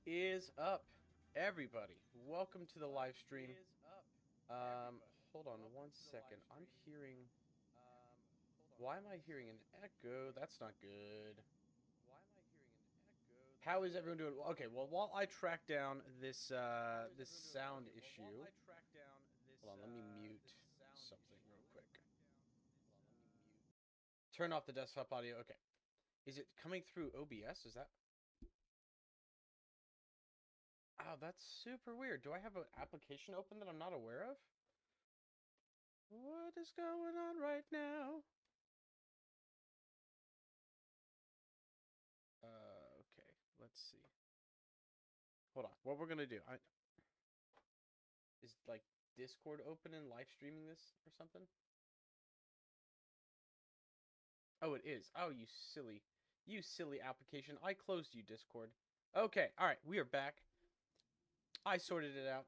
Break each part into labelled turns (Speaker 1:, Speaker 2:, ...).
Speaker 1: Is up, everybody? Welcome to the live stream. Hold on one second. I'm hearing. Why am I hearing an echo? That's not good. How is everyone doing? Okay, well, while I track down this sound issue, hold on. Let me mute something real quick. Turn off the desktop audio. Okay, is it coming through OBS? Is that? Oh, that's super weird. Do I have an application open that I'm not aware of? What is going on right now? Okay, let's see. Hold on. What we're gonna do? Is like Discord open and live streaming this or something? Oh, it is. Oh, you silly application. I closed you, Discord. Okay, all right, we are back. I sorted it out.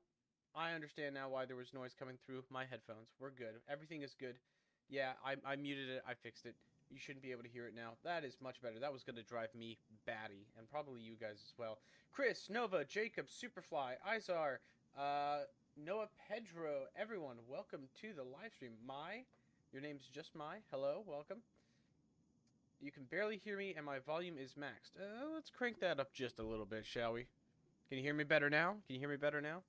Speaker 1: I understand now why there was noise coming through my headphones. We're good. Everything is good. Yeah, I muted it. I fixed it. You shouldn't be able to hear it now. That is much better. That was going to drive me batty, and probably you guys as well. Chris, Nova, Jacob, Superfly, Izar, Noah Pedro, everyone, welcome to the live stream. Your name's just Hello, welcome. You can barely hear me, and my volume is maxed. Let's crank that up just a little bit, shall we? Can you hear me better now? Can you hear me better now?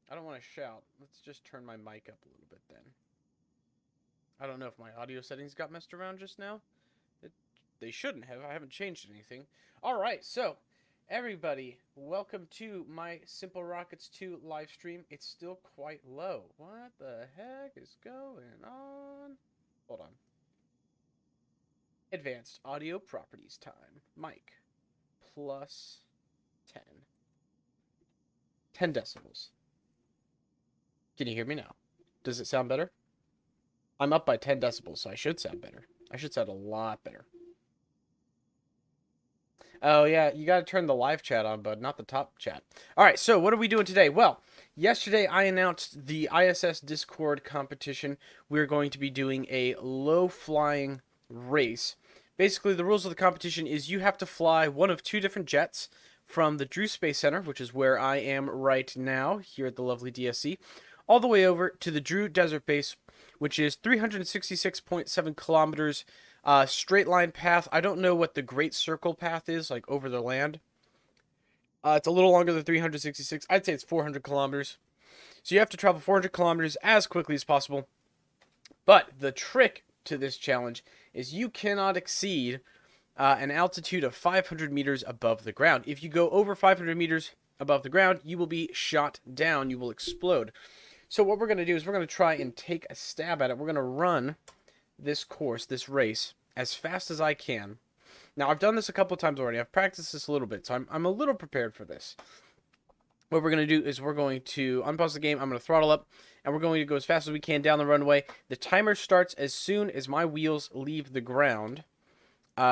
Speaker 1: I don't want to shout. Let's just turn my mic up a little bit then. I don't know if my audio settings got messed around just now. They shouldn't have. I haven't changed anything. All right, so everybody, welcome to my SimpleRockets 2 live stream. It's still quite low. What the heck is going on? Hold on. Advanced audio properties time. Mic plus 10. 10 decibels. Can you hear me now? Does it sound better? I'm up by 10 decibels, so I should sound better. I should sound a lot better. Oh, yeah, you got to turn the live chat on, bud, not the top chat. All right, so what are we doing today? Well, yesterday I announced the ISS Discord competition. We're going to be doing a low-flying race. Basically, the rules of the competition is you have to fly one of two different jets from the Drew Space Center, which is where I am right now, here at the lovely DSC, all the way over to the Drew Desert Base, which is 366.7 kilometers, straight line path. I don't know what the Great Circle path is, like over the land. It's a little longer than 366. I'd say it's 400 kilometers. So you have to travel 400 kilometers as quickly as possible. But the trick to this challenge is you cannot exceed an altitude of 500 meters above the ground. If you go over 500 meters above the ground, you will be shot down. You will explode. So what we're going to do is we're going to try and take a stab at it. We're going to run this course, this race, as fast as I can. Now, I've done this a couple of times already. I've practiced this a little bit, so I'm a little prepared for this. What we're going to do is we're going to unpause the game. I'm going to throttle up, and we're going to go as fast as we can down the runway. The timer starts as soon as my wheels leave the ground.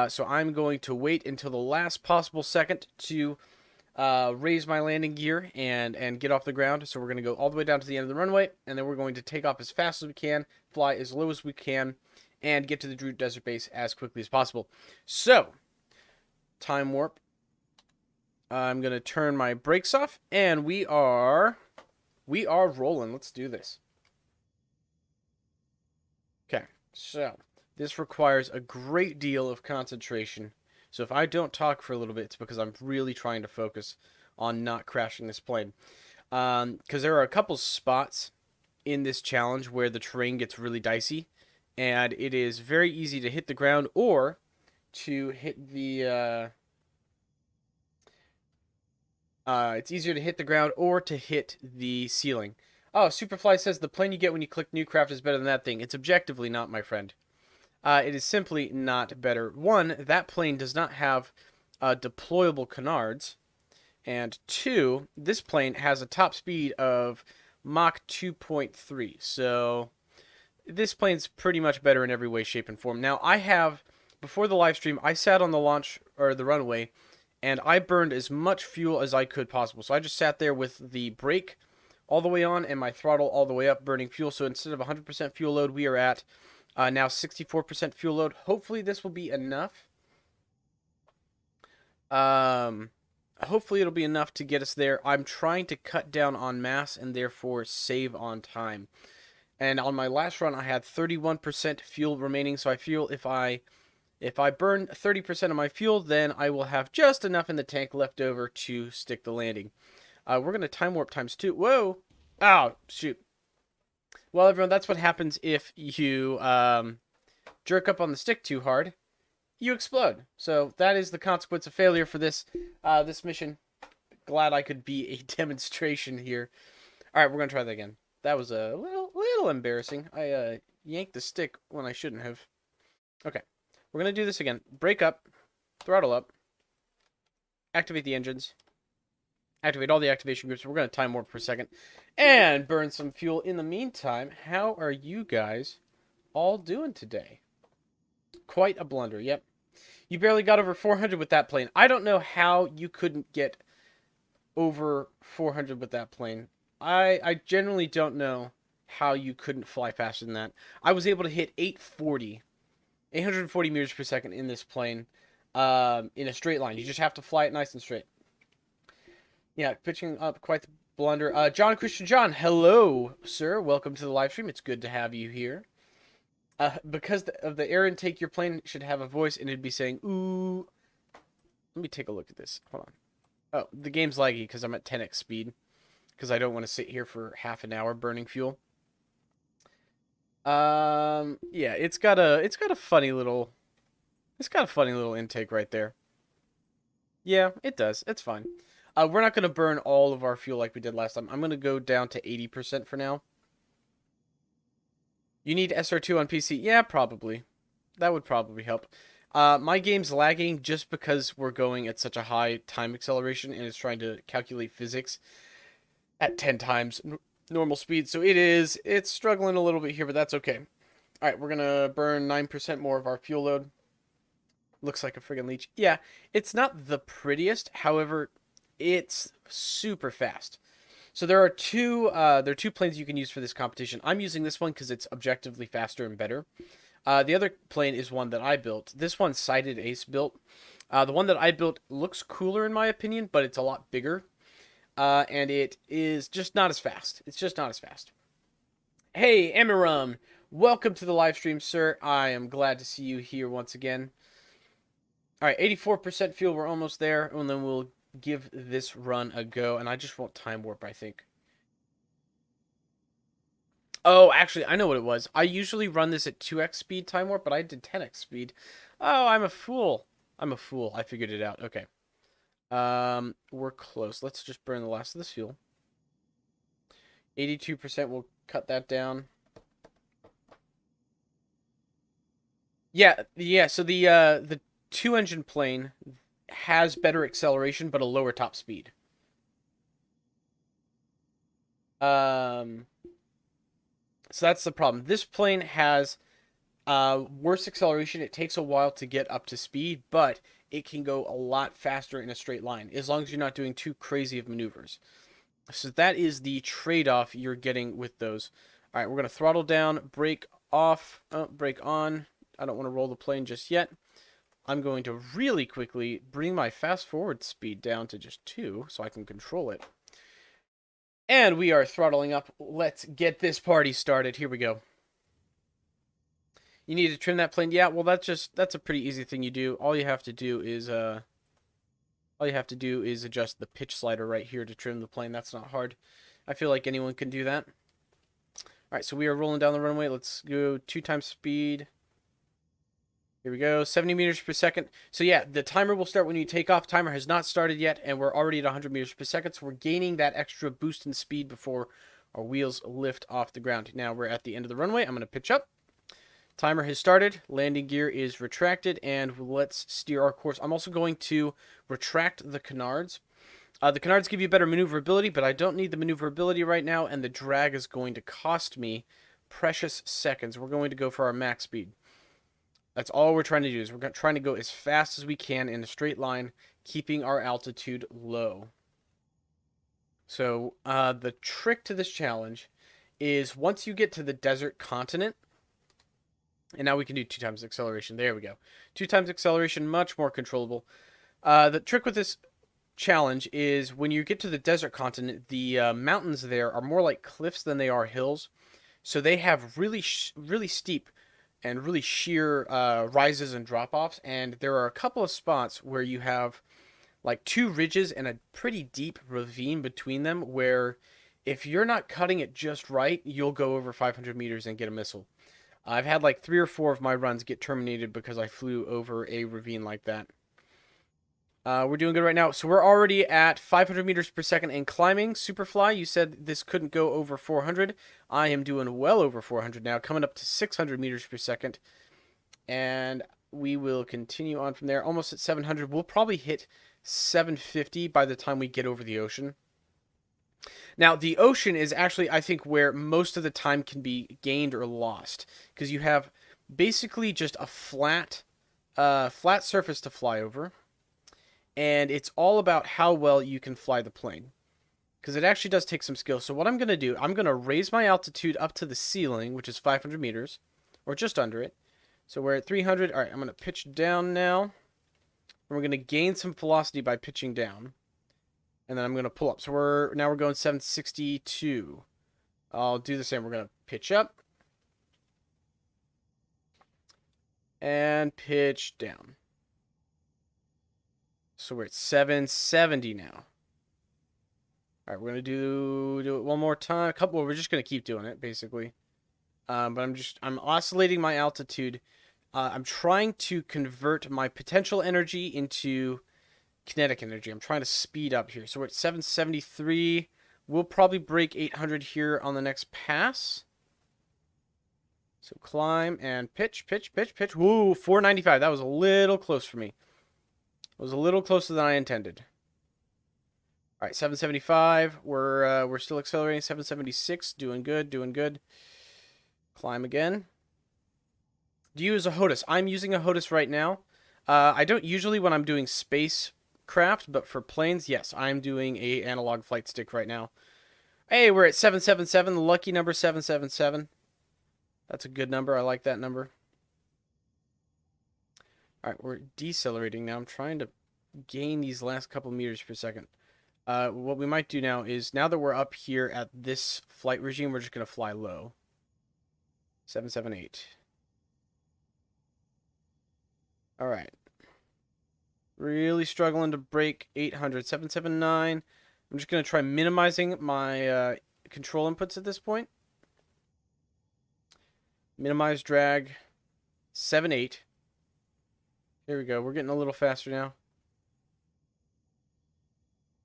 Speaker 1: So I'm going to wait until the last possible second to raise my landing gear and get off the ground. So we're going to go all the way down to the end of the runway, and then we're going to take off as fast as we can, fly as low as we can, and get to the Drew Desert Base as quickly as possible. So, time warp. I'm going to turn my brakes off, and we are rolling. Let's do this. Okay, so this requires a great deal of concentration. So if I don't talk for a little bit, it's because I'm really trying to focus on not crashing this plane. Because there are a couple spots in this challenge where the terrain gets really dicey, and it is very easy to hit the ground or to hit the... it's easier to hit the ground or to hit the ceiling. Oh, Superfly says the plane you get when you click New Craft is better than that thing. It's objectively not, my friend. It is simply not better. One, that plane does not have deployable canards. And two, this plane has a top speed of Mach 2.3. So this plane's pretty much better in every way, shape, and form. Now, before the live stream, I sat on the the runway, and I burned as much fuel as I could possible. So I just sat there with the brake all the way on and my throttle all the way up, burning fuel. So instead of 100% fuel load, we are at now 64% fuel load. Hopefully this will be enough. Hopefully it'll be enough to get us there. I'm trying to cut down on mass and therefore save on time. And on my last run, I had 31% fuel remaining, so I feel if I burn 30% of my fuel, then I will have just enough in the tank left over to stick the landing. We're going to time warp times 2. Whoa! Ow! Shoot. Well, everyone, that's what happens if you jerk up on the stick too hard. You explode. So that is the consequence of failure for this this mission. Glad I could be a demonstration here. All right, we're going to try that again. That was a little embarrassing. I yanked the stick when I shouldn't have. Okay. We're going to do this again. Brake up. Throttle up. Activate the engines. Activate all the activation groups. We're going to time warp for a second. And burn some fuel. In the meantime, how are you guys all doing today? Quite a blunder. Yep. You barely got over 400 with that plane. I don't know how you couldn't get over 400 with that plane. I generally don't know how you couldn't fly faster than that. I was able to hit 840 meters per second in this plane in a straight line. You just have to fly it nice and straight. Yeah, pitching up quite the blunder. John Christian John, hello, sir. Welcome to the live stream. It's good to have you here. Because of the air intake, your plane should have a voice, and it'd be saying, ooh. Let me take a look at this. Hold on. Oh, the game's laggy because I'm at 10x speed. Because I don't want to sit here for half an hour burning fuel. Yeah, it's got a funny little intake right there. Yeah, it does. It's fine. We're not going to burn all of our fuel like we did last time. I'm going to go down to 80% for now. You need SR2 on PC? Yeah, probably. That would probably help. My game's lagging just because we're going at such a high time acceleration and it's trying to calculate physics at 10 times normal speed. So it's struggling a little bit here, but that's okay. All right, we're going to burn 9% more of our fuel load. Looks like a friggin' leech. Yeah, it's not the prettiest. However, it's super fast. So there are two planes you can use for this competition. I'm using this one because it's objectively faster and better. The other plane is one that I built. This one's Sighted Ace built. The one that I built looks cooler in my opinion, but it's a lot bigger. And it is just not as fast. It's just not as fast. Hey, Amiram, welcome to the live stream, sir. I am glad to see you here once again. All right, 84% fuel. We're almost there, and then we'll give this run a go. And I just won't time warp, I think. Oh, actually, I know what it was. I usually run this at 2x speed time warp, but I did 10x speed. Oh, I'm a fool. I'm a fool. I figured it out. Okay. We're close. Let's just burn the last of this fuel. 82%. We'll cut that down. Yeah. So the two-engine plane has better acceleration, but a lower top speed. So that's the problem. This plane has worse acceleration. It takes a while to get up to speed, but it can go a lot faster in a straight line, as long as you're not doing too crazy of maneuvers. So that is the trade-off you're getting with those. All right, we're going to throttle down, brake off, brake on. I don't want to roll the plane just yet. I'm going to really quickly bring my fast-forward speed down to just 2 so I can control it. And we are throttling up. Let's get this party started. Here we go. You need to trim that plane. Yeah, well, that's a pretty easy thing you do. All you have to do is adjust the pitch slider right here to trim the plane. That's not hard. I feel like anyone can do that. All right, so we are rolling down the runway. Let's go 2 times speed. Here we go, 70 meters per second. So yeah, the timer will start when you take off. Timer has not started yet, and we're already at 100 meters per second, so we're gaining that extra boost in speed before our wheels lift off the ground. Now we're at the end of the runway. I'm going to pitch up. Timer has started. Landing gear is retracted, and let's steer our course. I'm also going to retract the canards. The canards give you better maneuverability, but I don't need the maneuverability right now, and the drag is going to cost me precious seconds. We're going to go for our max speed. That's all we're trying to do, is we're trying to go as fast as we can in a straight line, keeping our altitude low. So the trick to this challenge is once you get to the desert continent, and now we can do 2 times acceleration. There we go. 2 times acceleration, much more controllable. The trick with this challenge is when you get to the desert continent, the mountains there are more like cliffs than they are hills. So they have really steep and really sheer rises and drop offs. And there are a couple of spots where you have like two ridges and a pretty deep ravine between them where if you're not cutting it just right, you'll go over 500 meters and get a missile. I've had like 3 or 4 of my runs get terminated because I flew over a ravine like that. We're doing good right now. So we're already at 500 meters per second in climbing. Superfly, you said this couldn't go over 400. I am doing well over 400 now, coming up to 600 meters per second. And we will continue on from there. Almost at 700. We'll probably hit 750 by the time we get over the ocean. Now, the ocean is actually, I think, where most of the time can be gained or lost. Because you have basically just a flat surface to fly over. And it's all about how well you can fly the plane. Because it actually does take some skill. So what I'm going to do, I'm going to raise my altitude up to the ceiling, which is 500 meters. Or just under it. So we're at 300. All right, I'm going to pitch down now. And we're going to gain some velocity by pitching down. And then I'm going to pull up. So we're going 762. I'll do the same. We're going to pitch up. And pitch down. So we're at 770 now. All right, we're going to do it one more time. We're just going to keep doing it, basically. But I'm oscillating my altitude. I'm trying to convert my potential energy into kinetic energy. I'm trying to speed up here. So we're at 773. We'll probably break 800 here on the next pass. So climb and pitch, pitch, pitch, pitch. Woo, 495. That was a little close for me. It was a little closer than I intended. All right, 775. We're still accelerating. 776. Doing good, doing good. Climb again. Do you use a HOTUS? I'm using a HOTUS right now. I don't usually when I'm doing spacecraft, but for planes, yes, I'm doing a analog flight stick right now. Hey, we're at 777, the lucky number 777. That's a good number. I like that number. All right, we're decelerating now. I'm trying to gain these last couple meters per second. What we might do now is, now that we're up here at this flight regime, we're just going to fly low. 778. All right. Really struggling to break 800. 779. I'm just going to try minimizing my control inputs at this point. Minimize drag. 78. Here we go. We're getting a little faster now.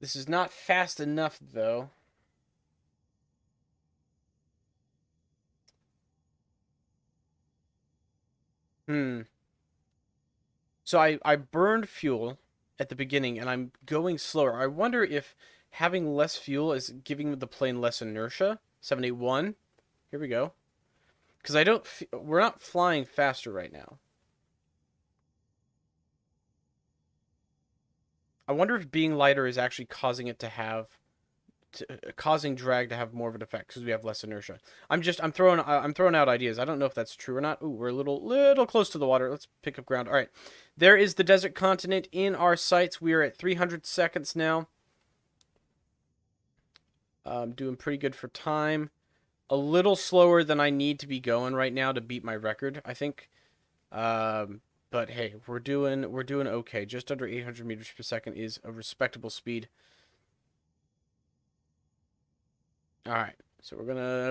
Speaker 1: This is not fast enough, though. So I burned fuel at the beginning, and I'm going slower. I wonder if having less fuel is giving the plane less inertia. 781. Here we go. Because we're not flying faster right now. I wonder if being lighter is actually causing it to have, causing drag to have more of an effect because we have less inertia. I'm throwing out ideas. I don't know if that's true or not. Ooh, we're a little close to the water. Let's pick up ground. All right, there is the desert continent in our sights. We are at 300 seconds now. Doing pretty good for time. A little slower than I need to be going right now to beat my record, I think. But hey, we're doing okay. Just under 800 meters per second is a respectable speed. All right, so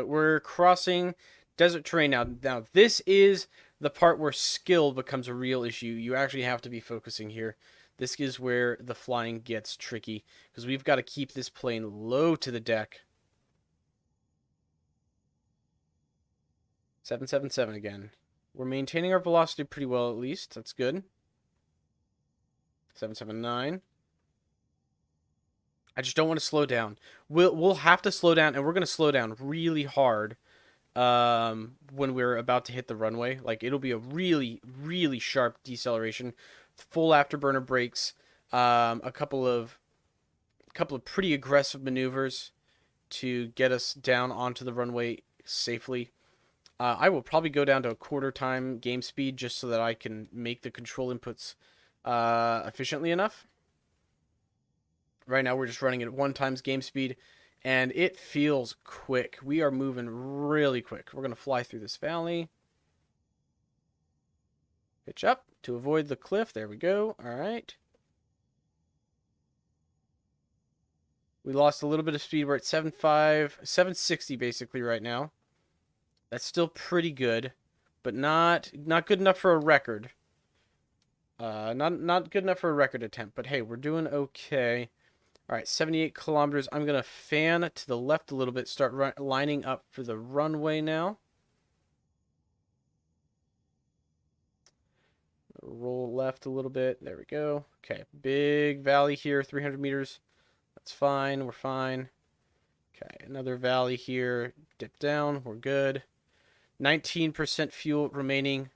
Speaker 1: we're crossing desert terrain now. Now this is the part where skill becomes a real issue. You actually have to be focusing here. This is where the flying gets tricky because we've got to keep this plane low to the deck. 777 again. We're maintaining our velocity pretty well, at least. That's good. 779. I just don't want to slow down. We'll have to slow down, and we're going to slow down really hard when we're about to hit the runway. Like, it'll be a really, really sharp deceleration. Full afterburner brakes. A couple of pretty aggressive maneuvers to get us down onto the runway safely. I will probably go down to a quarter time game speed just so that I can make the control inputs efficiently enough. Right now we're just running it at 1x game speed, and it feels quick. We are moving really quick. We're going to fly through this valley. Pitch up to avoid the cliff. There we go. All right. We lost a little bit of speed. We're at 7.5, 760 basically right now. That's still pretty good, but not good enough for a record. Not good enough for a record attempt, but hey, we're doing okay. All right, 78 kilometers. I'm going to fan to the left a little bit, start lining up for the runway now. Roll left a little bit. There we go. Okay, big valley here, 300 meters. That's fine. We're fine. Okay, another valley here. Dip down. We're good. 19% fuel remaining.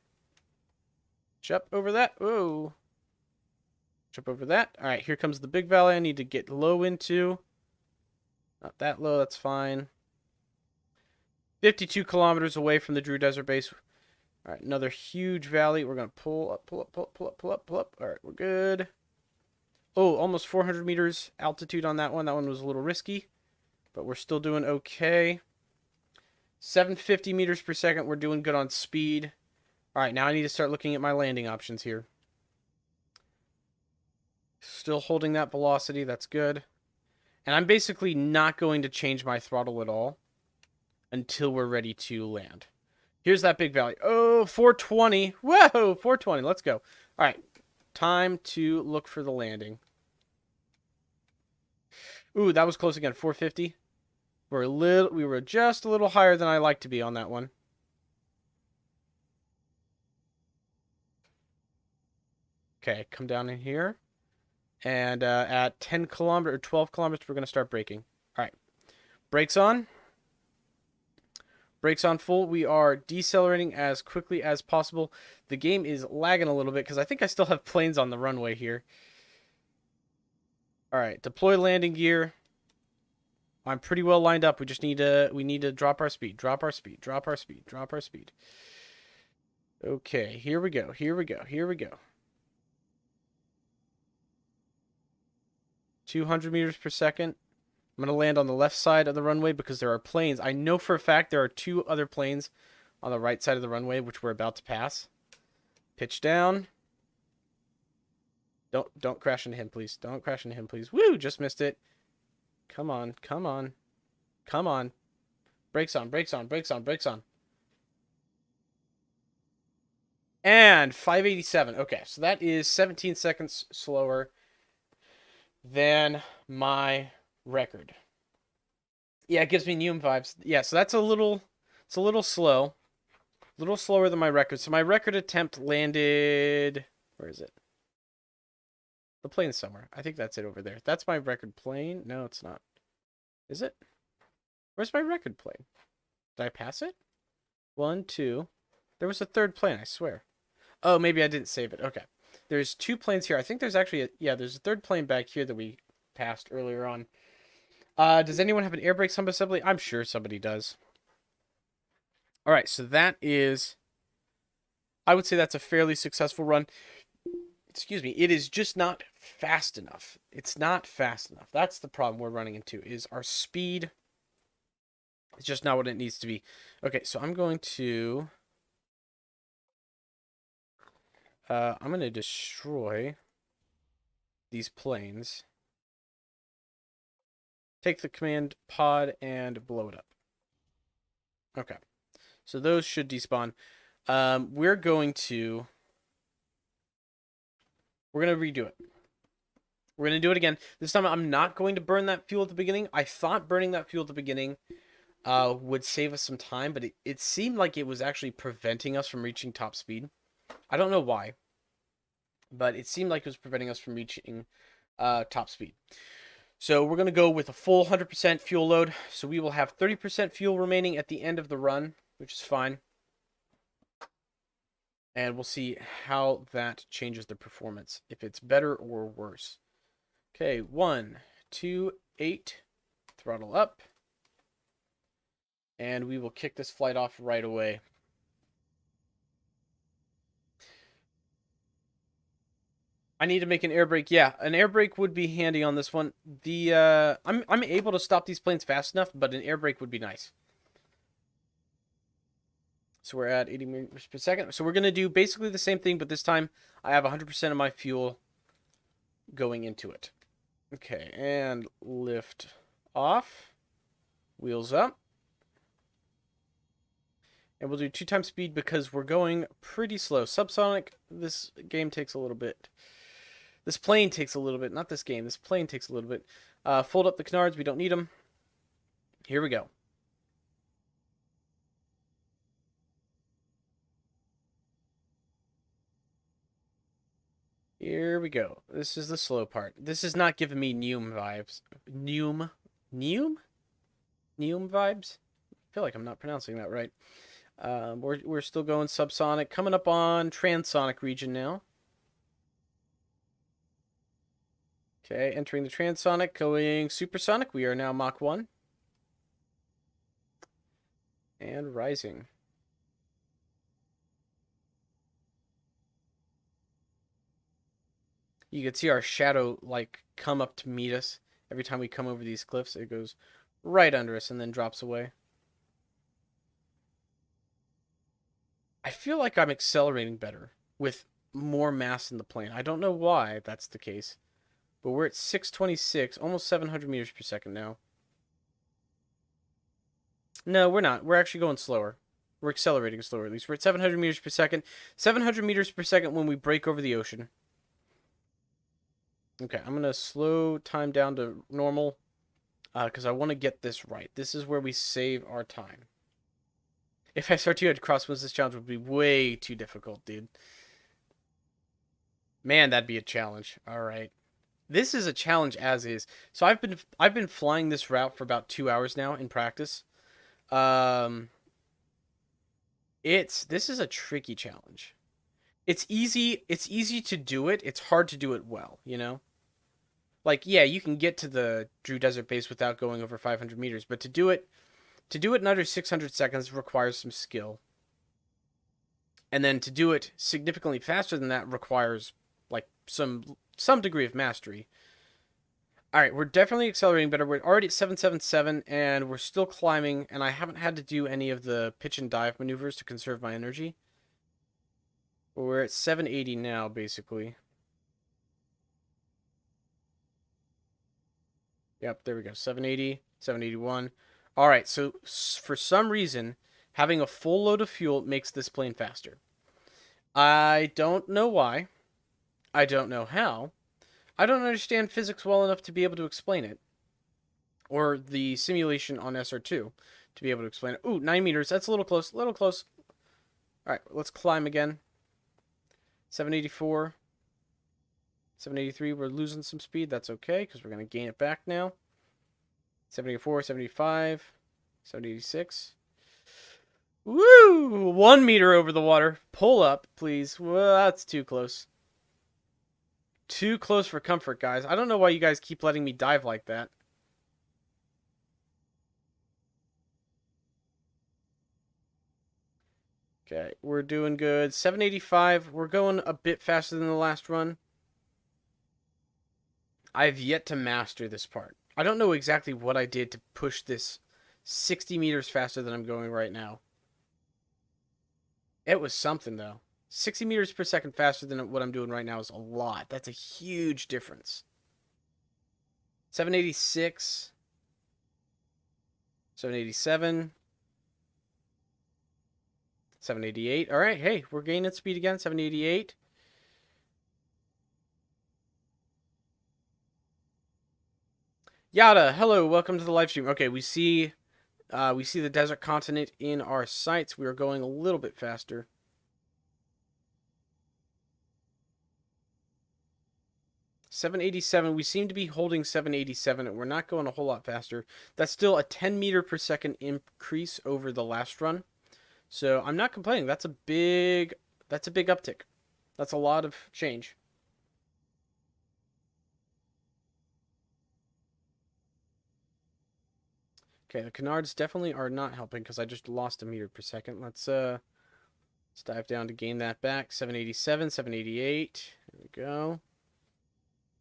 Speaker 1: Jump over that. Whoa. Jump over that. All right, here comes the big valley I need to get low into. Not that low. That's fine. 52 kilometers away from the Drew Desert Base. All right, another huge valley. We're going to pull up, pull up, pull up, pull up, pull up, pull up. All right, we're good. Oh, almost 400 meters altitude on that one. That one was a little risky, but we're still doing okay. 750 meters per second. We're doing good on speed. All right, now I need to start looking at my landing options here. Still holding that velocity. That's good. And I'm basically not going to change my throttle at all until we're ready to land. Here's that big valley. Oh, 420. Whoa, 420. Let's go. All right, time to look for the landing. Ooh, that was close again. 450. We were just a little higher than I like to be on that one. Okay, come down in here. And at 10 kilometers or 12 kilometers, we're going to start braking. All right. Brakes on. Brakes on full. We are decelerating as quickly as possible. The game is lagging a little bit because I think I still have planes on the runway here. All right. Deploy landing gear. I'm pretty well lined up. We just need to drop our speed. Drop our speed. Drop our speed. Drop our speed. Okay. Here we go. Here we go. Here we go. 200 meters per second. I'm going to land on the left side of the runway because there are planes. I know for a fact there are 2 other planes on the right side of the runway, which we're about to pass. Pitch down. Don't crash into him, please. Don't crash into him, please. Woo! Just missed it. Come on. Come on. Come on. Brakes on. Brakes on. Brakes on. Brakes on. And 587. Okay, so that is 17 seconds slower than my record. Yeah, it gives me Neum vibes. Yeah, so that's a little slow. A little slower than my record. So my record attempt landed, where is it? The plane's somewhere. I think that's it over there. That's my record plane. No, it's not. Is it? Where's my record plane? Did I pass it? 1, 2. There was a third plane, I swear. Oh, maybe I didn't save it. Okay. There's 2 planes here. I think there's actually there's a third plane back here that we passed earlier on. Does anyone have an air brake subassembly? I'm sure somebody does. All right, so that is, I would say that's a fairly successful run. Excuse me. It is just not fast enough. It's not fast enough. That's the problem we're running into, is our speed is just not what it needs to be. Okay, so I'm going to destroy these planes. Take the command pod and blow it up. Okay. So those should despawn. We're going to redo it. We're going to do it again. This time I'm not going to burn that fuel at the beginning. I thought burning that fuel at the beginning would save us some time, but it seemed like it was actually preventing us from reaching top speed. I don't know why, but it seemed like it was preventing us from reaching top speed. So we're going to go with a full 100% fuel load. So we will have 30% fuel remaining at the end of the run, which is fine. And we'll see how that changes the performance, if it's better or worse. Okay, 1, 2, 8, throttle up. And we will kick this flight off right away. I need to make an air brake. Yeah, an air brake would be handy on this one. I'm able to stop these planes fast enough, but an air brake would be nice. So we're at 80 meters per second. So we're going to do basically the same thing, but this time I have 100% of my fuel going into it. Okay, and lift off. Wheels up. And we'll do 2 times speed because we're going pretty slow. Subsonic, this game takes a little bit. This plane takes a little bit. Not this game. This plane takes a little bit. Fold up the canards. We don't need them. Here we go. Here we go. This is the slow part. This is not giving me Neum vibes. Neum? Neum? Neum vibes? I feel like I'm not pronouncing that right. We're still going subsonic. Coming up on transonic region now. Okay, entering the transonic, going supersonic. We are now Mach 1. And rising. You can see our shadow, like, come up to meet us. Every time we come over these cliffs, it goes right under us and then drops away. I feel like I'm accelerating better with more mass in the plane. I don't know why that's the case. But we're at 626, almost 700 meters per second now. No, we're not. We're actually going slower. We're accelerating slower, at least. We're at 700 meters per second. 700 meters per second when we break over the ocean. Okay, I'm going to slow time down to normal because I want to get this right. This is where we save our time. If SR2 had crosswinds, this challenge would be way too difficult, dude. Man, that'd be a challenge. All right. This is a challenge as is. So I've been flying this route for about 2 hours now in practice. This is a tricky challenge. It's easy to do it. It's hard to do it well, you know? Like, yeah, you can get to the Drew Desert Base without going over 500 meters, but to do it in under 600 seconds requires some skill. And then to do it significantly faster than that requires like some degree of mastery. All right, we're definitely accelerating better. We're already at 777 and we're still climbing, and I haven't had to do any of the pitch and dive maneuvers to conserve my energy. We're at 780 now, basically. Yep, there we go. 780, 781. All right, so for some reason, having a full load of fuel makes this plane faster. I don't know why. I don't know how. I don't understand physics well enough to be able to explain it. Or the simulation on SR2 to be able to explain it. Ooh, 9 meters. That's a little close. A little close. All right, let's climb again. 784. 783. We're losing some speed. That's okay because we're going to gain it back now. 784, 75, 786. Woo! 1 meter over the water. Pull up, please. Well, that's too close. Too close for comfort, guys. I don't know why you guys keep letting me dive like that. Okay, we're doing good. 785. We're going a bit faster than the last run. I've yet to master this part. I don't know exactly what I did to push this 60 meters faster than I'm going right now. It was something, though. 60 meters per second faster than what I'm doing right now is a lot. That's a huge difference. 786. 787. 788. All right, hey, we're gaining speed again. 788. Yada, hello, welcome to the live stream. Okay, we see the desert continent in our sights. We are going a little bit faster. 787. We seem to be holding 787, and we're not going a whole lot faster. That's still a 10 meter per second increase over the last run. So I'm not complaining. That's a big uptick. That's a lot of change. Okay, the canards definitely are not helping because I just lost a meter per second. Let's dive down to gain that back. 787, 788. There we go.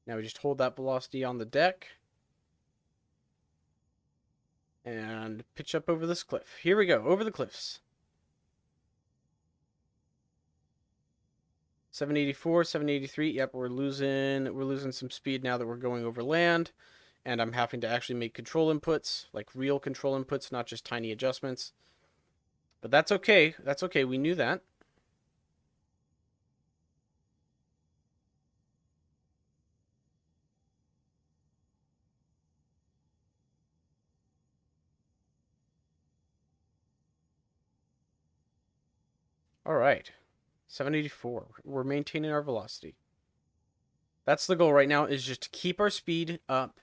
Speaker 1: Now we just hold that velocity on the deck and pitch up over this cliff. Here we go, over the cliffs. 784, 783. Yep, we're losing some speed now that we're going over land, and I'm having to actually make control inputs, like real control inputs, not just tiny adjustments. But that's okay. That's okay. We knew that. All right. 784. We're maintaining our velocity. That's the goal right now, is just to keep our speed up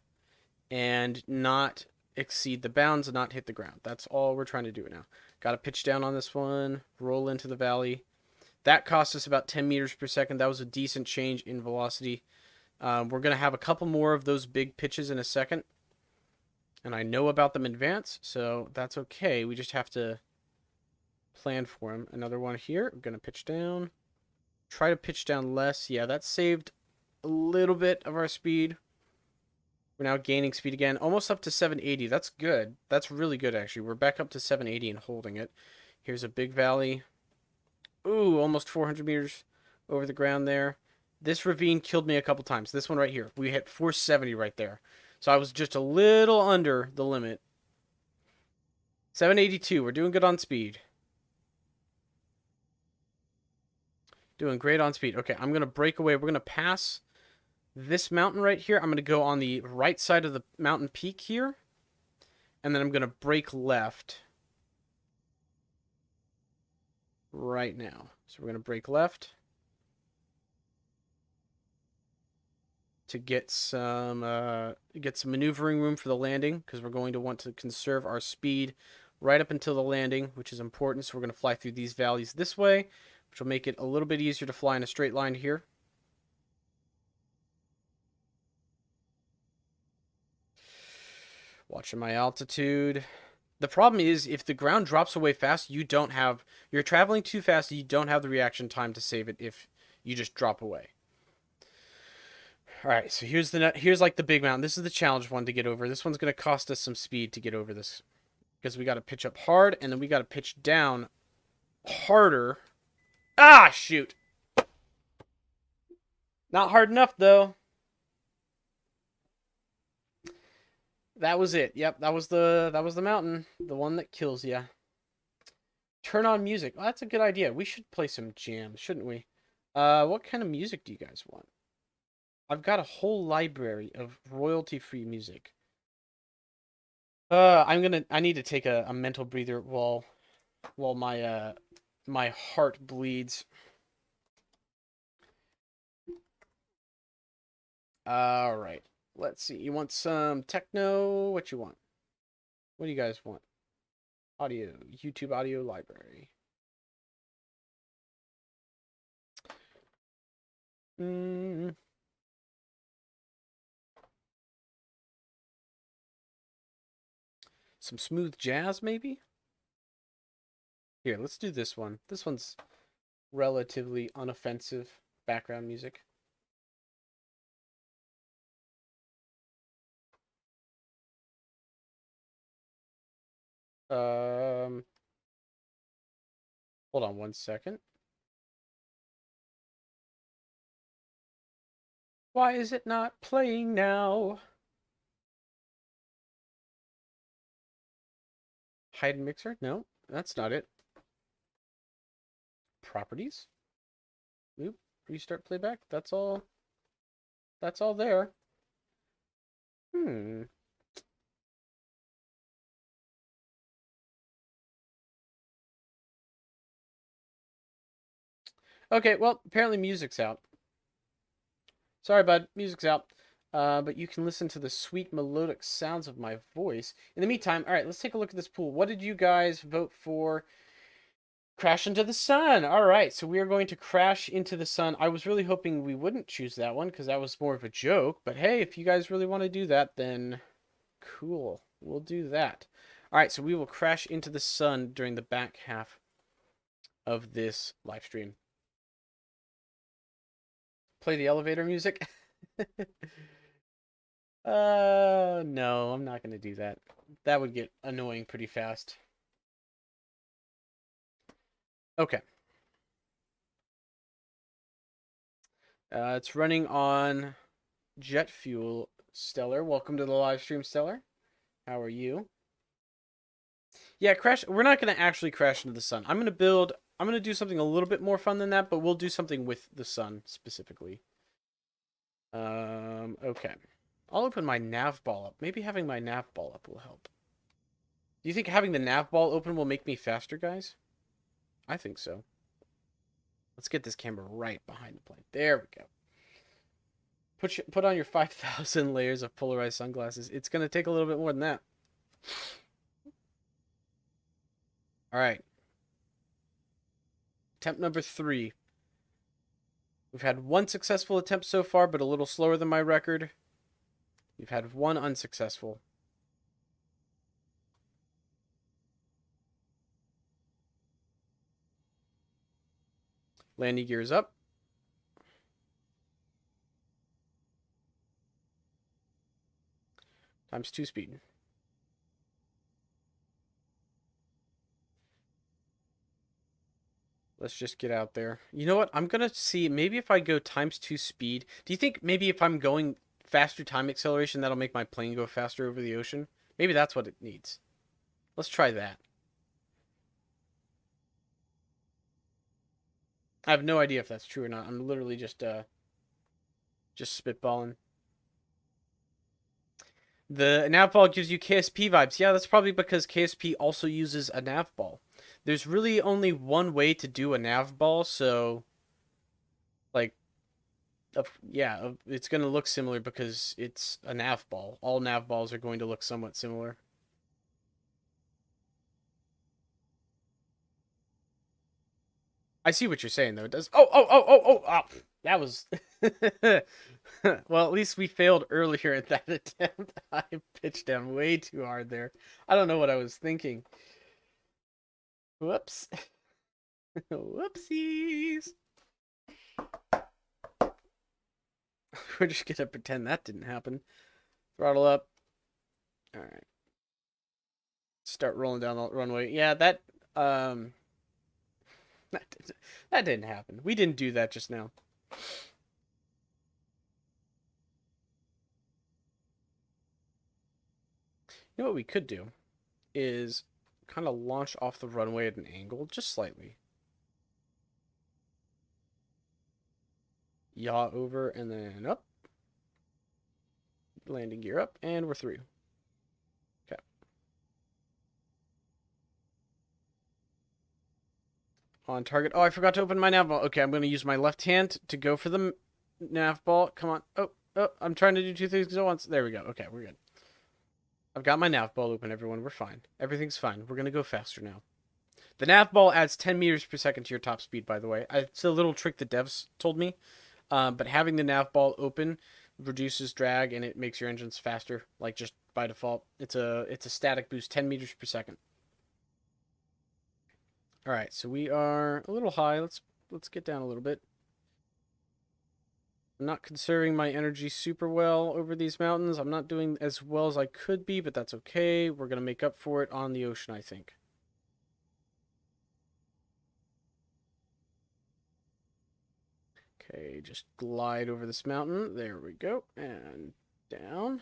Speaker 1: and not exceed the bounds and not hit the ground. That's all we're trying to do now. Got to pitch down on this one, roll into the valley. That cost us about 10 meters per second. That was a decent change in velocity. We're going to have a couple more of those big pitches in a second. And I know about them in advance, so that's okay. We just have to plan for them. Another one here. I'm going to pitch down. Try to pitch down less. Yeah, that saved a little bit of our speed. We're now gaining speed again, almost up to 780. That's good. That's really good, actually. We're back up to 780 and holding it. Here's a big valley. Ooh, almost 400 meters over the ground there. This ravine killed me a couple times. This one right here. We hit 470 right there. So I was just a little under the limit. 782. We're doing good on speed. Doing great on speed. Okay, I'm going to break away. We're going to pass this mountain right here. I'm going to go on the right side of the mountain peak here. And then I'm going to break left right now. So we're going to break left to get some maneuvering room for the landing, because we're going to want to conserve our speed right up until the landing, which is important. So we're going to fly through these valleys this way, which will make it a little bit easier to fly in a straight line here. Watching my altitude. The problem is, if the ground drops away fast, you're traveling too fast, you don't have the reaction time to save it if you just drop away. All right, so here's like the big mountain. This is the challenge one to get over. This one's going to cost us some speed to get over this, because we got to pitch up hard, and then we got to pitch down harder. Ah, shoot. Not hard enough, though. That was it. Yep, that was the mountain, the one that kills you. Turn on music. Oh, that's a good idea. We should play some jams, shouldn't we? What kind of music do you guys want? I've got a whole library of royalty-free music. I need to take a mental breather while my heart bleeds. All right. Let's see. You want some techno? What you want? What do you guys want? Audio. YouTube audio library. Some smooth jazz, maybe? Here, let's do this one. This one's relatively unoffensive background music. Hold on one second. Why is it not playing now? Hide mixer? No, that's not it. Properties? Oop, restart playback? That's all there. Okay, well, apparently music's out. Sorry, bud, music's out. But you can listen to the sweet melodic sounds of my voice. In the meantime, all right, let's take a look at this pool. What did you guys vote for? Crash into the sun. All right, so we are going to crash into the sun. I was really hoping we wouldn't choose that one because that was more of a joke. But hey, if you guys really want to do that, then cool. We'll do that. All right, so we will crash into the sun during the back half of this live stream. Play the elevator music. No, I'm not gonna do that. That would get annoying pretty fast. Okay. It's running on jet fuel. Stellar, welcome to the live stream, Stellar. How are you? Yeah, crash. We're not gonna actually crash into the sun. I'm gonna build. I'm gonna do something a little bit more fun than that, but we'll do something with the sun specifically. Okay. I'll open my nav ball up. Maybe having my nav ball up will help. Do you think having the nav ball open will make me faster, guys? I think so. Let's get this camera right behind the plane. There we go. Put on your 5,000 layers of polarized sunglasses. It's going to take a little bit more than that. All right. Attempt number 3. We've had one successful attempt so far, but a little slower than my record. We've had one unsuccessful. Landing gears up. ×2 speed. Let's just get out there. You know what? I'm going to see, maybe if I go ×2 speed. Do you think maybe if I'm going faster time acceleration, that'll make my plane go faster over the ocean? Maybe that's what it needs. Let's try that. I have no idea if that's true or not. I'm literally just spitballing. The nav ball gives you KSP vibes. Yeah, that's probably because KSP also uses a nav ball. There's really only one way to do a nav ball, so like yeah, it's going to look similar because it's a nav ball. All nav balls are going to look somewhat similar. I see what you're saying, though. It does. Oh. That was. Well, at least we failed earlier at that attempt. I pitched down way too hard there. I don't know what I was thinking. Whoops. Whoopsies. We're just going to pretend that didn't happen. Throttle up. All right. Start rolling down the runway. Yeah, that that didn't happen. We didn't do that just now. You know what we could do is kind of launch off the runway at an angle, just slightly. Yaw over and then up. Landing gear up, and we're through. Okay. On target. Oh, I forgot to open my nav ball. Okay, I'm going to use my left hand to go for the nav ball. Come on. Oh, I'm trying to do two things at once. There we go. Okay, we're good. I've got my nav ball open, everyone. We're fine. Everything's fine. We're going to go faster now. The nav ball adds 10 meters per second to your top speed, by the way. It's a little trick the devs told me. But having the nav ball open reduces drag and it makes your engines faster, like just by default. It's a static boost, 10 meters per second. All right, so we are a little high. Let's get down a little bit. I'm not conserving my energy super well over these mountains. I'm not doing as well as I could be, but that's okay. We're going to make up for it on the ocean, I think. Okay, just glide over this mountain. There we go. And down.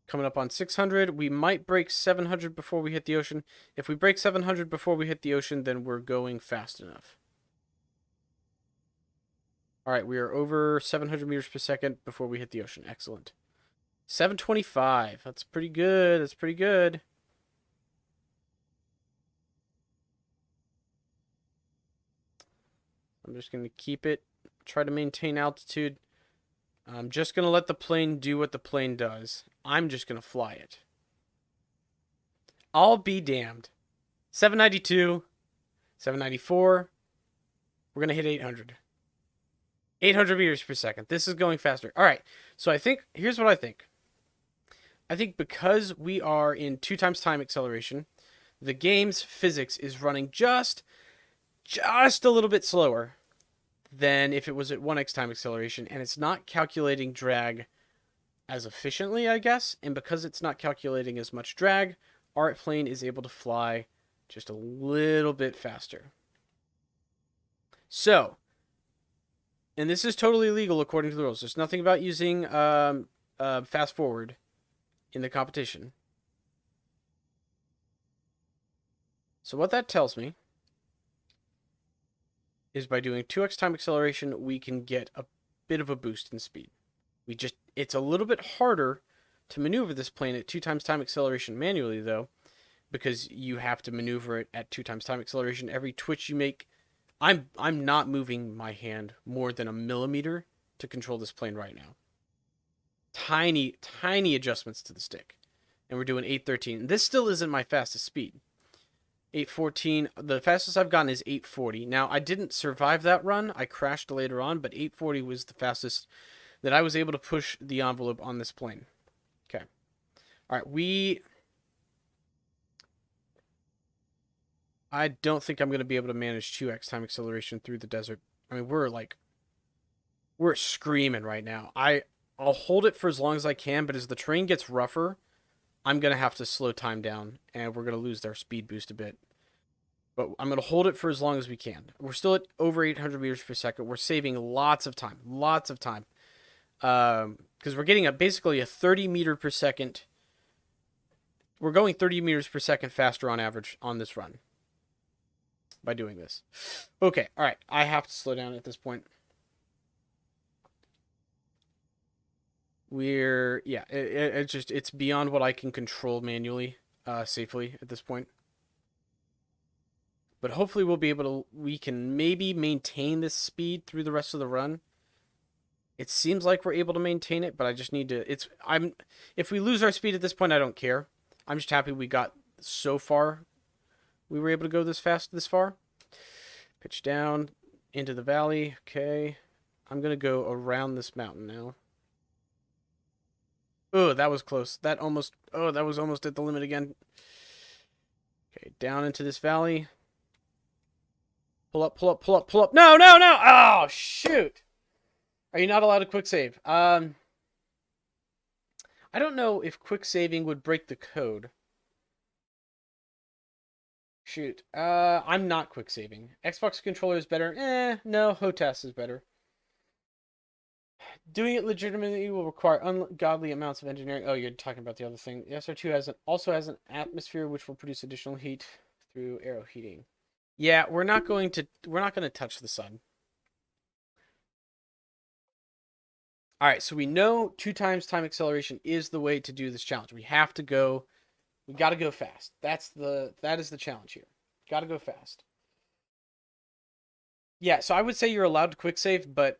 Speaker 1: Coming up on 600. We might break 700 before we hit the ocean. If we break 700 before we hit the ocean, then we're going fast enough. All right, we are over 700 meters per second before we hit the ocean. Excellent. 725. That's pretty good. That's pretty good. I'm just going to keep it, try to maintain altitude. I'm just going to let the plane do what the plane does. I'm just going to fly it. I'll be damned. 792, 794. We're going to hit 800. 800 meters per second. This is going faster. All right. So I think, here's what I think. I think because we are in 2 times time acceleration, the game's physics is running just a little bit slower. than if it was at 1x time acceleration, and it's not calculating drag as efficiently, I guess, and because it's not calculating as much drag, our plane is able to fly just a little bit faster. So, and this is totally legal according to the rules. There's nothing about using fast forward in the competition. So what that tells me is by doing 2x time acceleration, we can get a bit of a boost in speed. It's a little bit harder to maneuver this plane at 2 times time acceleration manually, though, because you have to maneuver it at 2 times time acceleration. Every twitch you make, I'm not moving my hand more than a millimeter to control this plane right now. Tiny adjustments to the stick, and we're doing 813. This still isn't my fastest speed. 814. The fastest I've gotten is 840. Now, I didn't survive that run. I crashed later on, but 840 was the fastest that I was able to push the envelope on this plane. Okay. All right, I don't think I'm going to be able to manage 2x time acceleration through the desert. I mean, we're screaming right now. I'll hold it for as long as I can, but as the terrain gets rougher, I'm going to have to slow time down, and we're going to lose our speed boost a bit. But I'm going to hold it for as long as we can. We're still at over 800 meters per second. We're saving lots of time. Because we're getting basically a 30 meter per second. We're going 30 meters per second faster on average on this run by doing this. Okay, all right. I have to slow down at this point. It's beyond what I can control manually, safely at this point. But hopefully we can maybe maintain this speed through the rest of the run. It seems like we're able to maintain it, but I just need to, if we lose our speed at this point, I don't care. I'm just happy we got so far. We were able to go this fast, this far. Pitch down into the valley. Okay. I'm going to go around this mountain now. Oh, that was close. That was almost at the limit again. Okay, down into this valley. Pull up. No! Oh, shoot! Are you not allowed to quick save? I don't know if quick saving would break the code. Shoot. I'm not quick saving. Xbox controller is better. No, HOTAS is better. Doing it legitimately will require ungodly amounts of engineering. Oh, you're talking about the other thing. The SR2 also has an atmosphere which will produce additional heat through aero heating. Yeah, we're not going to touch the sun. All right, so we know 2 times time acceleration is the way to do this challenge. We got to go fast. That is the challenge here. Got to go fast. Yeah, so I would say you're allowed to quick save, but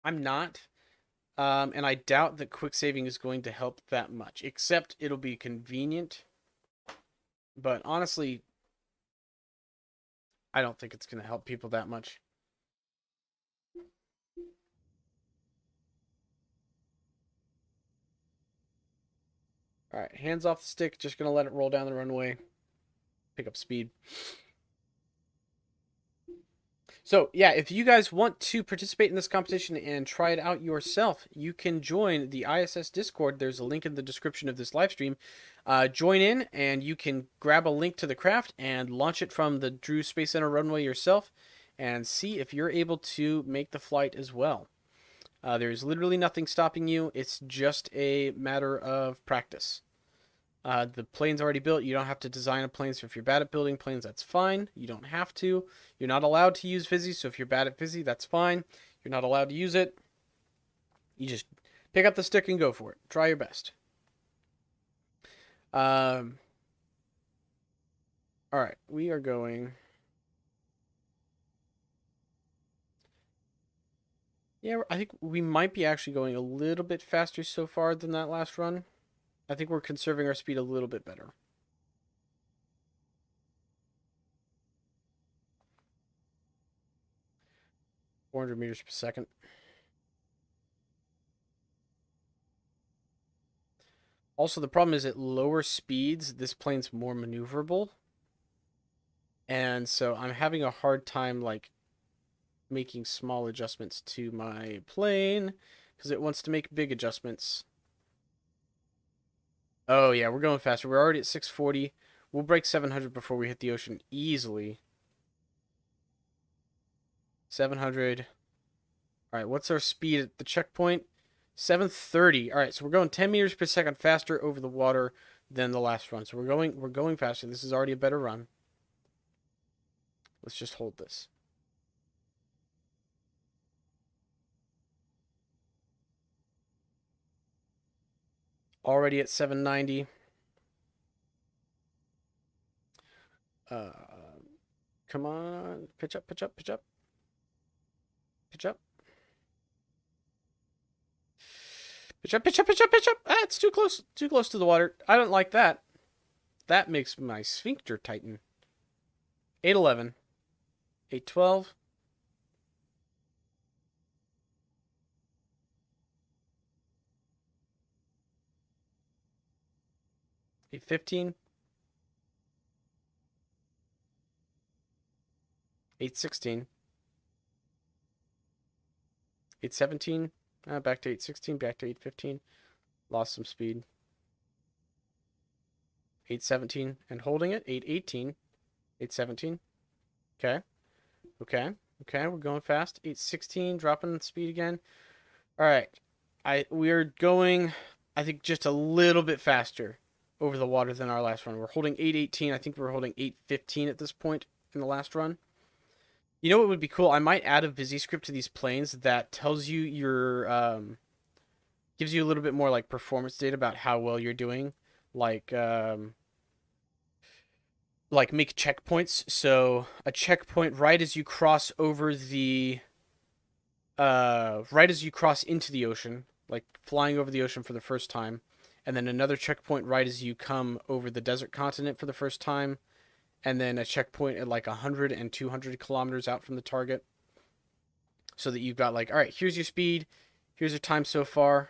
Speaker 1: I'm not. And I doubt that quick saving is going to help that much, except it'll be convenient. But honestly, I don't think it's going to help people that much. All right, hands off the stick. Just going to let it roll down the runway. Pick up speed. So, yeah, if you guys want to participate in this competition and try it out yourself, you can join the ISS Discord. There's a link in the description of this live stream. Join in, and you can grab a link to the craft and launch it from the Drew Space Center runway yourself and see if you're able to make the flight as well. There's literally nothing stopping you. It's just a matter of practice. The plane's already built. You don't have to design a plane. So if you're bad at building planes, that's fine. You don't have to. You're not allowed to use Visi. So if you're bad at Visi, that's fine. You're not allowed to use it. You just pick up the stick and go for it. Try your best. All right, we are going. Yeah, I think we might be actually going a little bit faster so far than that last run. I think we're conserving our speed a little bit better. .400 meters per second. Also, the problem is at lower speeds, this plane's more maneuverable. And so I'm having a hard time, like, making small adjustments to my plane because it wants to make big adjustments. Oh, yeah, we're going faster. We're already at 640. We'll break 700 before we hit the ocean easily. 700. All right, what's our speed at the checkpoint? 730. All right, so we're going 10 meters per second faster over the water than the last run. So we're going faster. This is already a better run. Let's just hold this. Already at 790. Uh, Come on. Pitch up, pitch up, pitch up. Pitch up. Pitch up, pitch up, pitch up, pitch up. Ah, it's too close. Too close to the water. I don't like that. That makes my sphincter tighten. 811. 812. 815. 816. 817. Back to 816. Back to 815. Lost some speed. 817 and holding it. 818. 817. Okay. Okay. Okay. We're going fast. 816. Dropping speed again. All right. We're going, I think, just a little bit faster over the water than our last run. We're holding 818. I think we're holding 815 at this point in the last run. You know what would be cool? I might add a Visi script to these planes that tells you your gives you a little bit more like performance data about how well you're doing, like make checkpoints. So a checkpoint right as you cross over the right as you cross into the ocean, like flying over the ocean for the first time, and then another checkpoint right as you come over the desert continent for the first time, and then a checkpoint at like 100 and 200 kilometers out from the target, so that you've got like, all right, here's your speed, here's your time so far,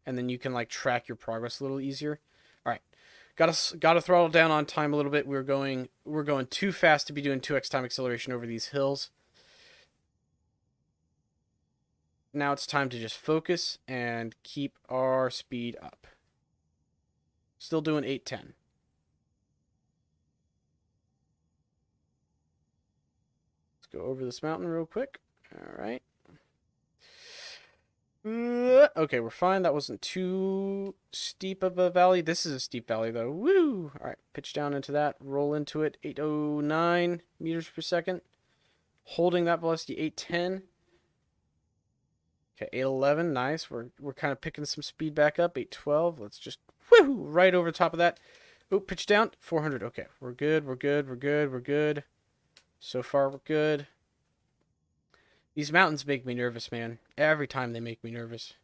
Speaker 1: and then you can like track your progress a little easier. All right, got to throttle down on time a little bit. We're going too fast to be doing 2x time acceleration over these hills. Now it's time to just focus and keep our speed up. Still doing 810. Let's go over this mountain real quick. All right. Okay, we're fine. That wasn't too steep of a valley. This is a steep valley, though. Woo! All right, pitch down into that. Roll into it. 809 meters per second. Holding that velocity, 810. Okay, 811. Nice. We're kind of picking some speed back up. 812. Let's just woo right over the top of that. Oh, pitch down. 400. Okay, we're good. We're good. We're good. We're good. So far, we're good. These mountains make me nervous, man. Every time they make me nervous.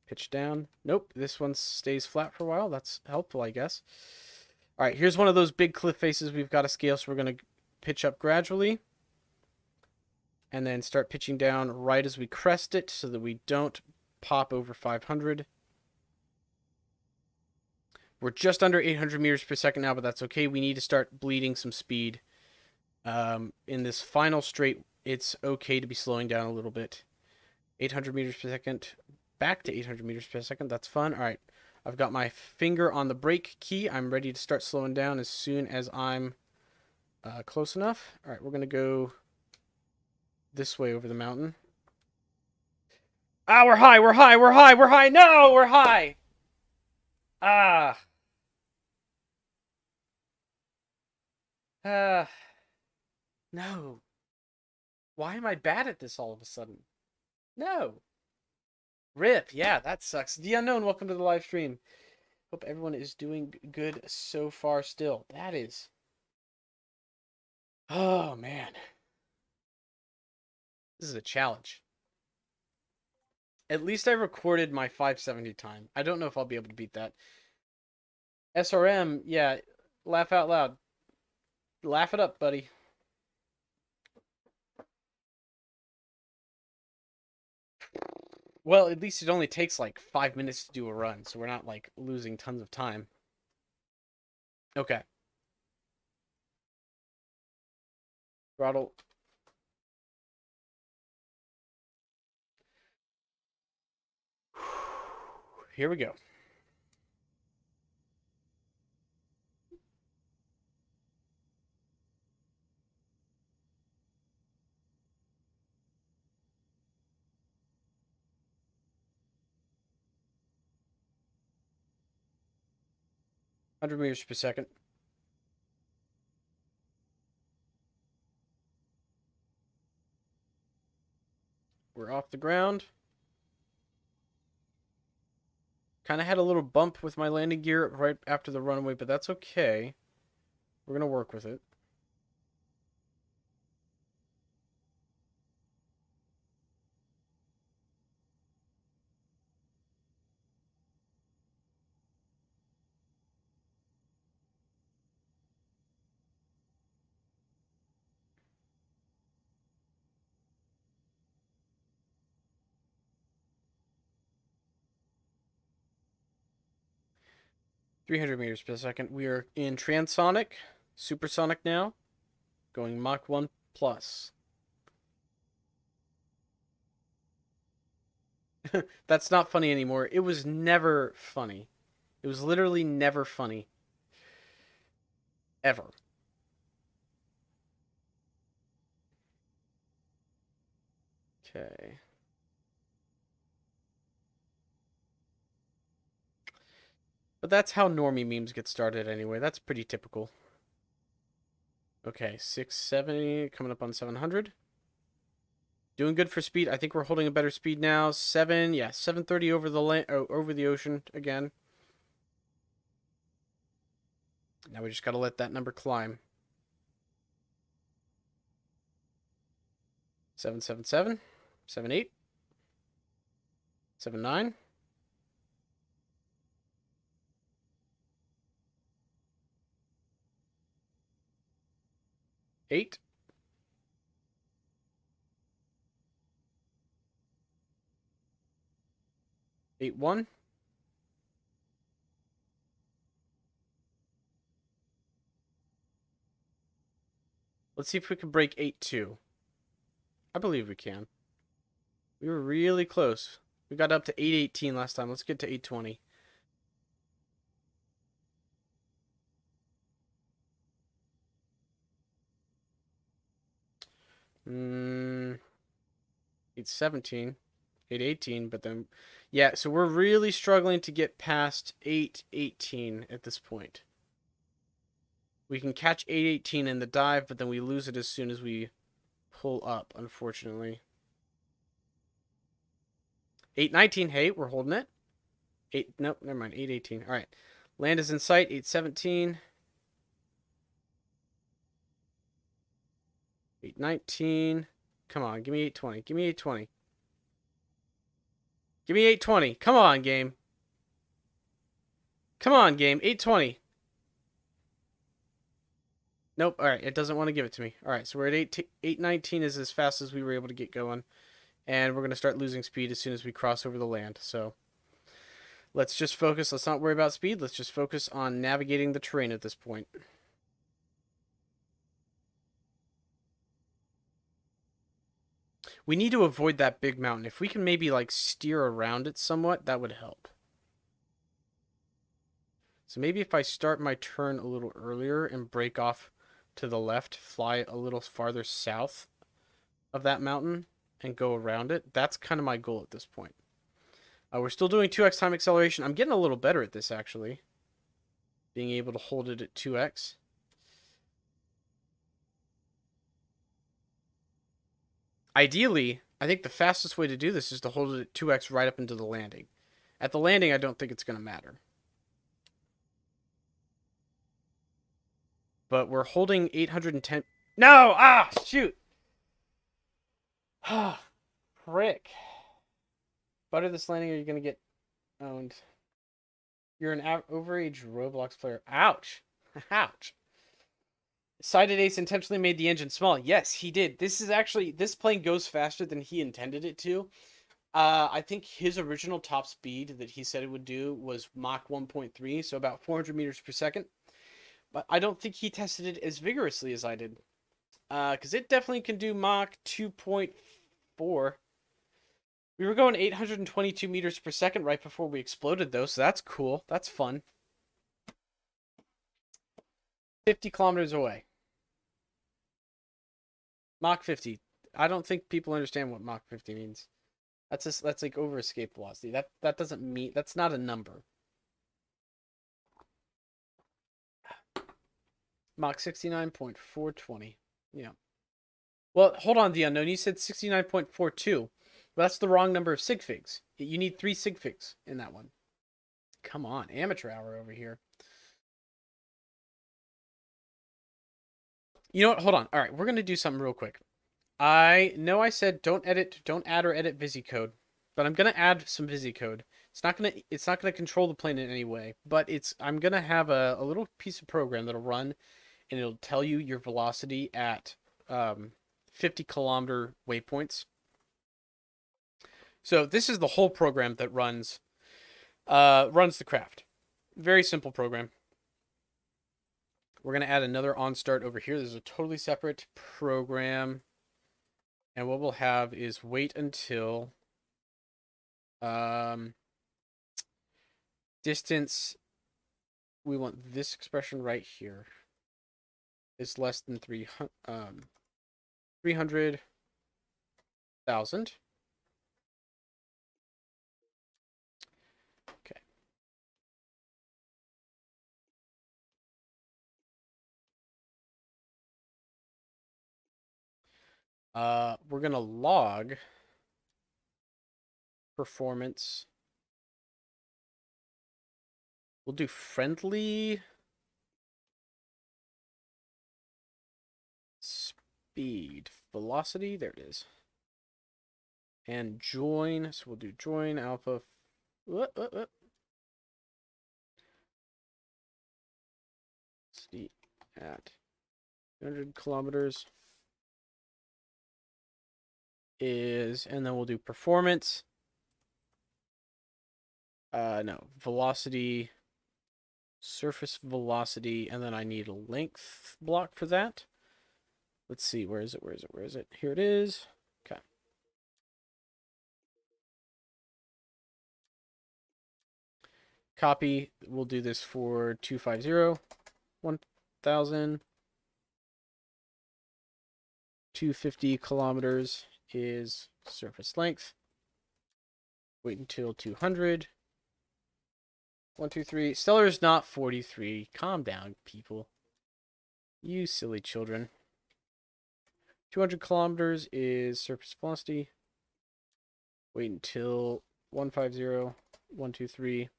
Speaker 1: Pitch down. Nope, this one stays flat for a while. That's helpful, I guess. All right, here's one of those big cliff faces we've got to scale, so we're going to pitch up gradually. And then start pitching down right as we crest it so that we don't pop over 500. We're just under 800 meters per second now, but that's okay. We need to start bleeding some speed. In this final straight, it's okay to be slowing down a little bit. 800 meters per second. Back to 800 meters per second. That's fun. All right. I've got my finger on the brake key. I'm ready to start slowing down as soon as I'm close enough. All right. We're going to go this way over the mountain. Ah, we're high. We're high. We're high. We're high. No, we're high. Ah. No. Why am I bad at this all of a sudden? No. RIP. Yeah, that sucks. The Unknown, welcome to the live stream. Hope everyone is doing good so far still. That is... Oh, man. This is a challenge. At least I recorded my 570 time. I don't know if I'll be able to beat that. SRM, yeah, laugh out loud. Laugh it up, buddy. Well, at least it only takes like 5 minutes to do a run, so we're not like losing tons of time. Okay. Throttle Here we go. Hundred meters per second. We're off the ground. Kind of had a little bump with my landing gear right after the runaway, but that's okay. We're going to work with it. .300 meters per second. We are in transonic, supersonic now, going Mach 1 plus. That's not funny anymore. It was never funny. It was literally never funny. Ever. Okay. But that's how normie memes get started anyway. That's pretty typical. Okay, 670, coming up on 700. Doing good for speed. I think we're holding a better speed now. 730 over the over the ocean again. Now we just got to let that number climb. 777, 78, 79. 8. 8-1. Let's see if we can break 8-2. I believe we can. We were really close. We got up to 818 last time. Let's get to 820. Hmm. 817. 818, but then... Yeah, so we're really struggling to get past 818 at this point. We can catch 818 in the dive, but then we lose it as soon as we pull up, unfortunately. 819, hey, we're holding it. Nope, never mind, 818. All right, land is in sight, 817. 819. Come on, give me 820. Give me 820. Give me 820. Come on, game. Come on, game. 820. Nope. All right. It doesn't want to give it to me. All right. So we're at 819 is as fast as we were able to get going. And we're going to start losing speed as soon as we cross over the land. So let's just focus. Let's not worry about speed. Let's just focus on navigating the terrain at this point. We need to avoid that big mountain. If we can maybe like steer around it somewhat, that would help. So maybe if I start my turn a little earlier and break off to the left, fly a little farther south of that mountain and go around it. That's kind of my goal at this point. We're still doing 2x time acceleration. I'm getting a little better at this, actually. Being able to hold it at 2x. Ideally, I think the fastest way to do this is to hold it at 2x right up into the landing. At the landing, I don't think it's going to matter. But we're holding 810... No! Ah! Shoot! Ah, frick. Butter this landing or you're going to get owned. You're an overage Roblox player. Ouch. Ouch. Sighted Ace intentionally made the engine small. Yes, he did. This plane goes faster than he intended it to. I think his original top speed that he said it would do was Mach 1.3, so about 400 meters per second. But I don't think he tested it as vigorously as I did. Because it definitely can do Mach 2.4. We were going 822 meters per second right before we exploded, though, so that's cool. That's fun. 50 kilometers away. Mach 50. I don't think people understand what Mach 50 means. That's like over escape velocity. That doesn't mean, that's not a number. Mach 69.420. Yeah. Well, hold on, the unknown. You said 69.42. Well, that's the wrong number of sig figs. You need 3 sig figs in that one. Come on, amateur hour over here. You know what? Hold on. All right, we're going to do something real quick. I know I said don't add or edit VisiCode, but I'm going to add some VisiCode. It's not gonna control the plane in any way, but I'm going to have a little piece of program that'll run, and it'll tell you your velocity at 50 kilometer waypoints. So this is the whole program that runs the craft. Very simple program. We're going to add another onStart over here. This is a totally separate program. And what we'll have is wait until distance, we want this expression right here, is less than 300,000. Okay. We're going to log performance. We'll do friendly speed velocity. There it is. And join. So we'll do join alpha. Speed at 200 kilometers is, and then we'll do performance. No, velocity, surface velocity, and then I need a length block for that. Let's see, where is it? Here it is. Okay. Copy, we'll do this for 250, 1,000, 250 kilometers is surface length. Wait until 200. 1, 2, 3. Stellar is not 43. Calm down, people. You silly children. 200 kilometers is surface velocity. Wait until 150. 1, 2, 3.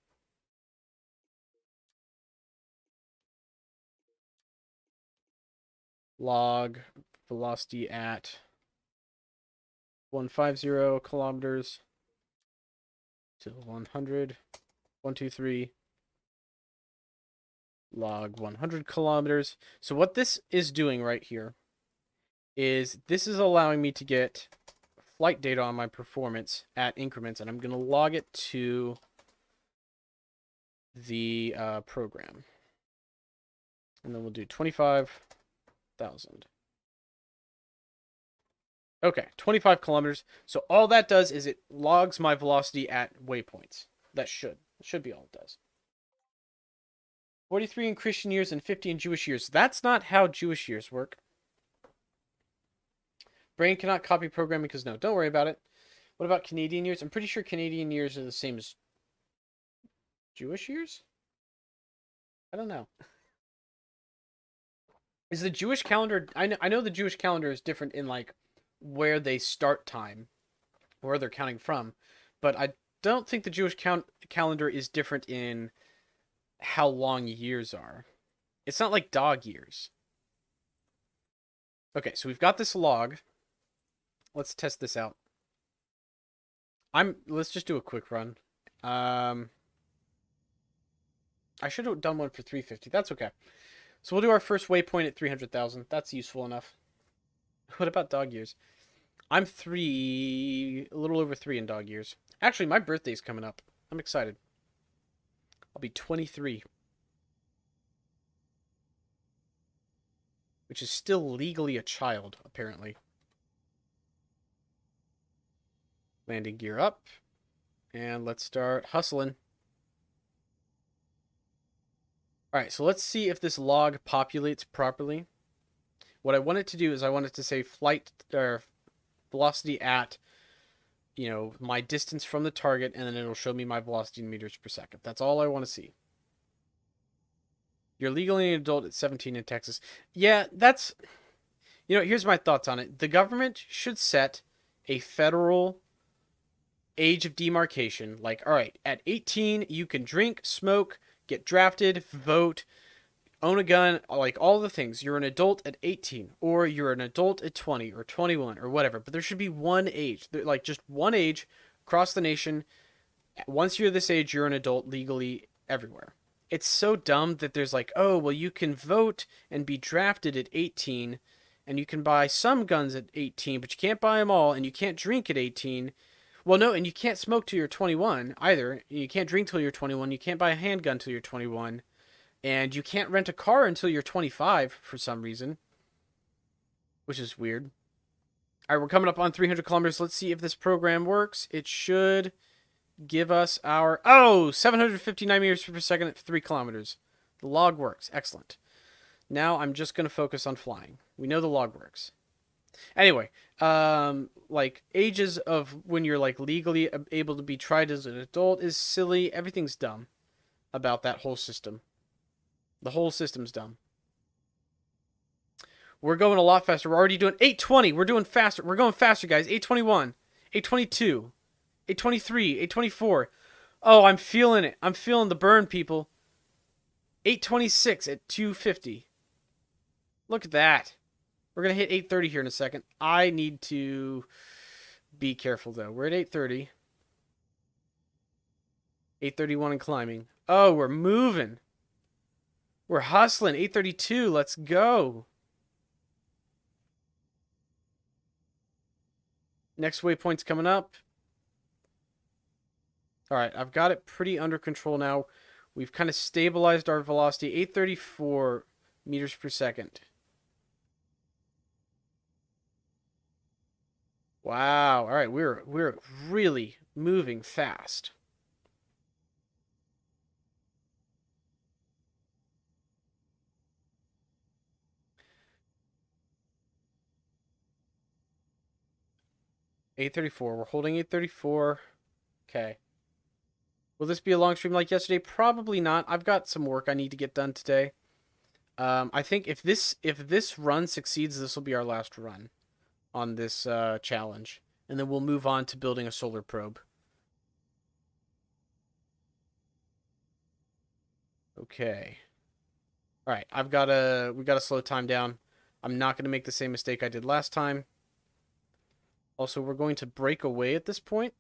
Speaker 1: Log velocity at 150 kilometers to 100. 1, 2, 3. Log 100 kilometers. So what this is doing right here is this is allowing me to get flight data on my performance at increments, and I'm going to log it to the program. And then we'll do 25,000. Okay, 25 kilometers. So all that does is it logs my velocity at waypoints. That should be all it does. 43 in Christian years and 50 in Jewish years. That's not how Jewish years work. Brain cannot copy programming because no. Don't worry about it. What about Canadian years? I'm pretty sure Canadian years are the same as Jewish years? I don't know. Is the Jewish calendar... I know the Jewish calendar is different in, like, where they start time, where they're counting from, but I don't think the Jewish calendar is different in how long years are. It's not like dog years. Okay, so we've got this log. Let's test this out. Let's just do a quick run. I should have done one for 350. That's okay. So we'll do our first waypoint at 300,000. That's useful enough. What about dog years? I'm a little over 3 in dog years. Actually, my birthday's coming up. I'm excited. I'll be 23. Which is still legally a child, apparently. Landing gear up. And let's start hustling. All right, so let's see if this log populates properly. What I want it to do is I want it to say flight or velocity at, my distance from the target, and then it'll show me my velocity in meters per second. That's all I want to see. You're legally an adult at 17 in Texas. Yeah, that's, here's my thoughts on it. The government should set a federal age of demarcation. Like, all right, at 18, you can drink, smoke, get drafted, vote, own a gun, like all the things. You're an adult at 18, or you're an adult at 20 or 21 or whatever. But there should be one age, like just one age across the nation. Once you're this age, you're an adult legally everywhere. It's so dumb that there's like, oh, well, you can vote and be drafted at 18, and you can buy some guns at 18, but you can't buy them all, and you can't drink at 18. Well, no, and you can't smoke till you're 21 either. You can't drink till you're 21. You can't buy a handgun till you're 21. And you can't rent a car until you're 25 for some reason, which is weird. All right, we're coming up on 300 kilometers. Let's see if this program works. It should give us our, 759 meters per second at 3 kilometers. The log works. Excellent. Now I'm just going to focus on flying. We know the log works. Anyway, like ages of when you're like legally able to be tried as an adult is silly. Everything's dumb about that whole system. The whole system's dumb. We're going a lot faster. We're already doing 820. We're doing faster. We're going faster, guys. 821, 822, 823, 824. Oh, I'm feeling it. I'm feeling the burn, people. 826 at 250. Look at that. We're going to hit 830 here in a second. I need to be careful, though. We're at 830. 831 and climbing. Oh, we're moving. We're hustling. 832. Let's go. Next waypoint's coming up. All right, I've got it pretty under control now. We've kind of stabilized our velocity. 834 meters per second. Wow. All right, we're really moving fast. $834. We're holding 834. Okay. Will this be a long stream like yesterday? Probably not. I've got some work I need to get done today. I think if this run succeeds, this will be our last run on this challenge, and then we'll move on to building a solar probe. Okay. All right, we gotta slow time down. I'm not gonna make the same mistake I did last time. Also, we're going to break away at this point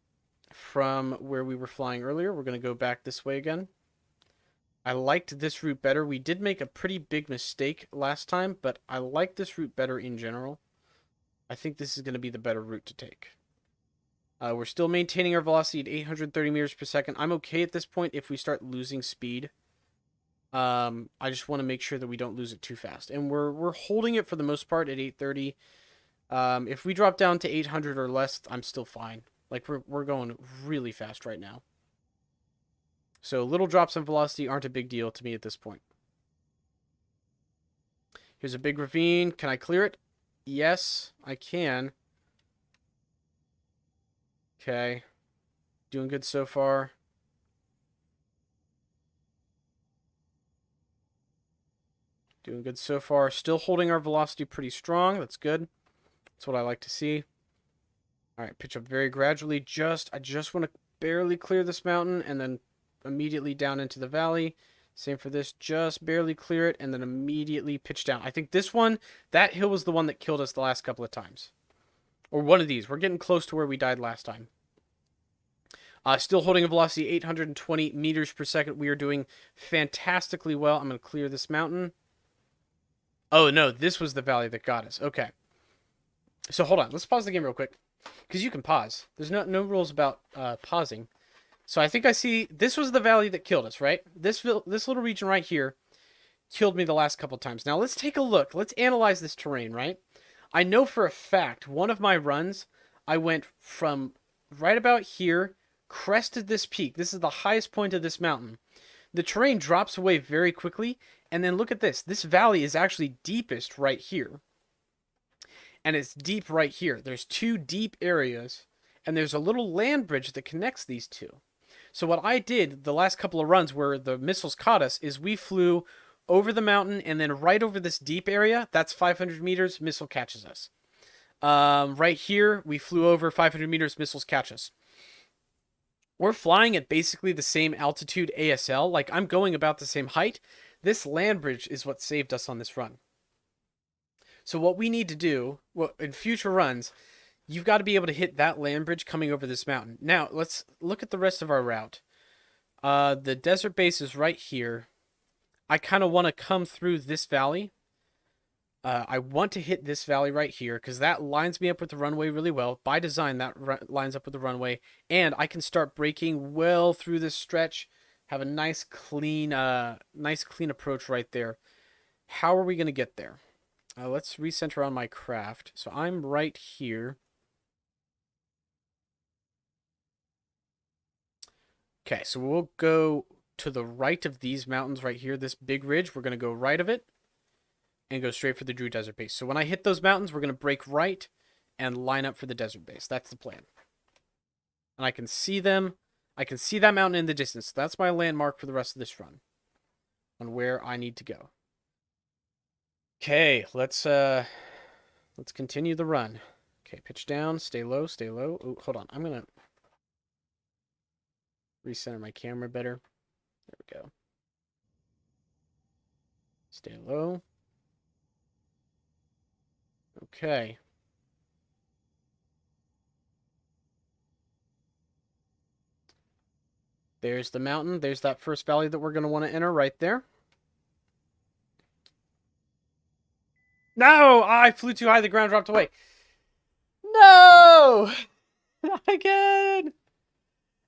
Speaker 1: from where we were flying earlier. We're going to go back this way again. I liked this route better. We did make a pretty big mistake last time, but I like this route better in general. I think this is going to be the better route to take. We're still maintaining our velocity at 830 meters per second. I'm okay at this point if we start losing speed. I just want to make sure that we don't lose it too fast. And we're holding it for the most part at 830. If we drop down to 800 or less, I'm still fine. Like, we're going really fast right now. So little drops in velocity aren't a big deal to me at this point. Here's a big ravine. Can I clear it? Yes, I can. Okay. Doing good so far. Doing good so far. Still holding our velocity pretty strong. That's good. That's what I like to see. All right, pitch up very gradually. I just want to barely clear this mountain and then immediately down into the valley. Same for this. Just barely clear it and then immediately pitch down. I think this one, that hill was the one that killed us the last couple of times. Or one of these. We're getting close to where we died last time. Still holding a velocity 820 meters per second. We are doing fantastically well. I'm going to clear this mountain. Oh, no. This was the valley that got us. Okay. So hold on. Let's pause the game real quick. Because you can pause. There's no rules about pausing. So I think I see... This was the valley that killed us, right? This little region right here killed me the last couple times. Now let's take a look. Let's analyze this terrain, right? I know for a fact one of my runs, I went from right about here, crested this peak. This is the highest point of this mountain. The terrain drops away very quickly, and then look at this. This valley is actually deepest right here. And it's deep right here. There's two deep areas, and there's a little land bridge that connects these two. So what I did the last couple of runs where the missiles caught us is we flew over the mountain and then right over this deep area. That's 500 meters. Missile catches us. Right here, we flew over 500 meters. Missiles catch us. We're flying at basically the same altitude ASL. Like, I'm going about the same height. This land bridge is what saved us on this run. So what we need to do, well, in future runs, you've got to be able to hit that land bridge coming over this mountain. Now, let's look at the rest of our route. The desert base is right here. I kind of want to come through this valley. I want to hit this valley right here because that lines me up with the runway really well. By design, that lines up with the runway. And I can start braking well through this stretch. Have a nice clean approach right there. How are we going to get there? Let's recenter on my craft. So I'm right here. Okay, so we'll go to the right of these mountains right here. This big ridge, we're going to go right of it and go straight for the Drew Desert Base. So when I hit those mountains, we're going to break right and line up for the desert base. That's the plan. And I can see them. I can see that mountain in the distance. That's my landmark for the rest of this run on where I need to go. Okay, let's continue the run. Okay, pitch down, stay low, stay low. Oh, hold on. I'm going to recenter my camera better. There we go. Stay low. Okay. There's the mountain. There's that first valley that we're going to want to enter right there. No! I flew too high. The ground dropped away. No! Not again!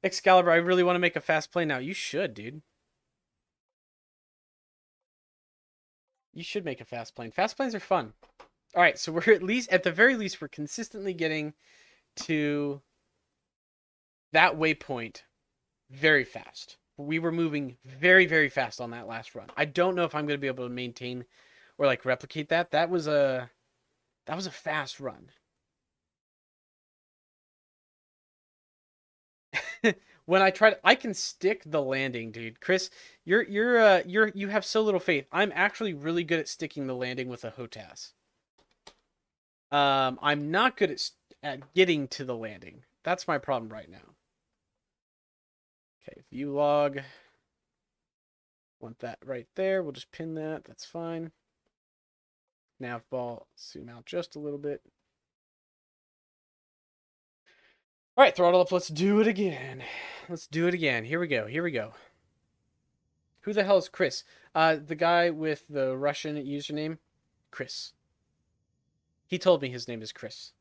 Speaker 1: Excalibur, I really want to make a fast plane now. You should, dude. You should make a fast plane. Fast planes are fun. All right, so we're at the very least, we're consistently getting to that waypoint very fast. We were moving very, very fast on that last run. I don't know if I'm going to be able to maintain or like replicate that. That was a fast run. When I tried, I can stick the landing, dude. Chris, you have so little faith. I'm actually really good at sticking the landing with a HOTAS. I'm not good at getting to the landing. That's my problem right now. Okay, view log. Want that right there. We'll just pin that. That's fine. Nav ball, zoom out just a little bit. All right, throttle up. Let's do it again. Let's do it again. Here we go. Here we go. Who the hell is Chris? The guy with the Russian username, Chris. He told me his name is Chris,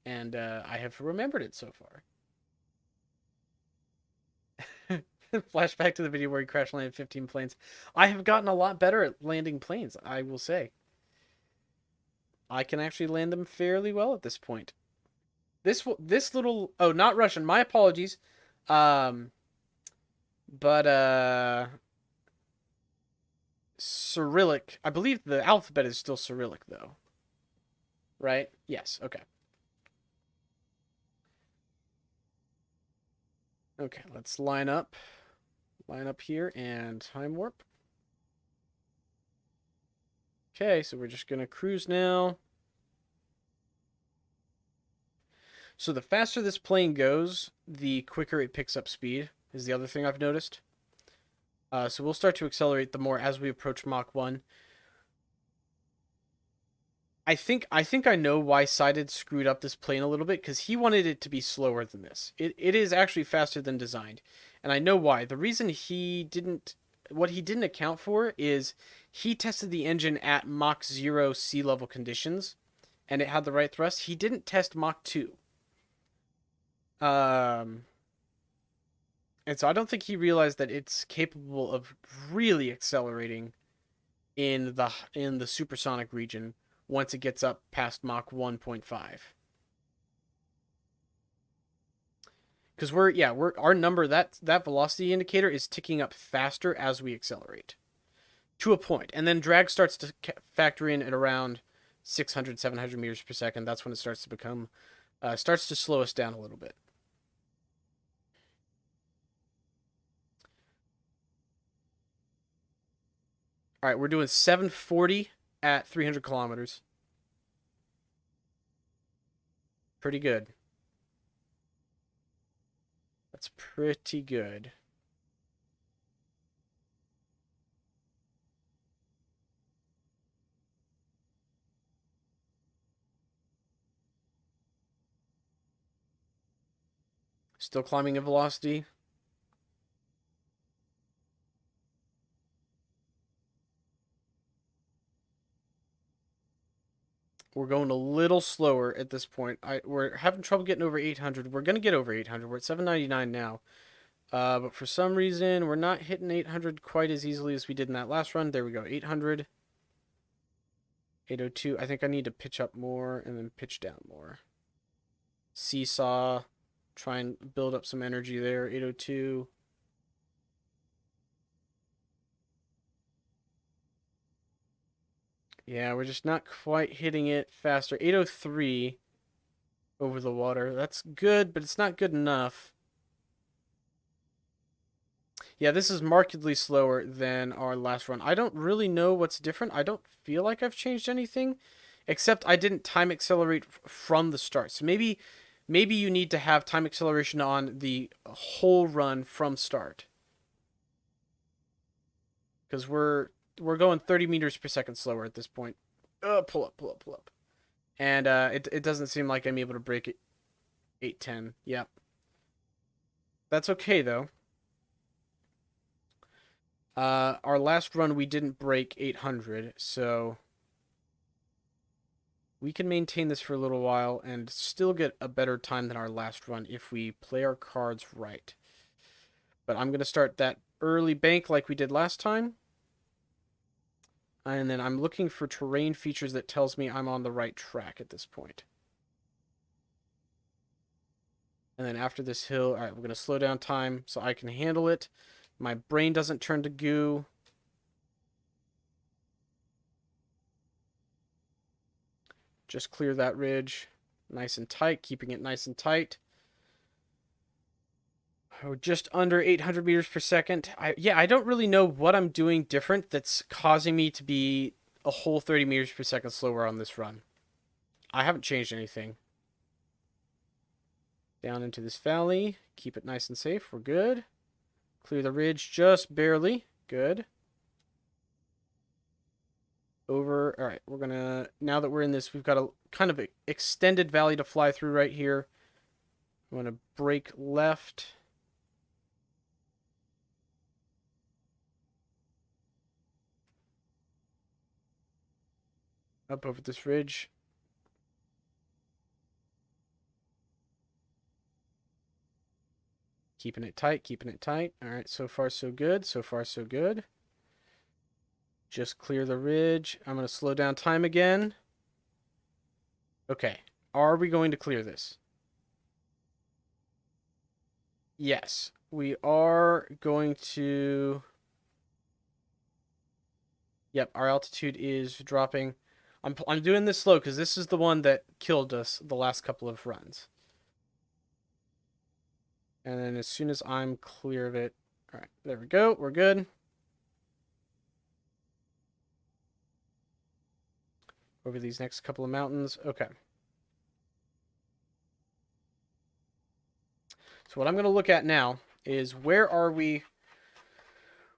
Speaker 1: and I have remembered it so far. Flashback to the video where he crash landed 15 planes. I have gotten a lot better at landing planes, I will say. I can actually land them fairly well at this point. This little... Oh, not Russian. My apologies. Cyrillic. I believe the alphabet is still Cyrillic, though. Right? Yes. Okay. Okay, let's line up. Line up here and time warp. Okay, so we're just going to cruise now. So the faster this plane goes, the quicker it picks up speed, is the other thing I've noticed. So we'll start to accelerate the more as we approach Mach 1. I think I know why Sided screwed up this plane a little bit, because he wanted it to be slower than this. It is actually faster than designed. And I know why. The reason what he didn't account for is he tested the engine at Mach 0 sea level conditions, and it had the right thrust. He didn't test Mach 2. And so I don't think he realized that it's capable of really accelerating in the supersonic region once it gets up past Mach 1.5. Because our number, that velocity indicator is ticking up faster as we accelerate to a point. And then drag starts to factor in at around 600, 700 meters per second. That's when it starts to become, starts to slow us down a little bit. All right, we're doing 740 at 300 kilometers. Pretty good. That's pretty good. Still climbing at velocity. We're going a little slower at this point. We're having trouble getting over 800. We're going to get over 800. We're at 799 now. But for some reason, we're not hitting 800 quite as easily as we did in that last run. There we go, 800. 802. I think I need to pitch up more and then pitch down more. Seesaw. Try and build up some energy there. 802. Yeah, we're just not quite hitting it faster. 803 over the water. That's good, but it's not good enough. Yeah, this is markedly slower than our last run. I don't really know what's different. I don't feel like I've changed anything, except I didn't time accelerate from the start. So maybe you need to have time acceleration on the whole run from start. Because we're going 30 meters per second slower at this point. Pull up. And it doesn't seem like I'm able to break it. 810. Yep. That's okay, though. Our last run, we didn't break 800, so we can maintain this for a little while and still get a better time than our last run if we play our cards right. But I'm going to start that early bank like we did last time. And then I'm looking for terrain features that tells me I'm on the right track at this point. And then after this hill, all right, we're going to slow down time so I can handle it. My brain doesn't turn to goo. Just clear that ridge nice and tight, keeping it nice and tight. Oh, just under 800 meters per second. I don't really know what I'm doing different that's causing me to be a whole 30 meters per second slower on this run. I haven't changed anything. Down into this valley. Keep it nice and safe. We're good. Clear the ridge just barely. Good. Over. All right, we're going to, now that we're in this, we've got a kind of extended valley to fly through right here. I'm going to brake left. Up over this ridge. Keeping it tight, keeping it tight. All right, so far so good. So far so good. Just clear the ridge. I'm going to slow down time again. Okay, are we going to clear this? Yes, we are going to... Yep, our altitude is dropping. I'm doing this slow because this is the one that killed us the last couple of runs. And then as soon as I'm clear of it... All right, there we go. We're good. Over these next couple of mountains. Okay. So what I'm going to look at now is where are we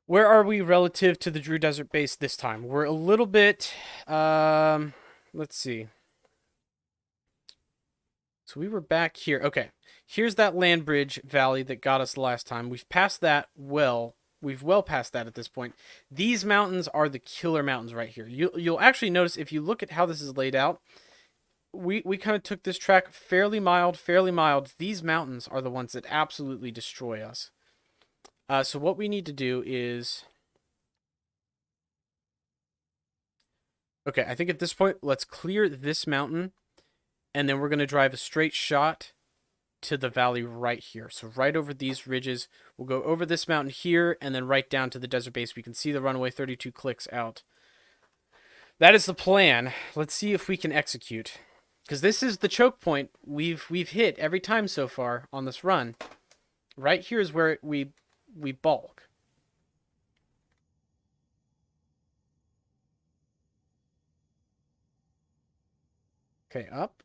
Speaker 1: relative to the Drew Desert Base this time? We're a little bit, let's see. So we were back here. Okay, here's that land bridge valley that got us the last time. We've passed that well. We've well past that at this point. These mountains are the killer mountains right here. You'll actually notice if you look at how this is laid out, we kind of took this track fairly mild, fairly mild. These mountains are the ones that absolutely destroy us. So what we need to do is... Okay, I think at this point, let's clear this mountain, and then we're going to drive a straight shot to the valley right here. So right over these ridges, we'll go over this mountain here, and then right down to the desert base. We can see the runway 32 clicks out. That is the plan. Let's see if we can execute. Because this is the choke point we've hit every time so far on this run. Right here is where we balk. Okay, up.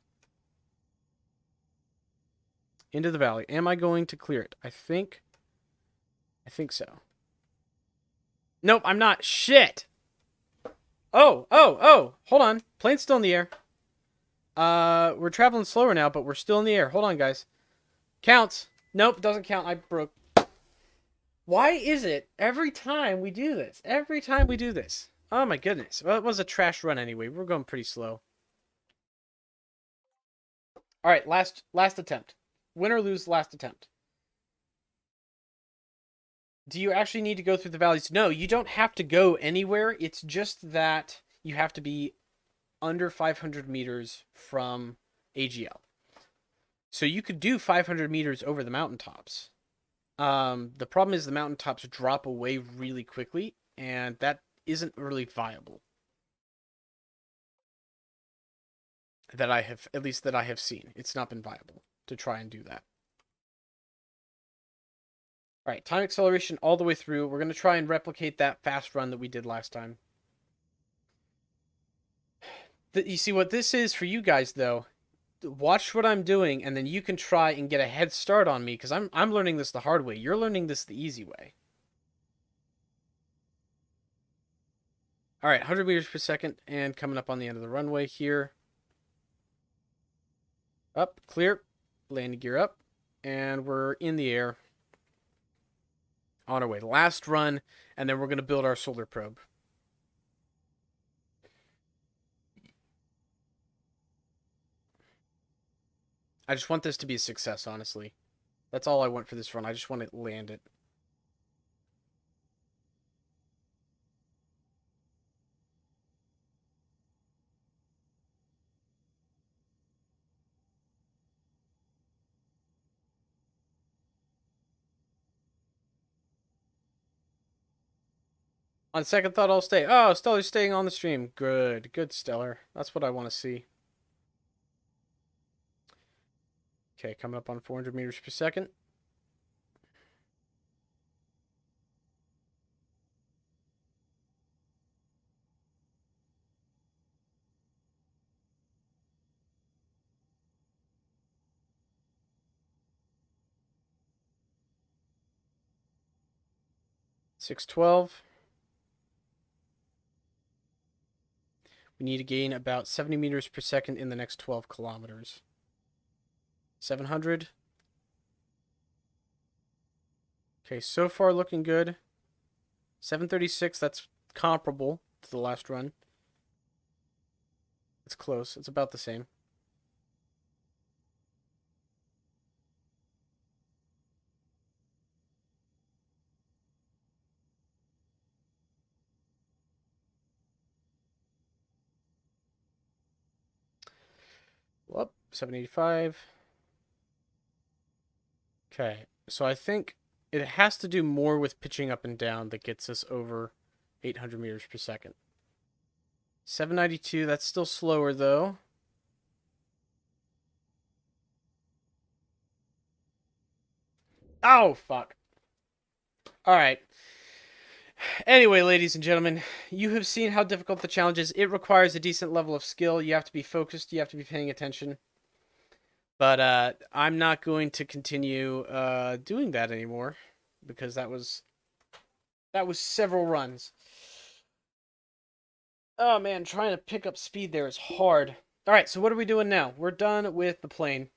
Speaker 1: Into the valley. Am I going to clear it? I think so. Nope, I'm not. Shit! Oh! Hold on. Plane's still in the air. We're traveling slower now, but we're still in the air. Hold on, guys. Counts. Nope, doesn't count. I broke. Why is it every time we do this? Every time we do this. Oh my goodness. Well, it was a trash run anyway. We're going pretty slow. All right, last attempt. Win or lose, last attempt. Do you actually need to go through the valleys? No, you don't have to go anywhere. It's just that you have to be under 500 meters from AGL. So you could do 500 meters over the mountaintops. The problem is the mountaintops drop away really quickly, and that isn't really viable. That I have, at least that I have seen. It's not been viable to try and do that. All right, time acceleration all the way through. We're going to try and replicate that fast run that we did last time. You see what this is for you guys, though? Watch what I'm doing, and then you can try and get a head start on me, because I'm learning this the hard way. You're learning this the easy way. All right, 100 meters per second, and coming up on the end of the runway here. Up, clear, landing gear up, and we're in the air. On our way. Last run, and then we're going to build our solar probe. I just want this to be a success, honestly. That's all I want for this run. I just want to land it. On second thought, I'll stay. Oh, Stellar's staying on the stream. Good. Good, Stellar. That's what I want to see. Okay, coming up on 400 meters per second. $612. We need to gain about 70 meters per second in the next 12 kilometers. 700. Okay, so far looking good. 736, that's comparable to the last run. It's close. It's about the same. Well, 785. Okay, so I think it has to do more with pitching up and down that gets us over 800 meters per second. 792, that's still slower though. Oh, fuck. Alright. Anyway, ladies and gentlemen, you have seen how difficult the challenge is. It requires a decent level of skill. You have to be focused. You have to be paying attention. But I'm not going to continue doing that anymore because that was several runs. Oh man, trying to pick up speed there is hard. All right, so what are we doing now? We're done with the plane.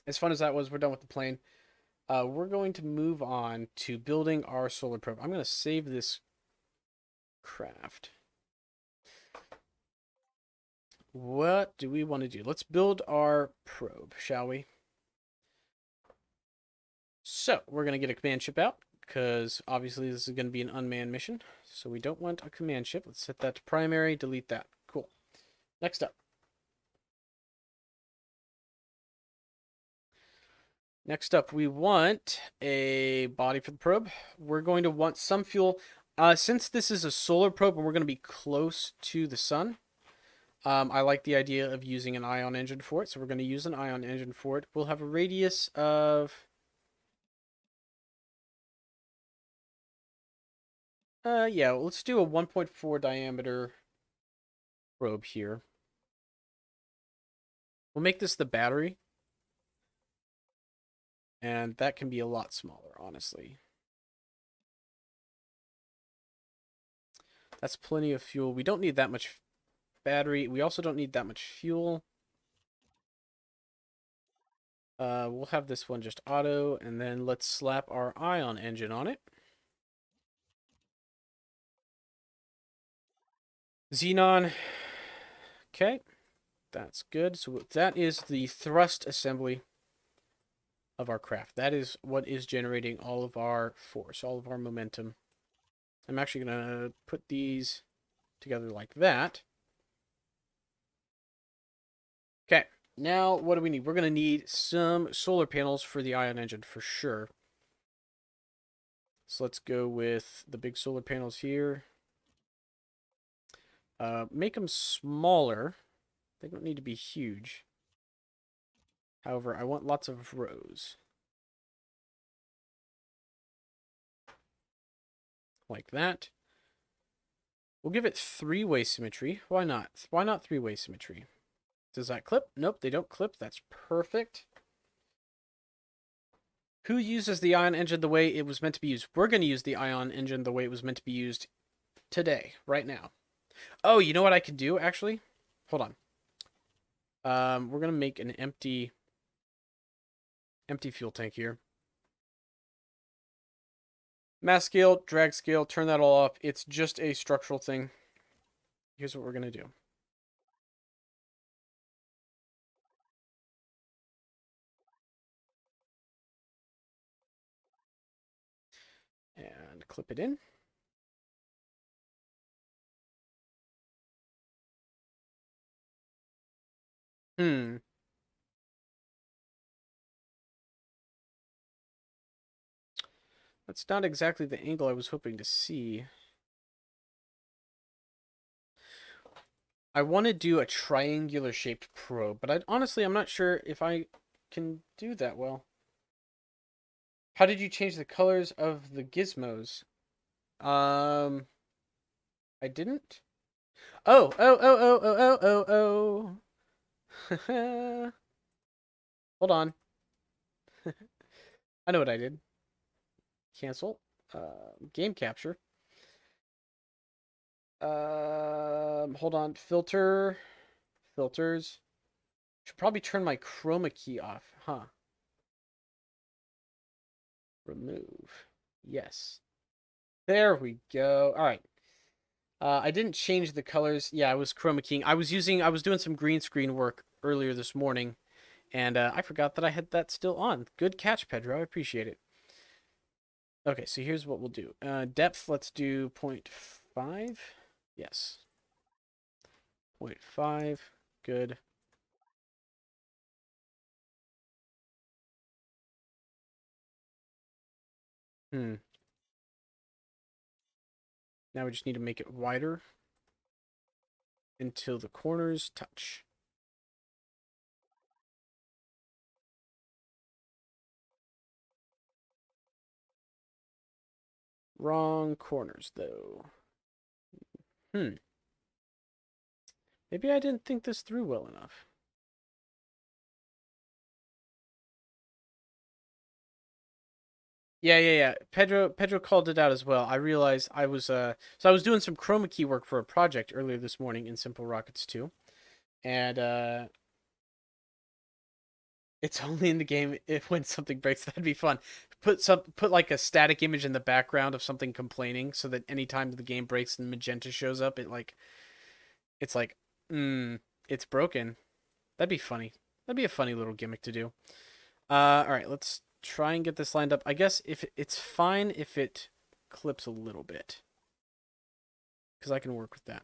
Speaker 1: As fun as that was, we're done with the plane. We're going to move on to building our solar probe. I'm going to save this craft. What do we want to do? Let's build our probe, shall we? So, we're going to get a command ship out, because obviously this is going to be an unmanned mission. So we don't want a command ship. Let's set that to primary, delete that. Cool. Next up. Next up, we want a body for the probe. We're going to want some fuel. Since this is a solar probe and we're going to be close to the sun, I like the idea of using an ion engine for it. So we're going to use an ion engine for it. We'll have a radius of... yeah, let's do a 1.4 diameter probe here. We'll make this the battery. And that can be a lot smaller, honestly. That's plenty of fuel. We don't need that much battery. We also don't need that much fuel. We'll have this one just auto, and then let's slap our ion engine on it. Xenon. Okay, that's good. So that is the thrust assembly of our craft. That is what is generating all of our force, all of our momentum. I'm actually going to put these together like that. Okay, now what do we need? We're going to need some solar panels for the ion engine for sure. So let's go with the big solar panels here. Make them smaller. They don't need to be huge. However, I want lots of rows. Like that. We'll give it three-way symmetry. Why not? Why not three-way symmetry? Does that clip? Nope, they don't clip. That's perfect. Who uses the ion engine the way it was meant to be used? We're going to use the ion engine the way it was meant to be used today, right now. Oh, you know what I could do, actually? Hold on. We're going to make an empty fuel tank here. Mass scale, drag scale, turn that all off. It's just a structural thing. Here's what we're going to do. And clip it in. That's not exactly the angle I was hoping to see. I want to do a triangular shaped probe, but honestly, I'm not sure if I can do that well. How did you change the colors of the gizmos? I didn't. Oh, oh, oh, oh, oh, oh, oh, oh. Hold on. I know what I did. Cancel. Game capture. Hold on. Filter. Filters. Should probably turn my chroma key off, huh? Remove. Yes. There we go. All right. I didn't change the colors. Yeah, I was chroma keying. I was doing some green screen work earlier this morning, and I forgot that I had that still on. Good catch, Pedro. I appreciate it. Okay, so here's what we'll do. Depth, let's do 0.5. Yes. 0.5. Good. Now we just need to make it wider until the corners touch. Wrong corners, though. Maybe I didn't think this through well enough. Yeah. Pedro called it out as well. I realized I was so I was doing some chroma key work for a project earlier this morning in SimpleRockets 2. And it's only in the game if when something breaks. That'd be fun. Put like a static image in the background of something complaining so that anytime the game breaks and magenta shows up, it's like it's broken. That'd be funny. That'd be a funny little gimmick to do. All right, let's try and get this lined up. I guess if it's fine if it clips a little bit, because I can work with that.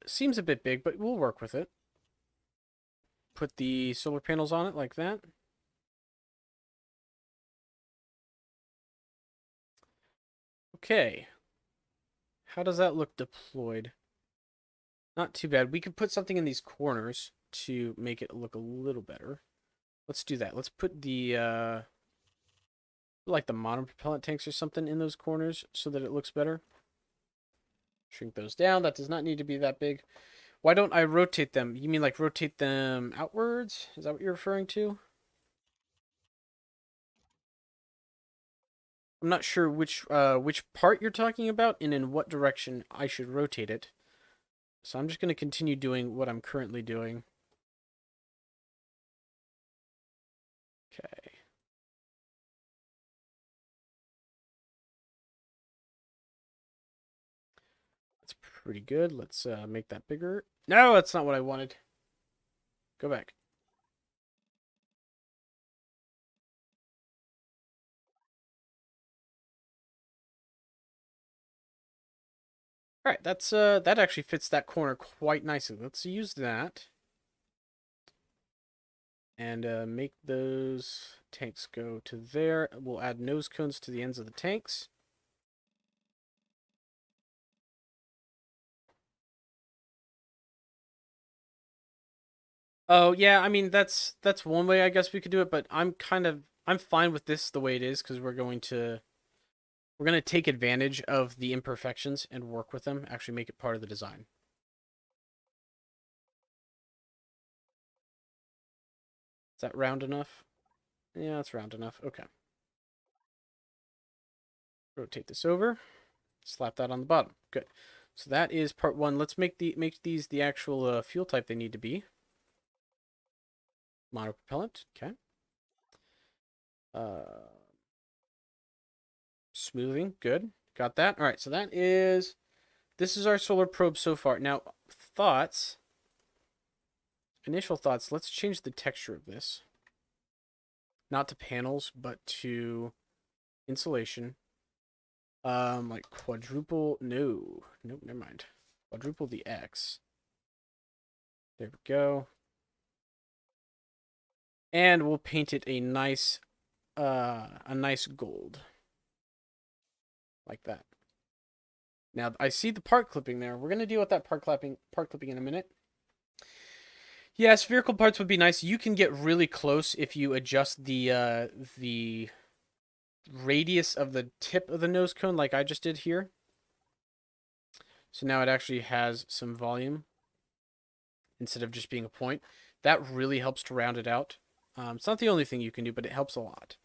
Speaker 1: seems a bit big, but we'll work with it. Put the solar panels on it like that. Okay. How does that look deployed? Not too bad. We could put something in these corners to make it look a little better. Let's do that. Let's put the like the monopropellant tanks or something in those corners so that it looks better. Shrink those down. That does not need to be that big. Why don't I rotate them? You mean like rotate them outwards? Is that what you're referring to? I'm not sure which part you're talking about and in what direction I should rotate it. So I'm just going to continue doing what I'm currently doing. Okay. That's pretty good. Let's make that bigger. No, that's not what I wanted. Go back. All right, that's that actually fits that corner quite nicely. Let's use that and make those tanks go to there. We'll add nose cones to the ends of the tanks. Oh yeah, I mean that's one way I guess we could do it, but I'm fine with this the way it is because we're gonna take advantage of the imperfections and work with them. Actually, make it part of the design. Is that round enough? Yeah, it's round enough. Okay. Rotate this over. Slap that on the bottom. Good. So that is part one. Let's make these the actual fuel type they need to be. Monopropellant. Okay. Smoothing. Good. Got that. All right. So this is our solar probe so far. Now, thoughts. Initial thoughts. Let's change the texture of this. Not to panels, but to insulation. Like quadruple. No. Nope. Never mind. Quadruple the X. There we go. And we'll paint it a nice gold. Like that. Now, I see the part clipping there. We're going to deal with that part clipping in a minute. Yeah, spherical parts would be nice. You can get really close if you adjust the radius of the tip of the nose cone like I just did here. So now it actually has some volume instead of just being a point. That really helps to round it out. It's not the only thing you can do, but it helps a lot.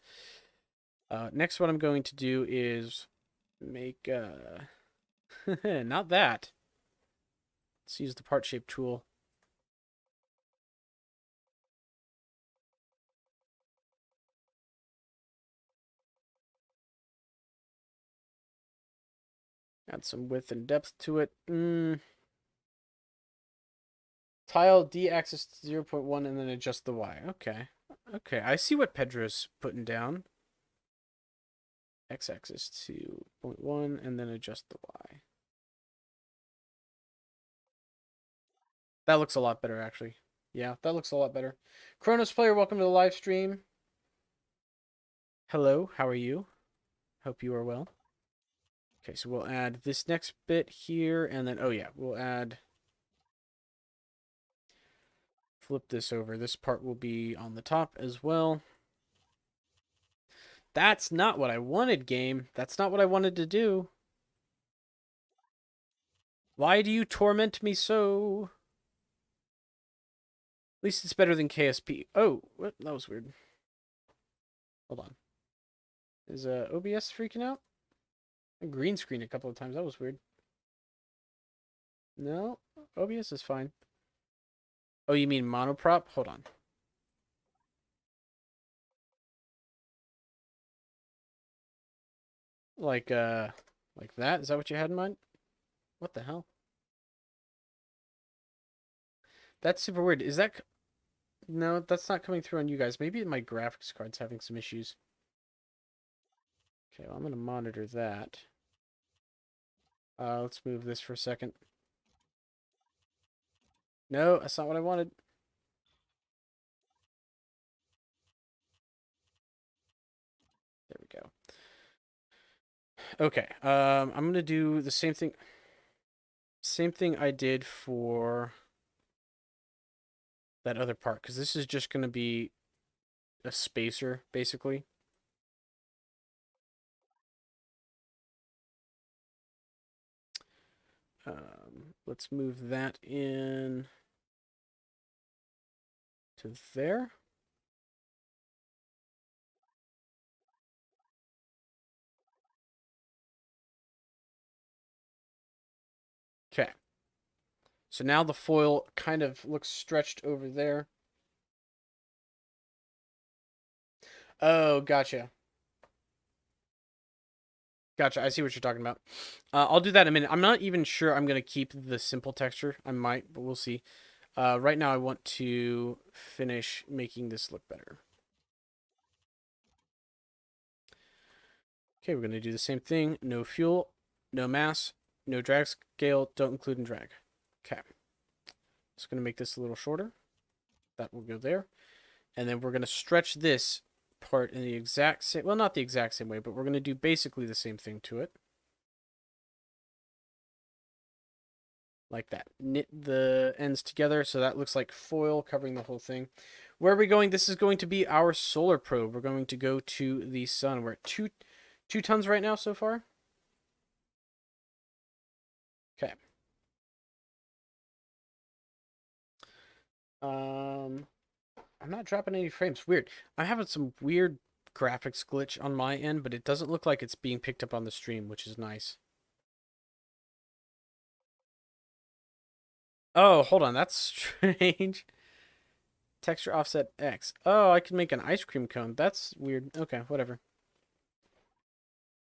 Speaker 1: Next, what I'm going to do is make... not that. Let's use the part shape tool. Add some width and depth to it. Tile D axis 0.1 and then adjust the Y. Okay. Okay, I see what Pedro's putting down. X axis to 0.1 and then adjust the Y. That looks a lot better, actually. Yeah, that looks a lot better. Kronos player, welcome to the live stream. Hello, how are you? Hope you are well. Okay, so we'll add this next bit here, and then, oh yeah, we'll add... Flip this over. This part will be on the top as well. That's not what I wanted, game. That's not what I wanted to do. Why do you torment me so? At least it's better than KSP. Oh, what? That was weird. Hold on. Is OBS freaking out? I green screen a couple of times. That was weird. No, OBS is fine. Oh, you mean monoprop? Hold on. Like that? Is that what you had in mind? What the hell? That's super weird. Is that... No, that's not coming through on you guys. Maybe my graphics card's having some issues. Okay, well, I'm going to monitor that. Let's move this for a second. No, that's not what I wanted. There we go. Okay. I'm gonna do the same thing. Same thing I did for that other part, because this is just gonna be a spacer, basically. Let's move that in to there. Okay. So now the foil kind of looks stretched over there. Oh, gotcha. Gotcha. I see what you're talking about. I'll do that in a minute. I'm not even sure I'm going to keep the simple texture. I might, but we'll see. Right now, I want to finish making this look better. Okay, we're going to do the same thing. No fuel, no mass, no drag scale. Don't include in drag. Okay. Just going to make this a little shorter. That will go there. And then we're going to stretch this part in the exact same, well, not the exact same way, but we're going to do basically the same thing to it. Like that. Knit the ends together so that looks like foil covering the whole thing. Where are we going? This is going to be our solar probe. We're going to go to the sun. We're at two tons right now so far. Okay. I'm not dropping any frames. Weird. I'm having some weird graphics glitch on my end, but it doesn't look like it's being picked up on the stream, which is nice. Oh, hold on. That's strange. Texture offset X. Oh, I can make an ice cream cone. That's weird. Okay, whatever.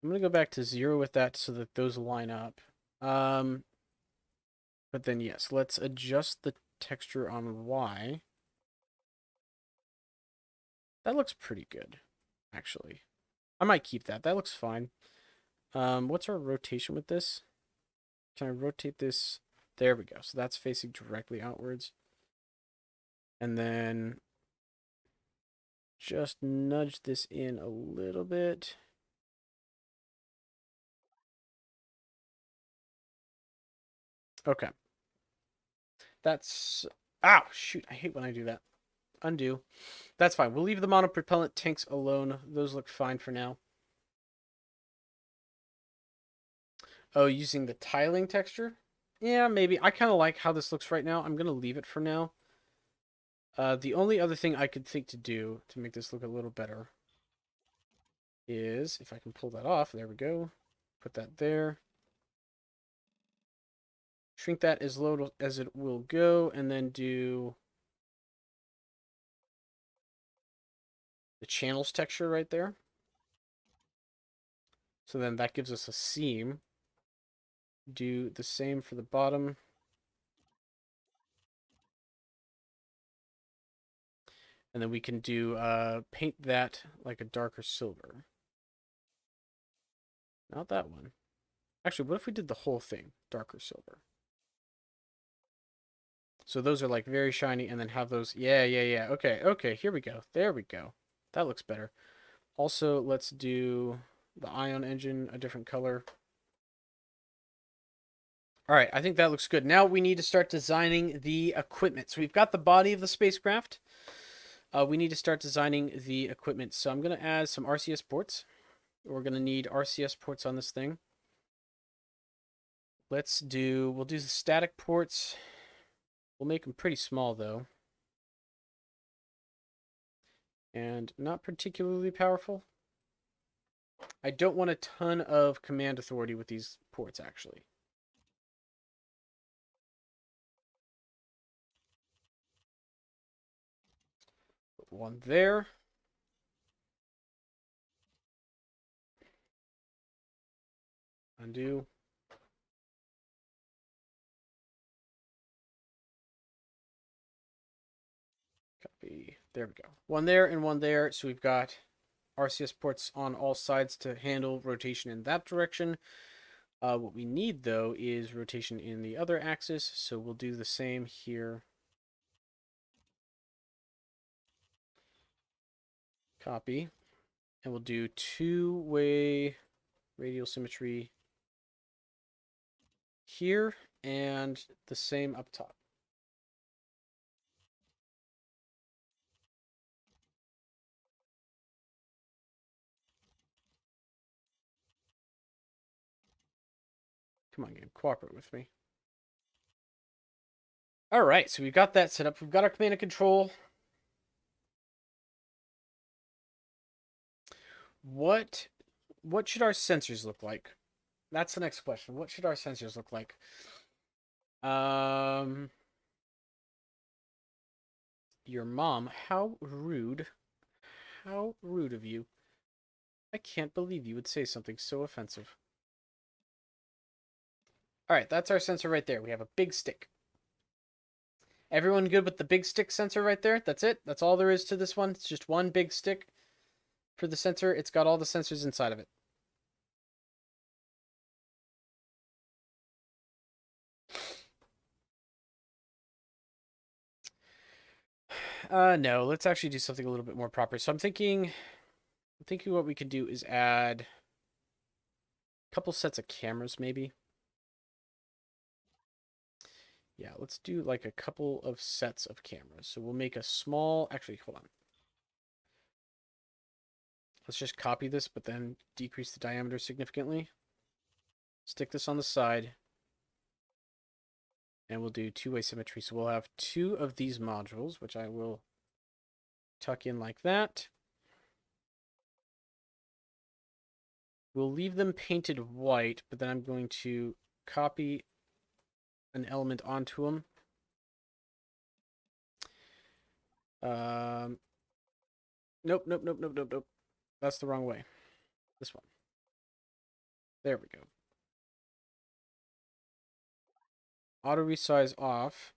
Speaker 1: I'm going to go back to 0 with that so that those line up. But then, yes, let's adjust the texture on Y. That looks pretty good, actually. I might keep that. That looks fine. What's our rotation with this? Can I rotate this? There we go. So that's facing directly outwards. And then just nudge this in a little bit. Okay. That's... Ow! Shoot, I hate when I do that. Undo. That's fine. We'll leave the monopropellant tanks alone. Those look fine for now. Oh, using the tiling texture? Yeah, maybe. I kind of like how this looks right now. I'm going to leave it for now. The only other thing I could think to do to make this look a little better is, if I can pull that off, there we go. Put that there. Shrink that as low as it will go, and then do the channels texture right there. So then that gives us a seam. Do the same for the bottom. And then we can do paint that like a darker silver. Not that one. Actually, what if we did the whole thing darker silver? So those are like very shiny, and then have those. Yeah, yeah, yeah. Okay, okay. Here we go. There we go. That looks better. Also, let's do the ion engine a different color. All right, I think that looks good. Now we need to start designing the equipment. So we've got the body of the spacecraft. We need to start designing the equipment. So I'm going to add some RCS ports. We're going to need RCS ports on this thing. We'll do the static ports. We'll make them pretty small though. And not particularly powerful. I don't want a ton of command authority with these ports actually. Put one there. Undo. Copy. There we go. One there and one there. So we've got RCS ports on all sides to handle rotation in that direction. What we need, though, is rotation in the other axis, so we'll do the same here. Copy. And we'll do two-way radial symmetry here, and the same up top. Come on, game, cooperate with me. All right, so we've got that set up. We've got our command and control. What should our sensors look like? That's the next question. What should our sensors look like? Your mom, how rude. How rude of you. I can't believe you would say something so offensive. All right, that's our sensor right there. We have a big stick. Everyone good with the big stick sensor right there? That's it? That's all there is to this one? It's just one big stick for the sensor. It's got all the sensors inside of it. No, let's actually do something a little bit more proper. So I'm thinking what we could do is add a couple sets of cameras, maybe. Yeah, let's do like a couple of sets of cameras. So we'll make a small, actually, hold on. Let's just copy this, but then decrease the diameter significantly. Stick this on the side. And we'll do two-way symmetry. So we'll have two of these modules, which I will tuck in like that. We'll leave them painted white, but then I'm going to copy an element onto them. Nope. That's the wrong way. This one. There we go. Auto resize off.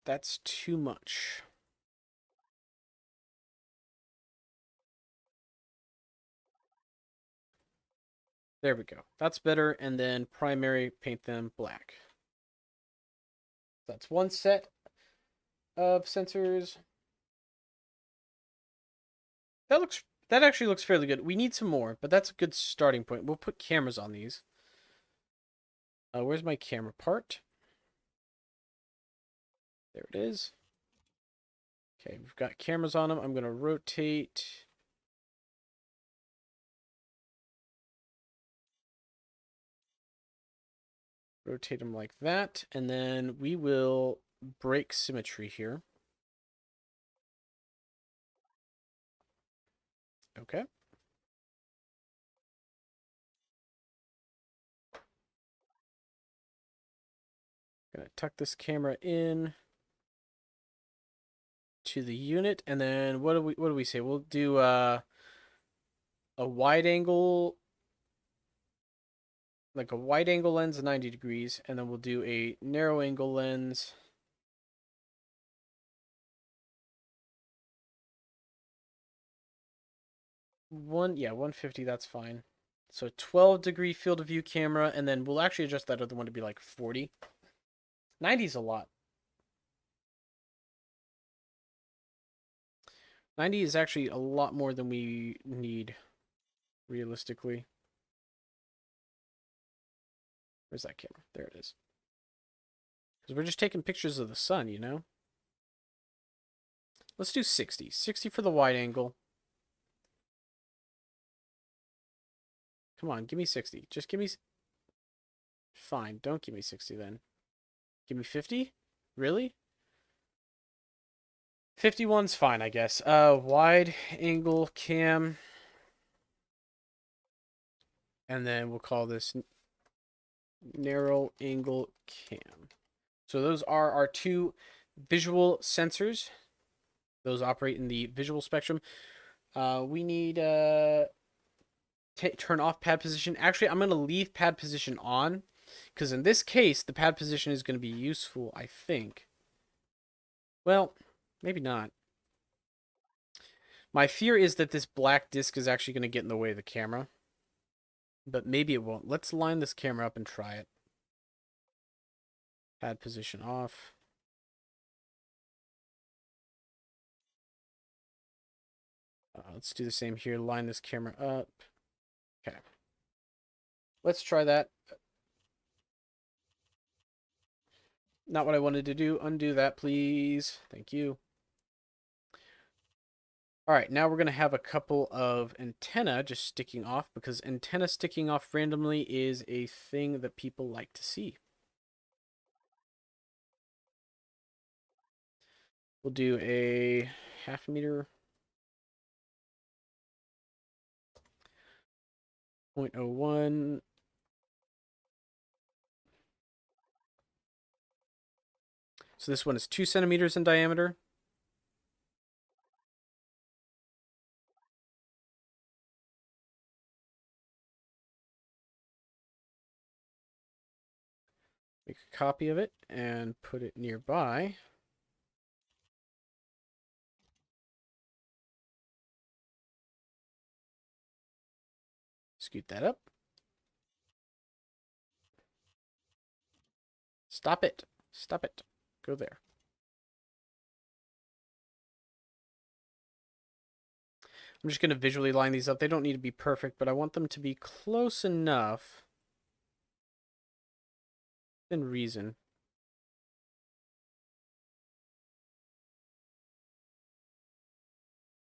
Speaker 1: That's too much. There we go. That's better. And then primary, paint them black. That's one set of sensors. That actually looks fairly good. We need some more, but that's a good starting point. We'll put cameras on these. Where's my camera part? There it is. Okay, we've got cameras on them. I'm going to rotate. Rotate them like that. And then we will break symmetry here. Okay. Gonna tuck this camera in to the unit, and then what do we say? We'll do a wide angle, like a wide angle lens 90 degrees, and then we'll do a narrow angle lens. Yeah, 150, that's fine. So 12-degree field of view camera, and then we'll actually adjust that other one to be like 40. 90 is a lot. 90 is actually a lot more than we need, realistically. Where's that camera? There it is. Because we're just taking pictures of the sun, you know? Let's do 60. 60 for the wide angle. Come on, give me 60. Just give me... Fine, don't give me 60 then. Give me 50? Really? 51's fine, I guess. Wide angle cam. And then we'll call this narrow angle cam. So those are our two visual sensors. Those operate in the visual spectrum. We need turn off pad position. Actually, I'm going to leave pad position on, because in this case, the pad position is going to be useful, I think. Well, maybe not. My fear is that this black disc is actually going to get in the way of the camera. But maybe it won't. Let's line this camera up and try it. Pad position off. Let's do the same here. Line this camera up. Okay. Let's try that. Not what I wanted to do. Undo that, please. Thank you. All right, now we're going to have a couple of antenna just sticking off because antenna sticking off randomly is a thing that people like to see. We'll do a 0.5 meter, 0.01. So this one is 2 centimeters in diameter. Make a copy of it and put it nearby. Scoot that up. Stop it. Stop it. Go there. I'm just going to visually line these up. They don't need to be perfect, but I want them to be close enough within reason.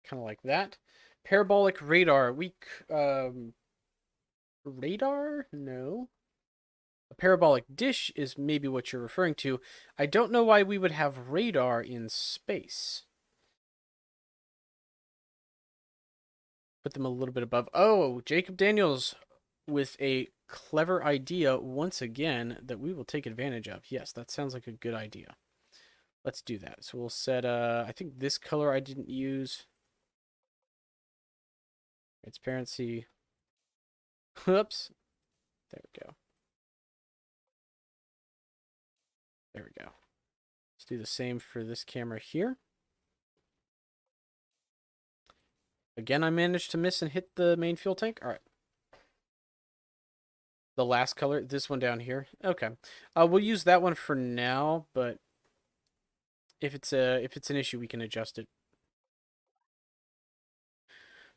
Speaker 1: Kind of like that. Parabolic radar. Radar? No. A parabolic dish is maybe what you're referring to. I don't know why we would have radar in space. Put them a little bit above. Oh, Jacob Daniels with a clever idea once again that we will take advantage of. Yes, that sounds like a good idea. Let's do that. So we'll set, I think this color I didn't use. Transparency. Whoops. There we go. There we go. Let's do the same for this camera here. Again, I managed to miss and hit the main fuel tank. All right. The last color, this one down here. Okay. We'll use that one for now, but if it's an issue, we can adjust it.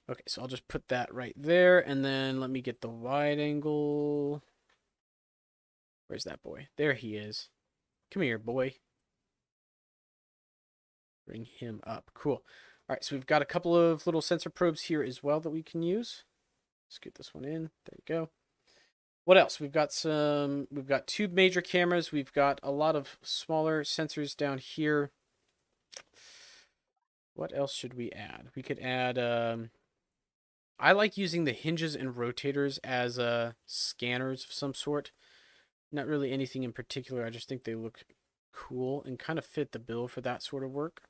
Speaker 1: Okay, so I'll just put that right there, and then let me get the wide angle. Where's that boy? There he is. Come here, boy. Bring him up. Cool. All right, so we've got a couple of little sensor probes here as well that we can use. Let's get this one in. There we go. What else? We've got 2 major cameras. We've got a lot of smaller sensors down here. What else should we add? We could add, I like using the hinges and rotators as scanners of some sort. Not really anything in particular. I just think they look cool and kind of fit the bill for that sort of work.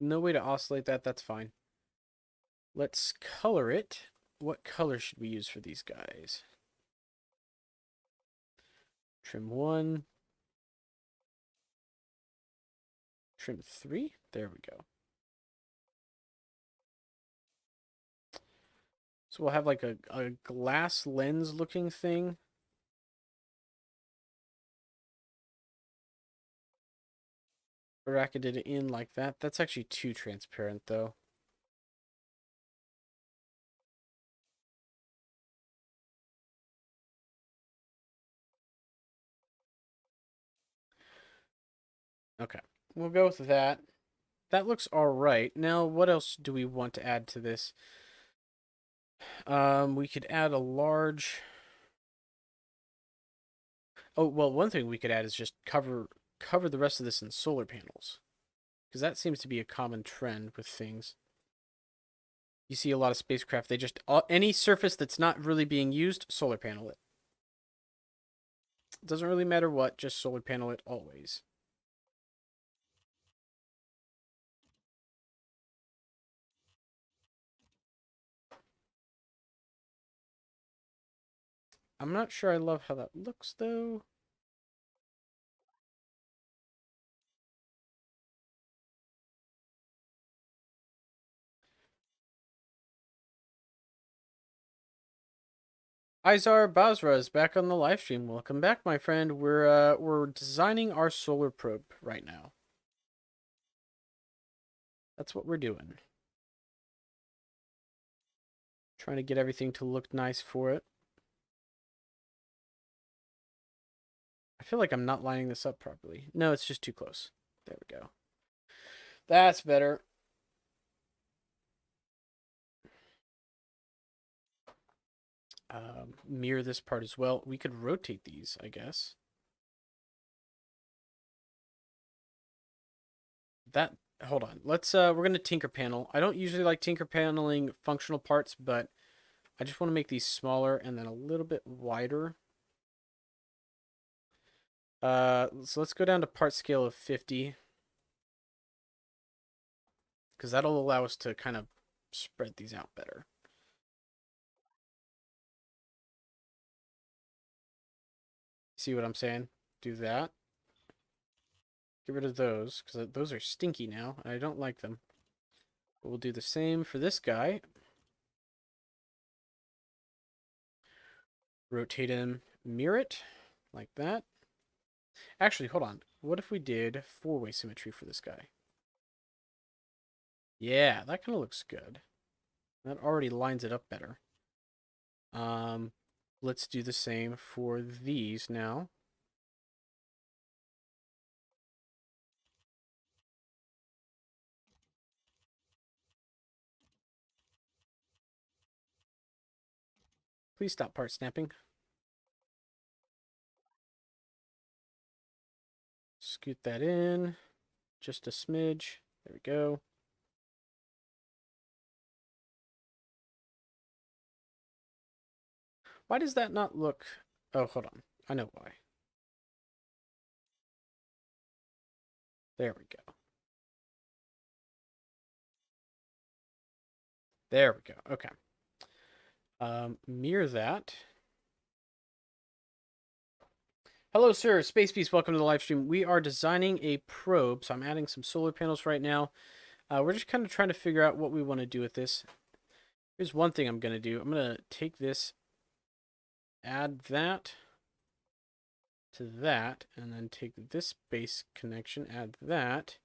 Speaker 1: No way to oscillate that. That's fine. Let's color it. What color should we use for these guys? Trim 1. Trim 3. There we go. So we'll have like a glass lens looking thing. Bracketed it in like that. That's actually too transparent though. Okay, we'll go with that. That looks all right. Now, what else do we want to add to this? We could add a large... Oh, well, one thing we could add is just cover the rest of this in solar panels. Because that seems to be a common trend with things. You see a lot of spacecraft, they just... any surface that's not really being used, solar panel it. It doesn't really matter what, just solar panel it always. I'm not sure I love how that looks, though. Izar Basra is back on the live stream. Welcome back, my friend. We're designing our solar probe right now. That's what we're doing. Trying to get everything to look nice for it. I feel like I'm not lining this up properly. No, it's just too close. There we go. That's better. Mirror this part as well. We could rotate these, I guess. That, hold on. We're gonna tinker panel. I don't usually like tinker paneling functional parts, but I just want to make these smaller and then a little bit wider. So let's go down to part scale of 50. Because that'll allow us to kind of spread these out better. See what I'm saying? Do that. Get rid of those, because those are stinky now, and I don't like them. But we'll do the same for this guy. Rotate him, mirror it, like that. Actually, hold on. What if we did four-way symmetry for this guy? Yeah, that kind of looks good. That already lines it up better. Let's do the same for these now. Please stop part snapping. Scoot that in. Just a smidge. There we go. Why does that not look... Oh, hold on. I know why. There we go. There we go. Okay. Mirror that. Hello, sir. Space Beast, welcome to the live stream. We are designing a probe, so I'm adding some solar panels right now. We're just kind of trying to figure out what we want to do with this. Here's one thing I'm going to do. I'm going to take this, add that to that, and then take this base connection, add that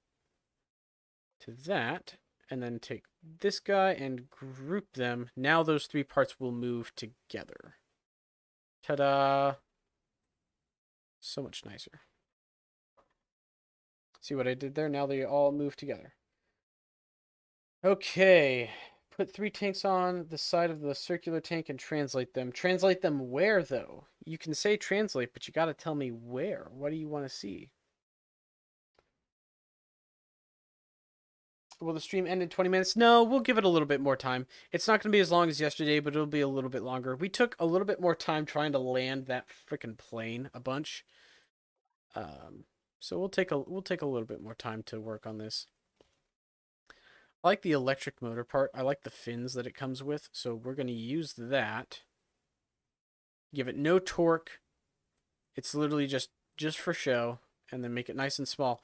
Speaker 1: to that, and then take this guy and group them. Now those three parts will move together. Ta-da! So much nicer. See what I did there? Now they all move together. Okay. Put 3 tanks on the side of the circular tank and translate them. Translate them where, though? You can say translate, but you gotta tell me where. What do you want to see? Will the stream end in 20 minutes? No, we'll give it a little bit more time. It's not going to be as long as yesterday, but it'll be a little bit longer. We took a little bit more time trying to land that freaking plane a bunch. So we'll take a little bit more time to work on this. I like the electric motor part. I like the fins that it comes with, so we're going to use that. Give it no torque. It's literally just for show, and then make it nice and small.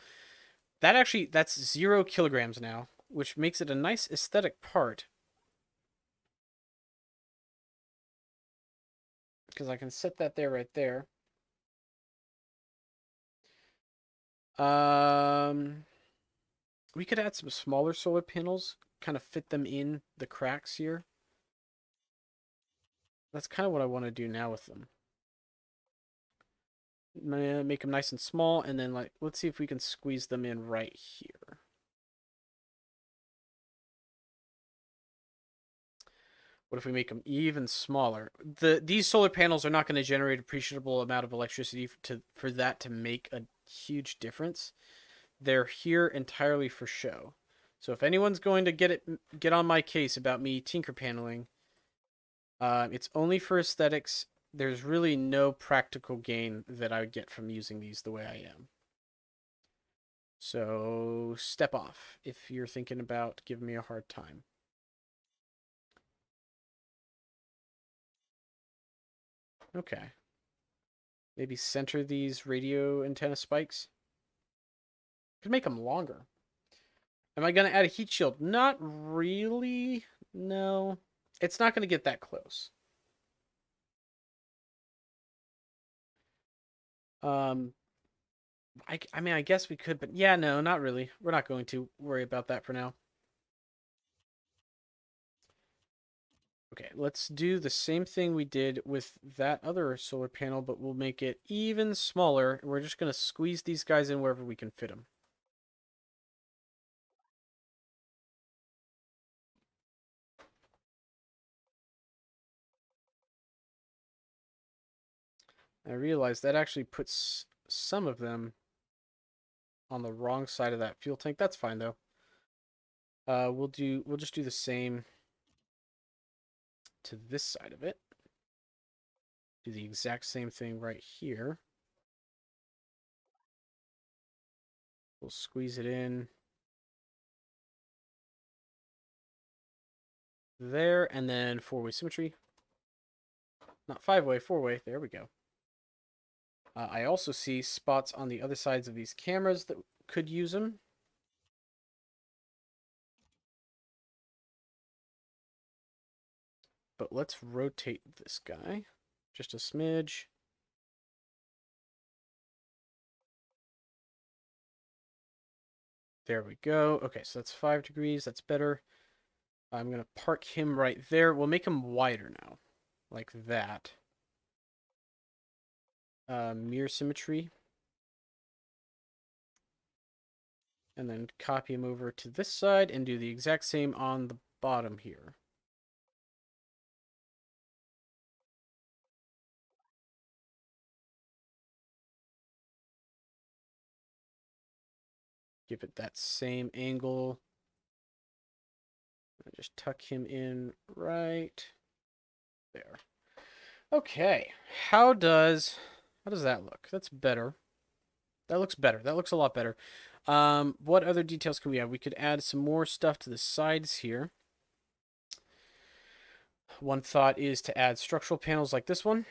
Speaker 1: That's 0 kilograms now, which makes it a nice aesthetic part. Because I can set that there right there. We could add some smaller solar panels, kind of fit them in the cracks here. That's kind of what I want to do now with them. Make them nice and small, and then let's see if we can squeeze them in right here. What if we make them even smaller? These solar panels are not going to generate appreciable amount of electricity for that to make a huge difference. They're here entirely for show. So if anyone's going to get on my case about me tinker paneling, it's only for aesthetics. There's really no practical gain that I would get from using these the way I am. So step off if you're thinking about giving me a hard time. Okay. Maybe center these radio antenna spikes. Could make them longer. Am I going to add a heat shield? Not really. No. It's not going to get that close. I mean, I guess we could, but yeah, no, not really. We're not going to worry about that for now. Okay, let's do the same thing we did with that other solar panel, but we'll make it even smaller. We're just going to squeeze these guys in wherever we can fit them. I realized that actually puts some of them on the wrong side of that fuel tank. That's fine though. We'll just do the same to this side of it. Do the exact same thing right here. We'll squeeze it in there, and then four-way symmetry. Not five-way, four-way. There we go. I also see spots on the other sides of these cameras that could use them. But let's rotate this guy just a smidge. There we go. Okay, so that's 5 degrees. That's better. I'm going to park him right there. We'll make him wider now, like that. Mirror symmetry. And then copy him over to this side and do the exact same on the bottom here. Give it that same angle. And just tuck him in right there. Okay, how does that look? That's better. That looks better. That looks a lot better. What other details can we add? We could add some more stuff to the sides here. One thought is to add structural panels like this one.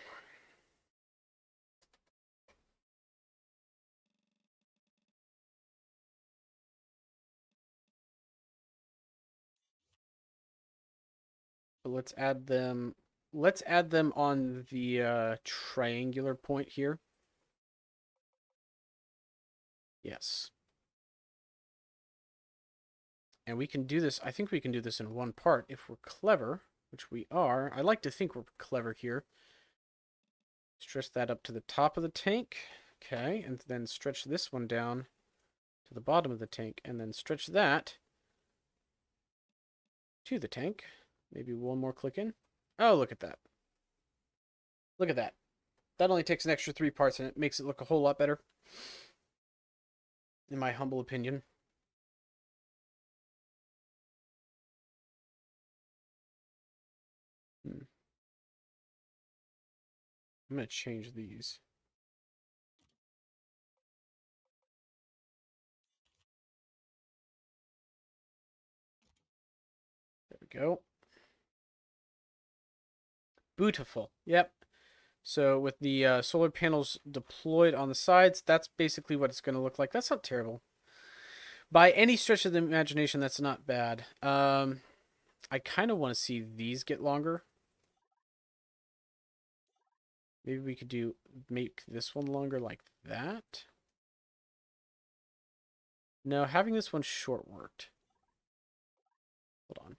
Speaker 1: But let's add them. Let's add them on the triangular point here. Yes. And we can do this. I think we can do this in one part if we're clever, which we are. I like to think we're clever here. Stretch that up to the top of the tank. Okay, and then stretch this one down to the bottom of the tank, and then stretch that to the tank. Maybe one more click in. Oh, look at that. Look at that. That only takes an extra 3 parts, and it makes it look a whole lot better, in my humble opinion. I'm going to change these. There we go. Beautiful. Yep. So with the solar panels deployed on the sides, that's basically what it's going to look like. That's not terrible. By any stretch of the imagination, that's not bad. I kind of want to see these get longer. Maybe we could make this one longer like that. No, having this one short worked. Hold on.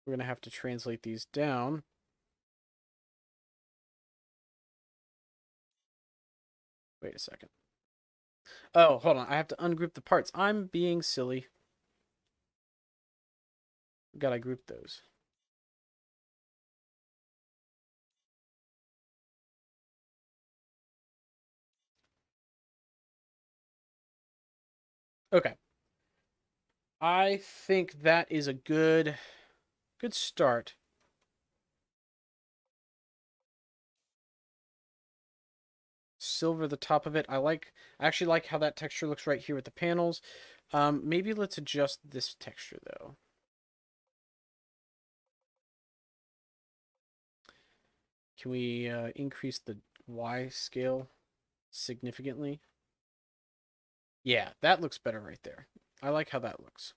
Speaker 1: We're going to have to translate these down. Wait a second. Oh, hold on. I have to ungroup the parts. I'm being silly. Gotta group those. Okay. I think that is a good start. Silver the top of it. I actually like how that texture looks right here with the panels. Maybe let's adjust this texture though. Can we increase the Y scale significantly? Yeah, that looks better right there. I like how that looks.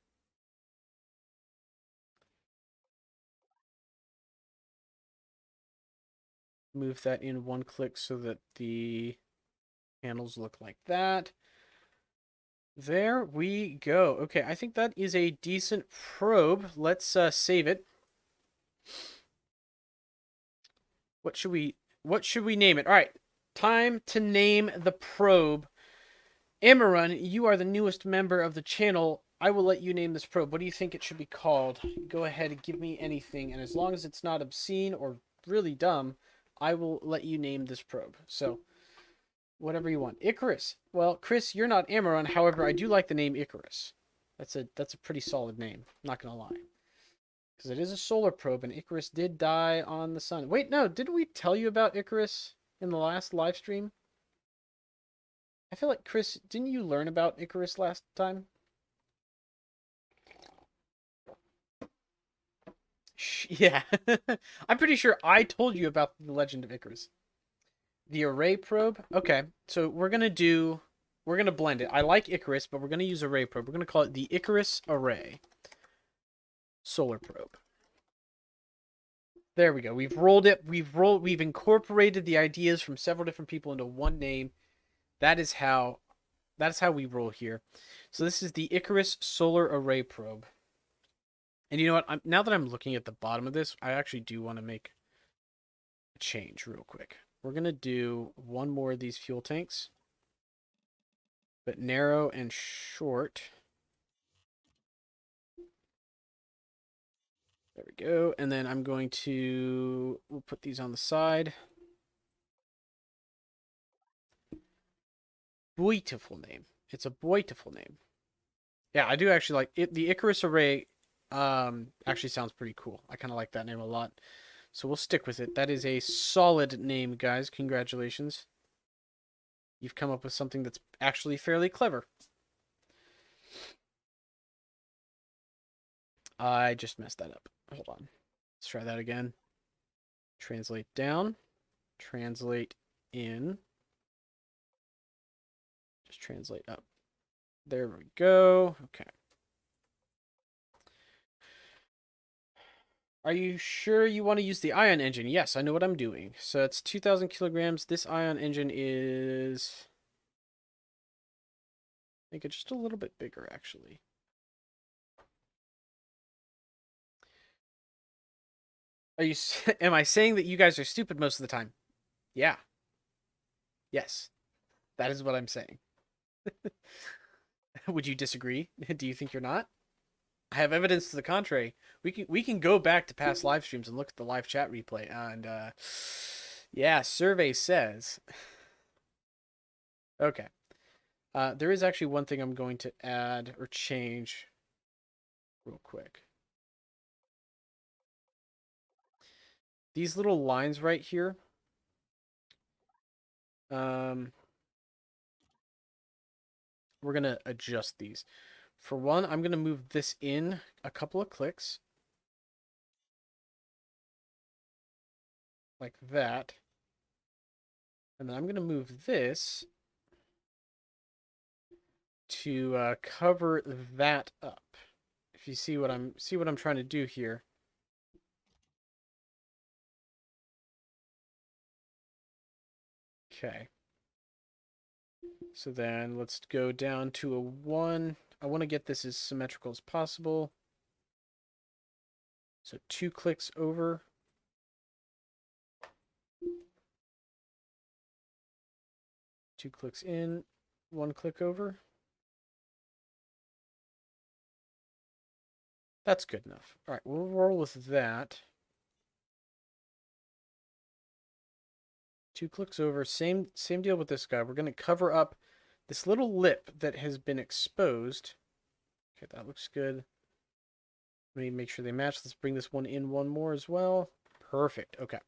Speaker 1: Move that in one click so that the panels look like that. There we go. Okay, I think that is a decent probe. Let's save it. What should we name it? All right, time to name the probe. Amaran, you are the newest member of the channel. I will let you name this probe. What do you think it should be called? Go ahead and give me anything, and as long as it's not obscene or really dumb, I will let you name this probe. So, whatever you want. Icarus. Well, Chris, you're not Amaran. However, I do like the name Icarus. That's a pretty solid name. Not gonna lie, because it is a solar probe, and Icarus did die on the sun. Wait, no, didn't we tell you about Icarus in the last live stream? I feel like, Chris, didn't you learn about Icarus last time? Yeah. I'm pretty sure I told you about the legend of Icarus. The array probe? Okay, so we're going to blend it. I like Icarus, but we're going to use array probe. We're going to call it the Icarus Array Solar Probe. There we go. We've rolled it. We've incorporated the ideas from several different people into one name. That's how we roll here. So this is the Icarus Solar Array Probe. And you know what? Now that I'm looking at the bottom of this, I actually do want to make a change real quick. We're going to do one more of these fuel tanks, but narrow and short. There we go. And then I'm going to, we'll put these on the side. Beautiful name. It's a beautiful name. Yeah, I do actually like it. The Icarus Array actually sounds pretty cool. I kind of like that name a lot. So we'll stick with it. That is a solid name, guys. Congratulations. You've come up with something that's actually fairly clever. I just messed that up. Hold on. Let's try that again. Translate down. Translate in. Just translate up. There we go. Okay. Are you sure you want to use the ion engine? Yes, I know what I'm doing. So it's 2,000 kilograms. This ion engine is... make it just a little bit bigger, actually. Are you? Am I saying that you guys are stupid most of the time? Yeah. Yes. That is what I'm saying. Would you disagree? Do you think you're not? I have evidence to the contrary. We can go back to past live streams and look at the live chat replay, and yeah, survey says. Okay. There is actually one thing I'm going to add or change real quick. These little lines right here. We're going to adjust these. For one, I'm going to move this in a couple of clicks. Like that. And then I'm going to move this to cover that up. If you see what I'm trying to do here. Okay. So then let's go down to a 1. I want to get this as symmetrical as possible. So 2 clicks over. Two clicks in, 1 click over. That's good enough. All right, we'll roll with that. 2 clicks over. Same deal with this guy. We're going to cover up this little lip that has been exposed. Okay, that looks good. Let me make sure they match. Let's bring this one in one more as well. Perfect. Okay.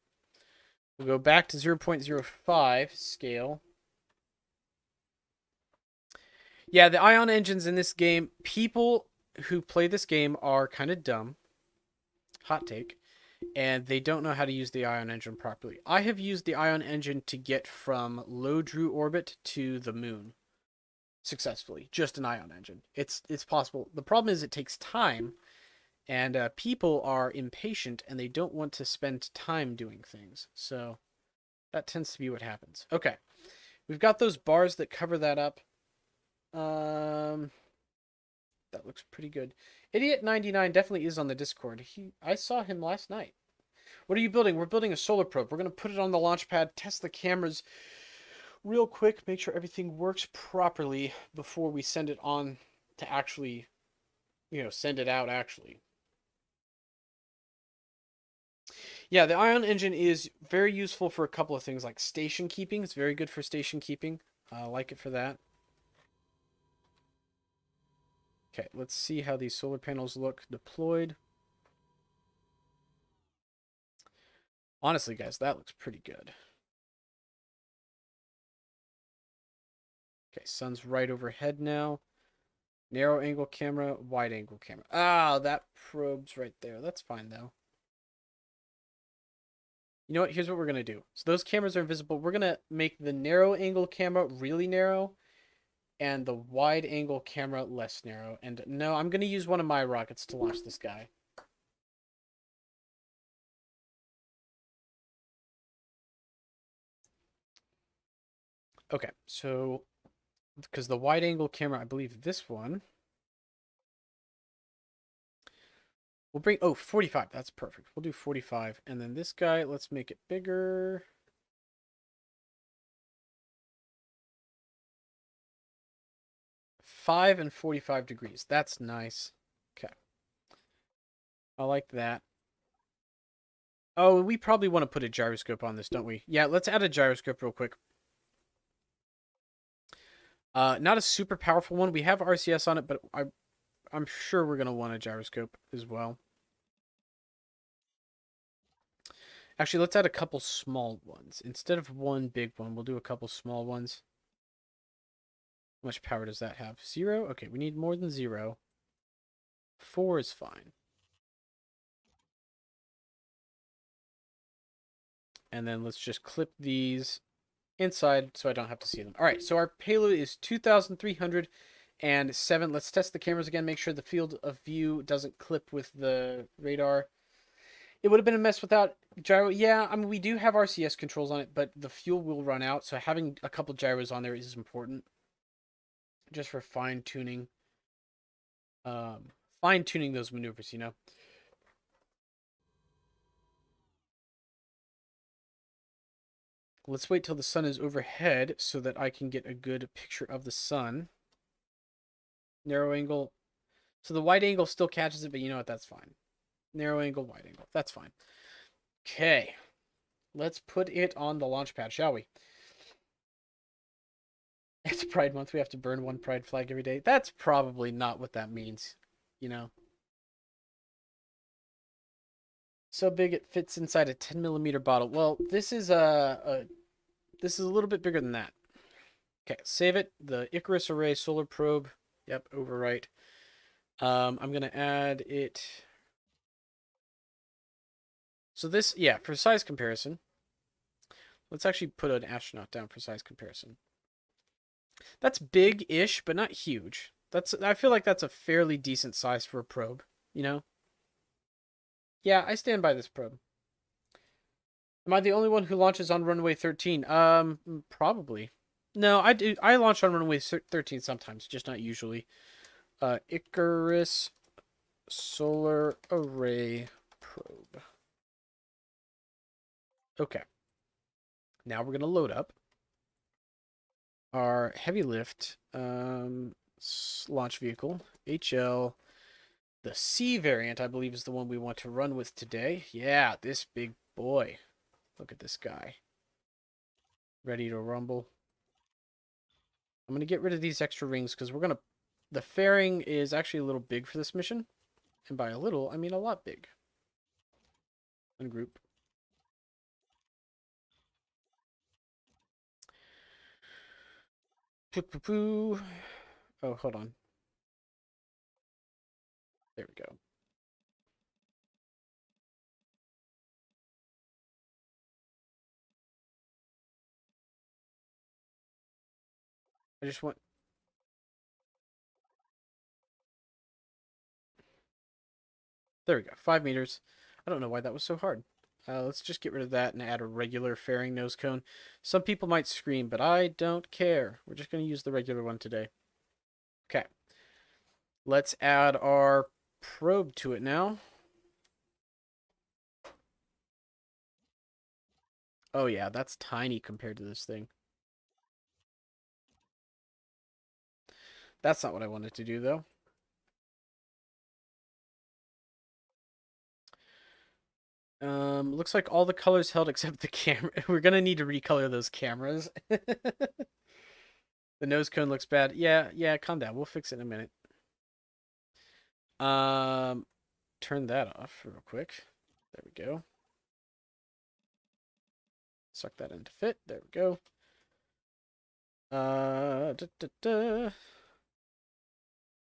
Speaker 1: We'll go back to 0.05 scale. Yeah, the ion engines in this game, people who play this game are kind of dumb. Hot take. and they don't know how to use the ion engine properly. I have used the ion engine to get from low Drew orbit to the moon successfully. Just an ion engine. It's possible. The problem is it takes time, and people are impatient and they don't want to spend time doing things. So that tends to be what happens. Okay, we've got those bars that cover that up. That looks pretty good. Idiot99 definitely is on the Discord. I saw him last night. What are you building? We're building a solar probe. We're going to put it on the launch pad, test the cameras real quick, make sure everything works properly before we send it on to actually, send it out actually. Yeah, the ion engine is very useful for a couple of things like station keeping. It's very good for station keeping. I like it for that. Okay, let's see how these solar panels look deployed. Honestly, guys, that looks pretty good. Okay, sun's right overhead now. Narrow angle camera, wide angle camera. Ah, that probe's right there. That's fine, though. You know what? Here's what we're going to do. So those cameras are invisible. We're going to make the narrow angle camera really narrow and the wide angle camera less narrow. And no, I'm going to use one of my rockets to launch this guy. Okay, so because the wide angle camera, I believe this one we'll bring, 45. That's perfect. We'll do 45. And then this guy, let's make it bigger. 5 and 45 degrees. That's nice. Okay. I like that. Oh, we probably want to put a gyroscope on this, don't we? Yeah, let's add a gyroscope real quick. Not a super powerful one. We have RCS on it, but I'm sure we're going to want a gyroscope as well. Actually, let's add a couple small ones. Instead of one big one, we'll do a couple small ones. How much power does that have? 0? Okay, we need more than 0. 4 is fine. And then let's just clip these inside so I don't have to see them. All right, so our payload is 2,307. Let's test the cameras again, make sure the field of view doesn't clip with the radar. It would have been a mess without gyro. Yeah, I mean, we do have RCS controls on it, but the fuel will run out, so having a couple gyros on there is important. Just for fine-tuning. Fine-tuning those maneuvers, you know? Let's wait till the sun is overhead so that I can get a good picture of the sun. Narrow angle. So the wide angle still catches it, but you know what? That's fine. Narrow angle, wide angle. That's fine. Okay. Let's put it on the launch pad, shall we? It's Pride Month. We have to burn one pride flag every day. That's probably not what that means, you know? So big it fits inside a 10mm bottle. Well, this is a little bit bigger than that. Okay, save it. The Icarus Array Solar Probe. Yep, overwrite. I'm gonna add it. So this, yeah, for size comparison. Let's actually put an astronaut down for size comparison. That's big-ish, but not huge. I feel like that's a fairly decent size for a probe, you know? Yeah, I stand by this probe. Am I the only one who launches on runway 13? Probably. No, I do. I launch on runway 13 sometimes, just not usually. Icarus Solar Array Probe. Okay. Now we're going to load up our heavy lift launch vehicle, HL. The C variant, I believe, is the one we want to run with today. Yeah, this big boy. Look at this guy. Ready to rumble. I'm going to get rid of these extra rings because we're going to... The fairing is actually a little big for this mission. And by a little, I mean a lot big. Ungroup. Poo-poo-poo. Oh, hold on. There we go. I just want... There we go. 5 meters. I don't know why that was so hard. Let's just get rid of that and add a regular fairing nose cone. Some people might scream, but I don't care. We're just going to use the regular one today. Okay. Let's add our probe to it now. Oh yeah, that's tiny compared to this thing. That's not what I wanted to do, though. Looks like all the colors held except the camera. We're gonna need to recolor those cameras. The nose cone looks bad. Yeah, calm down. We'll fix it in a minute. Um, turn that off real quick. There we go. Suck that in to fit. There we go.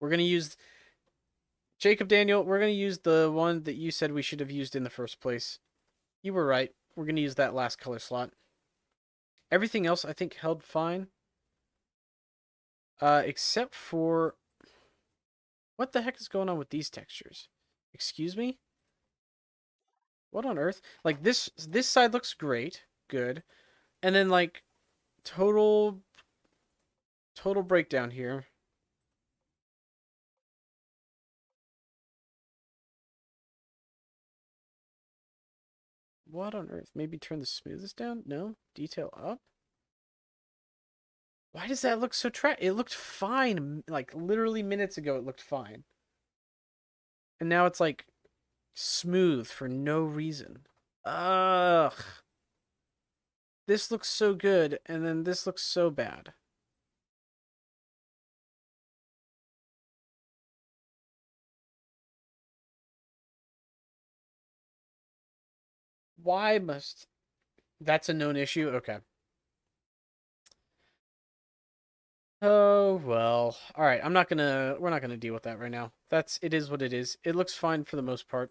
Speaker 1: We're gonna use Jacob Daniel. We're gonna use the one that you said we should have used in the first place. You were right. We're gonna use that last color slot. Everything else I think held fine. Except for... What the heck is going on with these textures? Excuse me? What on earth? Like, this side looks great. Good. And then, like, total breakdown here. What on earth? Maybe turn the smoothness down? No? Detail up? Why does that look so It looked fine. Like, literally minutes ago, it looked fine. And now it's, like, smooth for no reason. Ugh. This looks so good, and then this looks so bad. Why must... That's a known issue? Okay. Oh, well. Alright, we're not gonna deal with that right now. It is what it is. It looks fine for the most part.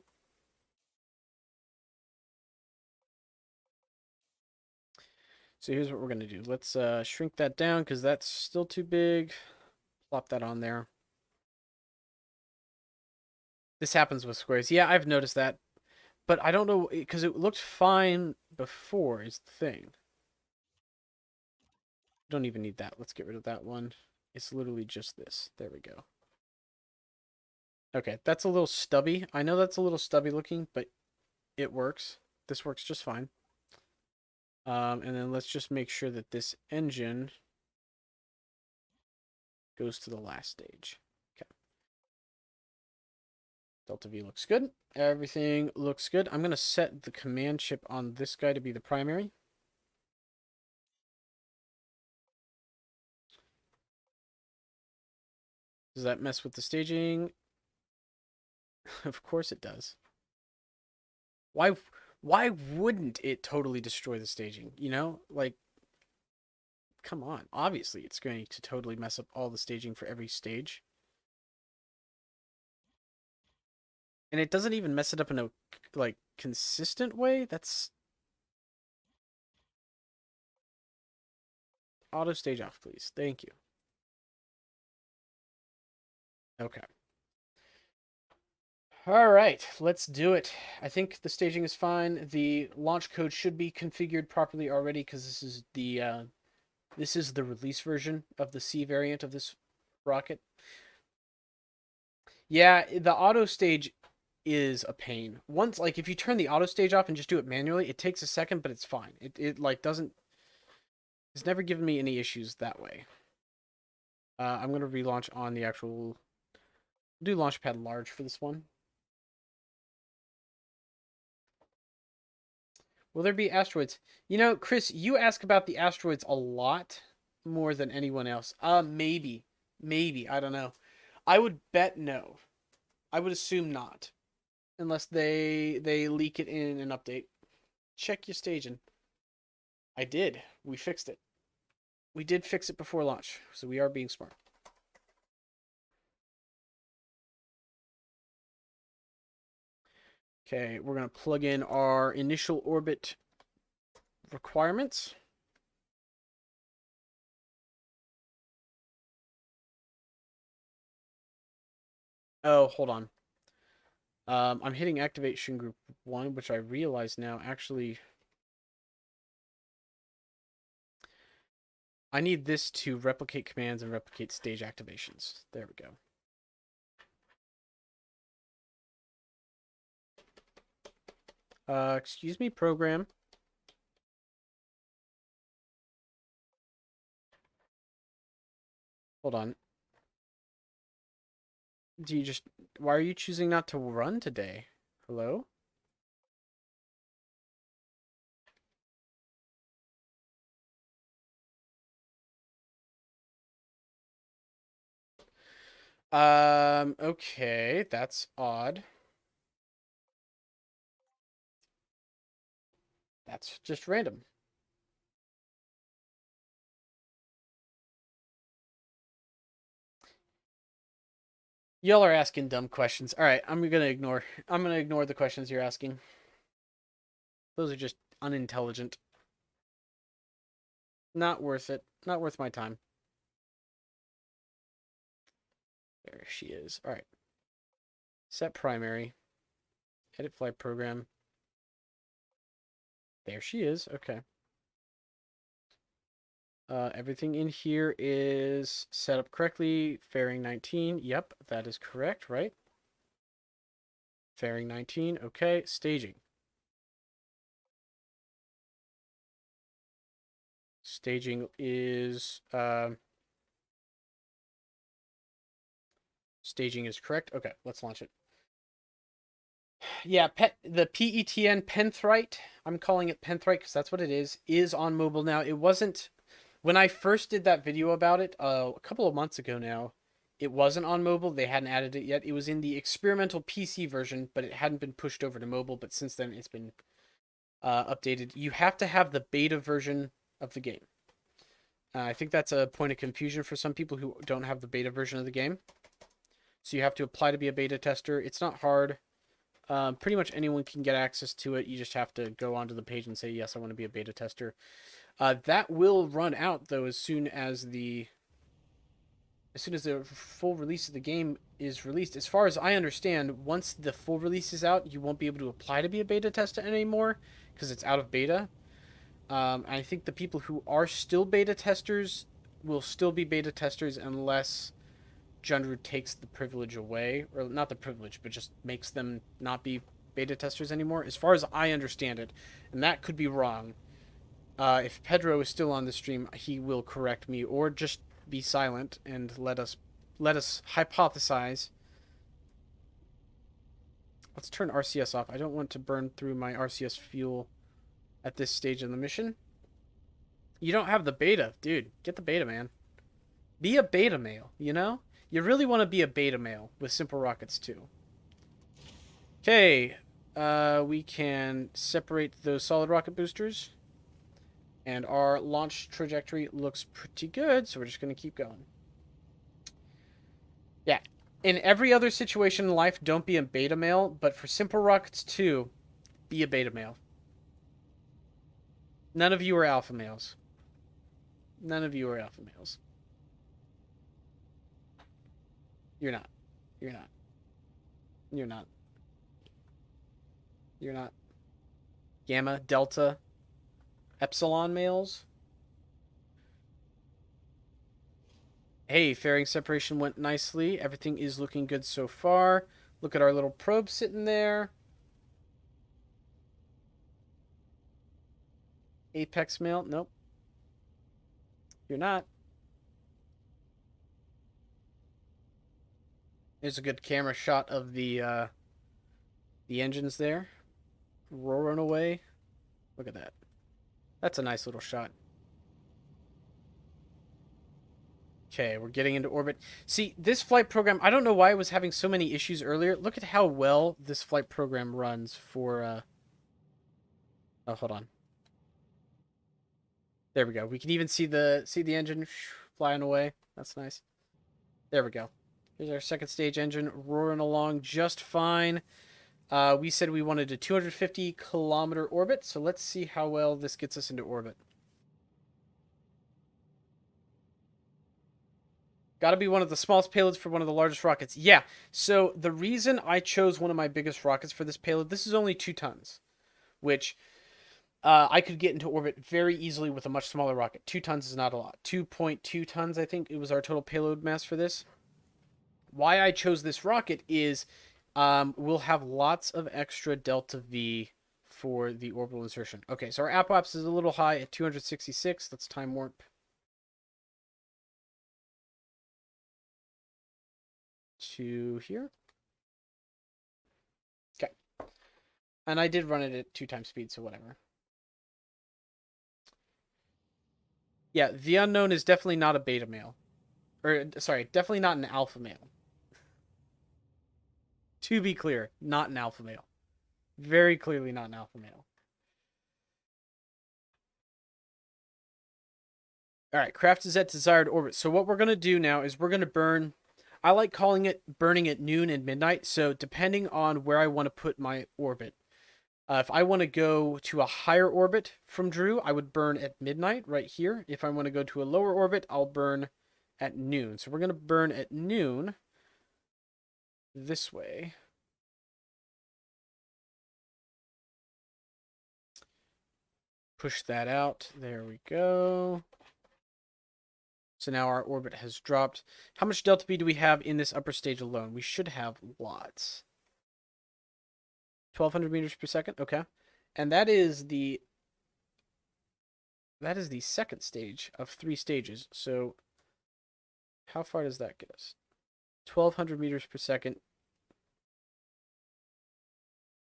Speaker 1: So here's what we're gonna do. Let's shrink that down because that's still too big. Plop that on there. This happens with squares. Yeah, I've noticed that. But I don't know, because it looked fine before is the thing. Don't even need that. Let's get rid of that one. It's literally just this. There we go. Okay, that's a little stubby. I know that's a little stubby looking, but it works. This works just fine. And then let's just make sure that this engine goes to the last stage. Okay. Delta V looks good. Everything looks good. I'm going to set the command chip on this guy to be the primary. Does that mess with the staging? Of course it does. Why wouldn't it totally destroy the staging? You know? Like, come on. Obviously, it's going to totally mess up all the staging for every stage. And it doesn't even mess it up in a, like, consistent way. That's... Auto stage off, please. Thank you. Okay. All right, let's do it. I think the staging is fine. The launch code should be configured properly already because this is the release version of the C variant of this rocket. Yeah, the auto stage is a pain. Once, like, if you turn the auto stage off and just do it manually, it takes a second, but it's fine. It like doesn't... It's never given me any issues that way. I'm gonna relaunch on the actual... Do Launchpad large for this one. Will there be asteroids? You know, Chris, you ask about the asteroids a lot more than anyone else. Maybe. Maybe. I don't know. I would bet no. I would assume not. Unless they leak it in an update. Check your staging. I did. We fixed it. We did fix it before launch, so we are being smart. Okay, we're going to plug in our initial orbit requirements. Oh, hold on. I'm hitting activation group 1, which I realize now actually I need this to replicate commands and replicate stage activations. There we go. Excuse me, program. Hold on. Why are you choosing not to run today? Hello? Okay, that's odd. That's just random. Y'all are asking dumb questions. All right, I'm gonna ignore the questions you're asking. Those are just unintelligent. Not worth it. Not worth my time. There she is. All right. Set primary. Edit flight program. There she is. Okay. Everything in here is set up correctly. Fairing 19. Yep, that is correct, right? Fairing 19. Okay. Staging. Staging is staging is correct. Okay, let's launch it. Yeah, the PETN Penthrite, I'm calling it Penthrite because that's what it is on mobile now. It wasn't when I first did that video about it a couple of months ago now. It wasn't on mobile. They hadn't added it yet. It was in the experimental PC version, but it hadn't been pushed over to mobile. But since then, it's been updated. You have to have the beta version of the game. I think that's a point of confusion for some people who don't have the beta version of the game. So you have to apply to be a beta tester. It's not hard. Pretty much anyone can get access to it. You just have to go onto the page and say, yes, I want to be a beta tester. That will run out, though, as soon as the full release of the game is released. As far as I understand, once the full release is out, you won't be able to apply to be a beta tester anymore because it's out of beta. I think the people who are still beta testers will still be beta testers unless Jundru takes the privilege away, or not the privilege, but just makes them not be beta testers anymore, as far as I understand it, and that could be wrong. If Pedro is still on the stream, he will correct me, or just be silent and let us hypothesize. Let's turn RCS off. I don't want to burn through my RCS fuel at this stage of the mission. You don't have the beta, dude. Get the beta, man. Be a beta male, you know? You really want to be a beta male with SimpleRockets too. Okay, we can separate those solid rocket boosters. And our launch trajectory looks pretty good, so we're just going to keep going. Yeah, in every other situation in life, don't be a beta male, but for SimpleRockets 2, be a beta male. None of you are alpha males. None of you are alpha males. You're not. You're not. You're not. You're not. Gamma, delta, epsilon males. Hey, fairing separation went nicely. Everything is looking good so far. Look at our little probe sitting there. Apex male. Nope. You're not. There's a good camera shot of the engines there. Roaring away. Look at that. That's a nice little shot. Okay, we're getting into orbit. See, this flight program, I don't know why it was having so many issues earlier. Look at how well this flight program runs for, oh, hold on. There we go. We can even see the engine flying away. That's nice. There we go. Here's our second stage engine roaring along just fine. We said we wanted a 250-kilometer orbit, so let's see how well this gets us into orbit. Got to be one of the smallest payloads for one of the largest rockets. Yeah, so the reason I chose one of my biggest rockets for this payload, this is only 2 tons, which I could get into orbit very easily with a much smaller rocket. 2 tons is not a lot. 2.2 tons, I think, it was our total payload mass for this. Why I chose this rocket is we'll have lots of extra delta V for the orbital insertion. Okay, so our apoapsis is a little high at 266. Let's time warp to here. Okay. And I did run it at 2 times speed, so whatever. Yeah, the unknown is definitely not a beta male. Or, sorry, definitely not an alpha male. To be clear, not an alpha male. Very clearly not an alpha male. Alright, craft is at desired orbit. So what we're going to do now is we're going to burn... I like calling it burning at noon and midnight. So depending on where I want to put my orbit. If I want to go to a higher orbit from Drew, I would burn at midnight right here. If I want to go to a lower orbit, I'll burn at noon. So we're going to burn at noon this way. Push that out. There we go. So now our orbit has dropped. How much delta V do we have in this upper stage alone? We should have lots. 1,200 meters per second. Okay. And that is the second stage of 3 stages. So how far does that get us? 1,200 meters per second.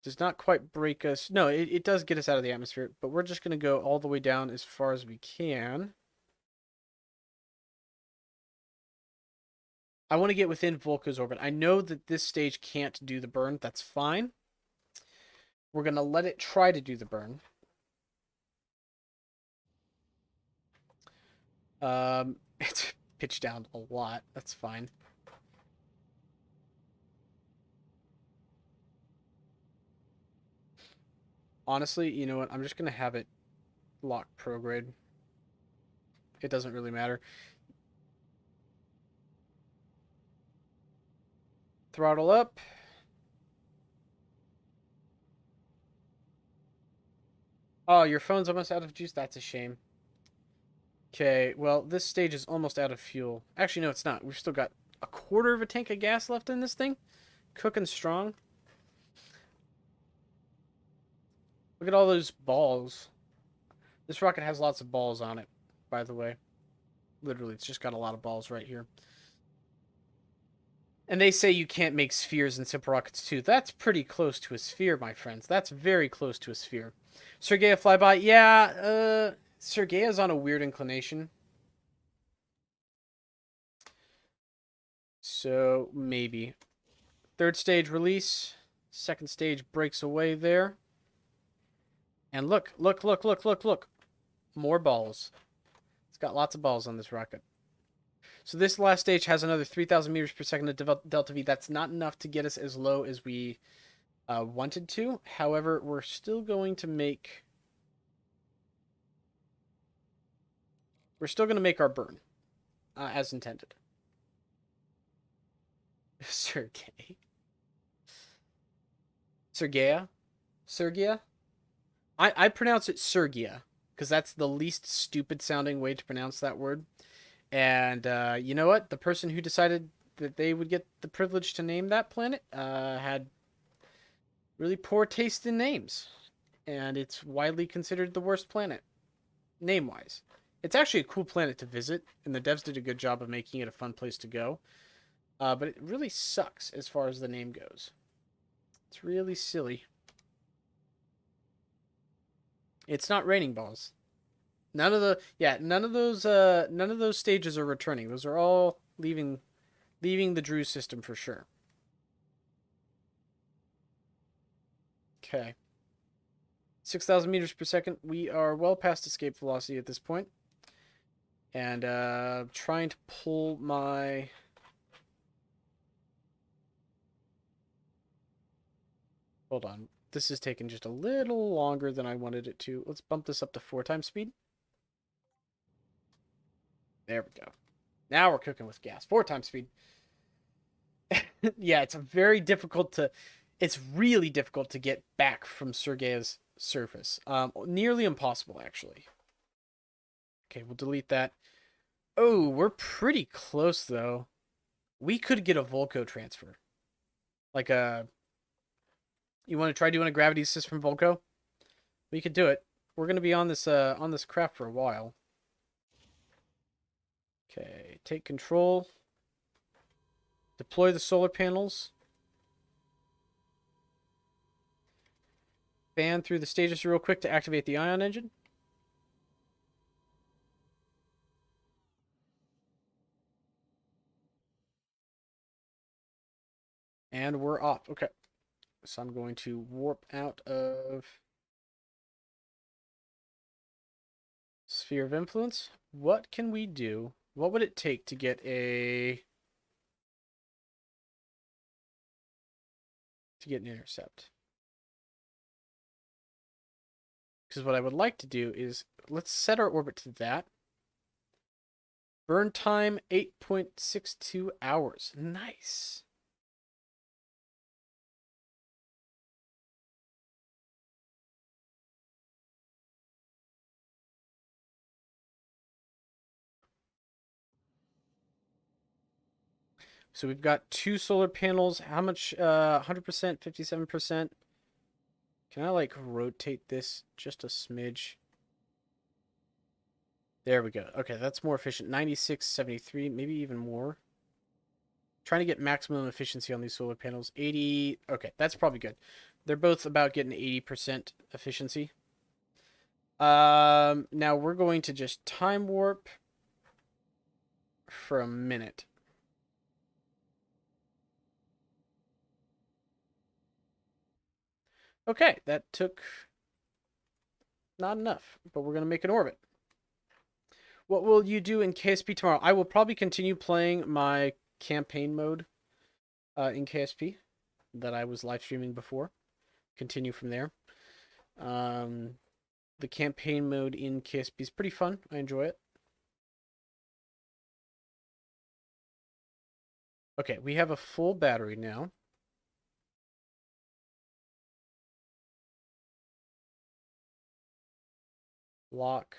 Speaker 1: Does not quite break us. No, it does get us out of the atmosphere, but we're just going to go all the way down as far as we can. I want to get within Volca's orbit. I know that this stage can't do the burn. That's fine. We're going to let it try to do the burn. It's pitched down a lot. That's fine. Honestly, you know what? I'm just going to have it lock prograde. It doesn't really matter. Throttle up. Oh, your phone's almost out of juice? That's a shame. Okay, well, this stage is almost out of fuel. Actually, no, it's not. We've still got a quarter of a tank of gas left in this thing. Cooking strong. Look at all those balls. This rocket has lots of balls on it, by the way. Literally, it's just got a lot of balls right here. And they say you can't make spheres in SimpleRockets 2. That's pretty close to a sphere, my friends. That's very close to a sphere. Sergeia flyby. Yeah, Sergeia's on a weird inclination. So, maybe. Third stage release. Second stage breaks away there. And look. More balls. It's got lots of balls on this rocket. So this last stage has another 3,000 meters per second of delta V. That's not enough to get us as low as we wanted to. However, we're still going to make... We're still going to make our burn, as intended. Sergei. Sergeia? Sergeia? I pronounce it Sergeia, because that's the least stupid sounding way to pronounce that word. And you know what? The person who decided that they would get the privilege to name that planet had really poor taste in names. And it's widely considered the worst planet, name-wise. It's actually a cool planet to visit, and the devs did a good job of making it a fun place to go. But it really sucks as far as the name goes. It's really silly. It's not raining balls. None of those stages are returning. Those are all leaving the Drew system for sure. Okay. 6,000 meters per second. We are well past escape velocity at this point. And trying to pull my... Hold on. This is taking just a little longer than I wanted it to. Let's bump this up to 4 times speed. There we go. Now we're cooking with gas. 4 times speed. Yeah, it's very difficult to... It's really difficult to get back from Sergei's surface. Nearly impossible, actually. Okay, we'll delete that. Oh, we're pretty close, though. We could get a Volco transfer. Like a... You want to try doing a gravity assist from Volco? We could do it. We're going to be on this craft for a while. Okay, take control. Deploy the solar panels. Fan through the stages real quick to activate the ion engine. And we're off. Okay. So I'm going to warp out of Sphere of Influence. What can we do? What would it take to get an intercept? Because what I would like to do is, let's set our orbit to that. Burn time, 8.62 hours. Nice. So we've got 2 solar panels. How much? 100%, 57%. Can I, like, rotate this just a smidge? There we go. Okay, that's more efficient. 96, 73, maybe even more. Trying to get maximum efficiency on these solar panels. 80. Okay, that's probably good. They're both about getting 80% efficiency. Now we're going to just time warp for a minute. Okay, that took not enough, but we're going to make an orbit. What will you do in KSP tomorrow? I will probably continue playing my campaign mode in KSP that I was live streaming before. Continue from there. The campaign mode in KSP is pretty fun. I enjoy it. Okay, we have a full battery now. Lock,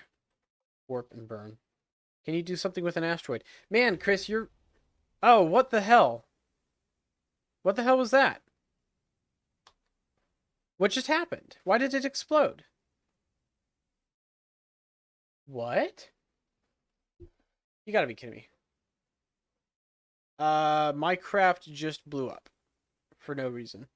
Speaker 1: warp, and burn. Can you do something with an asteroid? Man, Chris, you're... Oh, what the hell? What the hell was that? What just happened? Why did it explode? What? You gotta be kidding me. My craft just blew up. For no reason.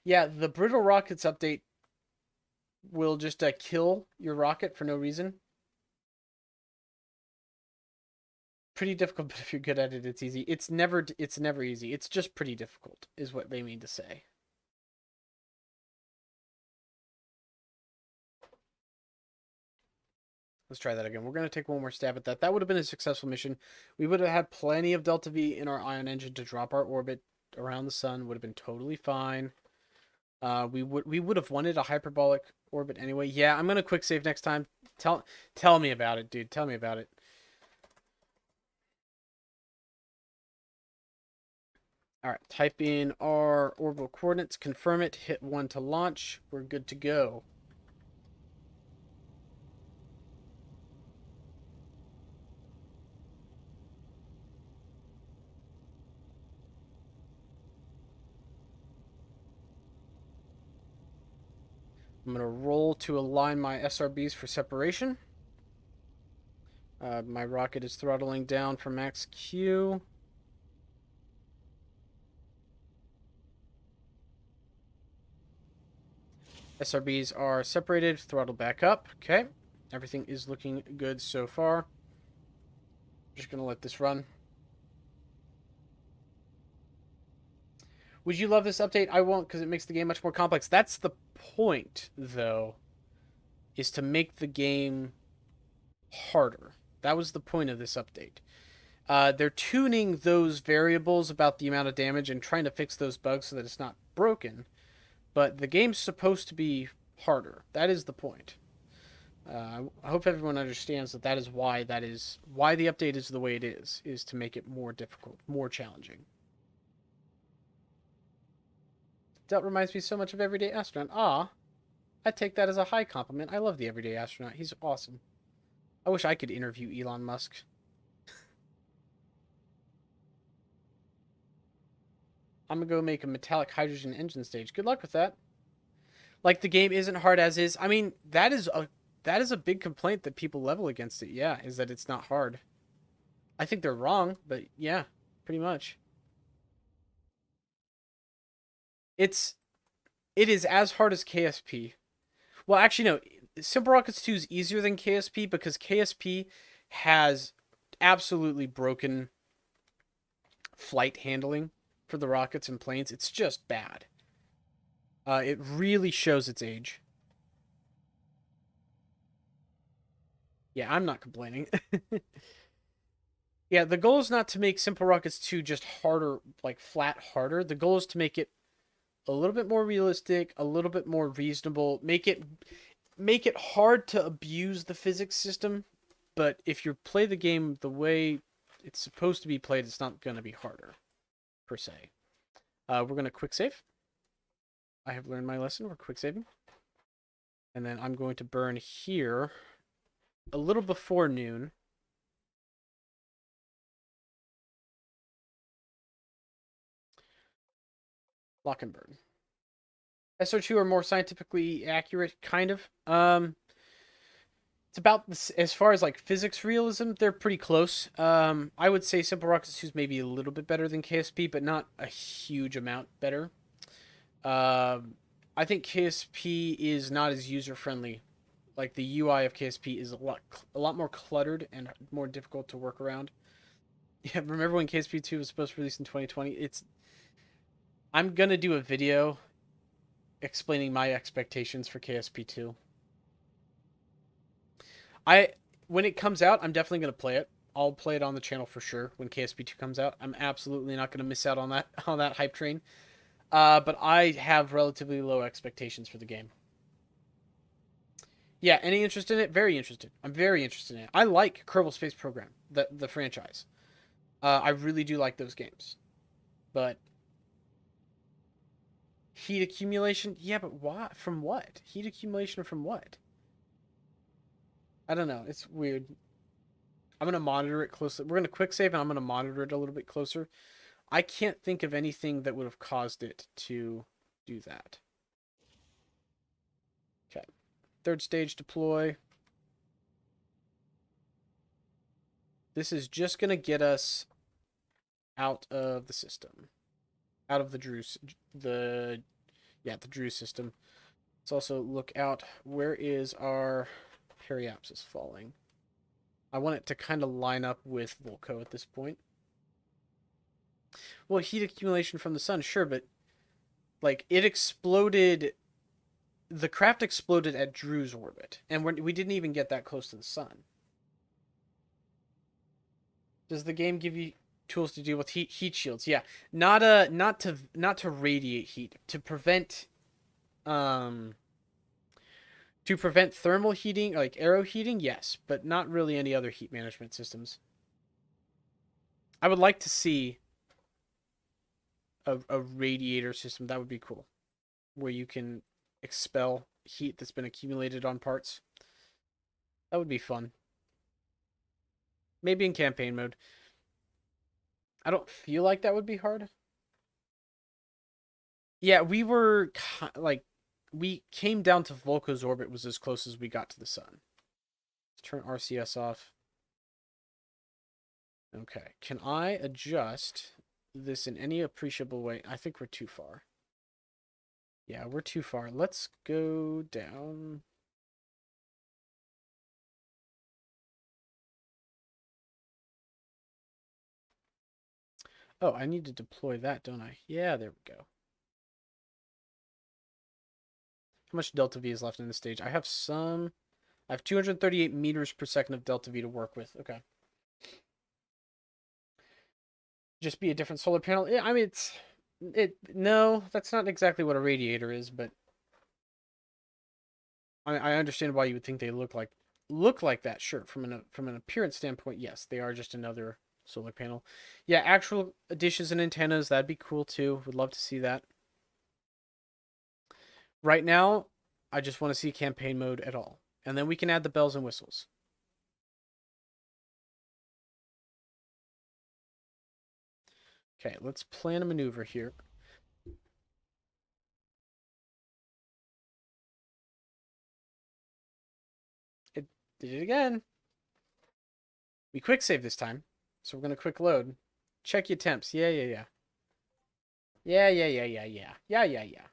Speaker 1: Yeah, the Brittle Rockets update will just kill your rocket for no reason. Pretty difficult, but if you're good at it, it's easy. It's never easy. It's just pretty difficult, is what they mean to say. Let's try that again. We're going to take one more stab at that. That would have been a successful mission. We would have had plenty of Delta V in our ion engine to drop our orbit around the sun. Would have been totally fine. We would have wanted a hyperbolic orbit anyway. Yeah, I'm going to quick save next time. Tell me about it, dude. Tell me about it. All right, type in our orbital coordinates, confirm it, hit 1 to launch. We're good to go. I'm going to roll to align my SRBs for separation. My rocket is throttling down for max Q. SRBs are separated, throttle back up. Okay, everything is looking good so far. Just going to let this run. Would you love this update? I won't, because it makes the game much more complex. That's the point, though, is to make the game harder. That was the point of this update. They're tuning those variables about the amount of damage and trying to fix those bugs so that it's not broken. But the game's supposed to be harder. That is the point. I hope everyone understands that that is why the update is the way it is to make it more difficult, more challenging. That reminds me so much of Everyday Astronaut. Ah, I take that as a high compliment. I love the Everyday Astronaut. He's awesome. I wish I could interview Elon Musk. I'm gonna go make a metallic hydrogen engine stage. Good luck with that. Like the game isn't hard as is. I mean, that is a big complaint that people level against it. Yeah, is that it's not hard. I think they're wrong, but yeah, pretty much. It's it is as hard as KSP. Well, actually no. Simple Rockets 2 is easier than KSP because KSP has absolutely broken flight handling for the rockets and planes. It's just bad. It really shows its age. Yeah, I'm not complaining. Yeah, the goal is not to make Simple Rockets 2 just harder, like flat harder. The goal is to make it a little bit more realistic, a little bit more reasonable, make it hard to abuse the physics system, but if you play the game the way it's supposed to be played, it's not going to be harder per se. We're going to quick save. I have learned my lesson. We're quick saving. And then I'm going to burn here a little before noon. Lock and burn. SR2 are more scientifically accurate, kind of. It's about this, as far as like physics realism, they're pretty close. I would say Simple Rockets 2 is maybe a little bit better than KSP, but not a huge amount better. I think KSP is not as user friendly. Like the UI of KSP is a lot more cluttered and more difficult to work around. Yeah, remember when KSP 2 was supposed to release in 2020? I'm gonna do a video explaining my expectations for KSP 2. When it comes out, I'm definitely gonna play it. I'll play it on the channel for sure when KSP 2 comes out. I'm absolutely not gonna miss out on that hype train. But I have relatively low expectations for the game. Yeah, any interest in it? Very interested. I'm very interested in it. I like Kerbal Space Program, the franchise. I really do like those games. But heat accumulation? Yeah, but why? From what? Heat accumulation from what? I don't know. It's weird. I'm going to monitor it closely. We're going to quick save and I'm going to monitor it a little bit closer. I can't think of anything that would have caused it to do that. Okay. Third stage deploy. This is just going to get us out of the system. Out of the Drew the Drew system. Let's also look out. Where is our Periapsis falling? I want it to kind of line up with Volco at this point. Well, heat accumulation from the sun, sure, but like it exploded. The craft exploded at Drew's orbit, and we didn't even get that close to the sun. Does the game give you tools to deal with heat shields? Yeah, not to radiate heat, to prevent thermal heating, like aero heating, yes, but not really any other heat management systems. I would like to see a radiator system. That would be cool, where you can expel heat that's been accumulated on parts. That would be fun. Maybe in campaign mode. I don't feel like that would be hard. Yeah, we came down to Volco's orbit was as close as we got to the sun. Let's turn RCS off. Okay, can I adjust this in any appreciable way? I think we're too far. Yeah, we're too far. Let's go down. Oh, I need to deploy that, don't I? Yeah, there we go. How much delta V is left in the stage? I have 238 meters per second of delta V to work with. Okay. Just be a different solar panel. Yeah, I mean, no, that's not exactly what a radiator is, but I understand why you would think they look like that. Sure, from an appearance standpoint, yes, they are just another solar panel. Yeah, actual dishes and antennas, that'd be cool too. Would love to see that. Right now, I just want to see campaign mode at all, and then we can add the bells and whistles. Okay, let's plan a maneuver here. It did it again. We quick save this time, so we're gonna quick load. Check your temps. Yeah, yeah, yeah. Yeah, yeah, yeah, yeah, yeah. Yeah, yeah, yeah.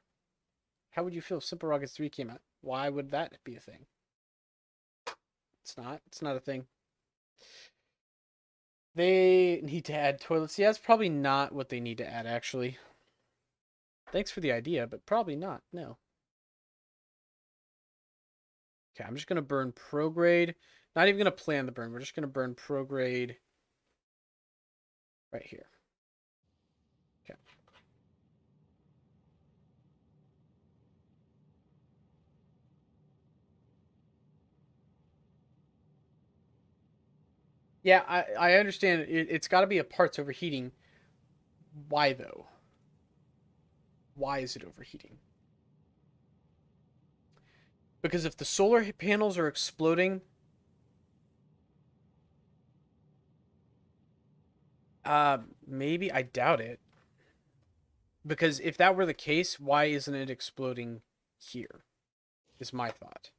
Speaker 1: How would you feel if SimpleRockets 3 came out? Why would that be a thing? It's not. It's not a thing. They need to add toilets. Yeah, that's probably not what they need to add, actually. Thanks for the idea, but probably not. No. Okay, I'm just going to burn prograde. Not even going to plan the burn. We're just going to burn prograde right here. Okay. Yeah, I understand. It's got to be a parts overheating. Why, though? Why is it overheating? Because if the solar panels are exploding, maybe. I doubt it. Because if that were the case, why isn't it exploding here? Is my thought.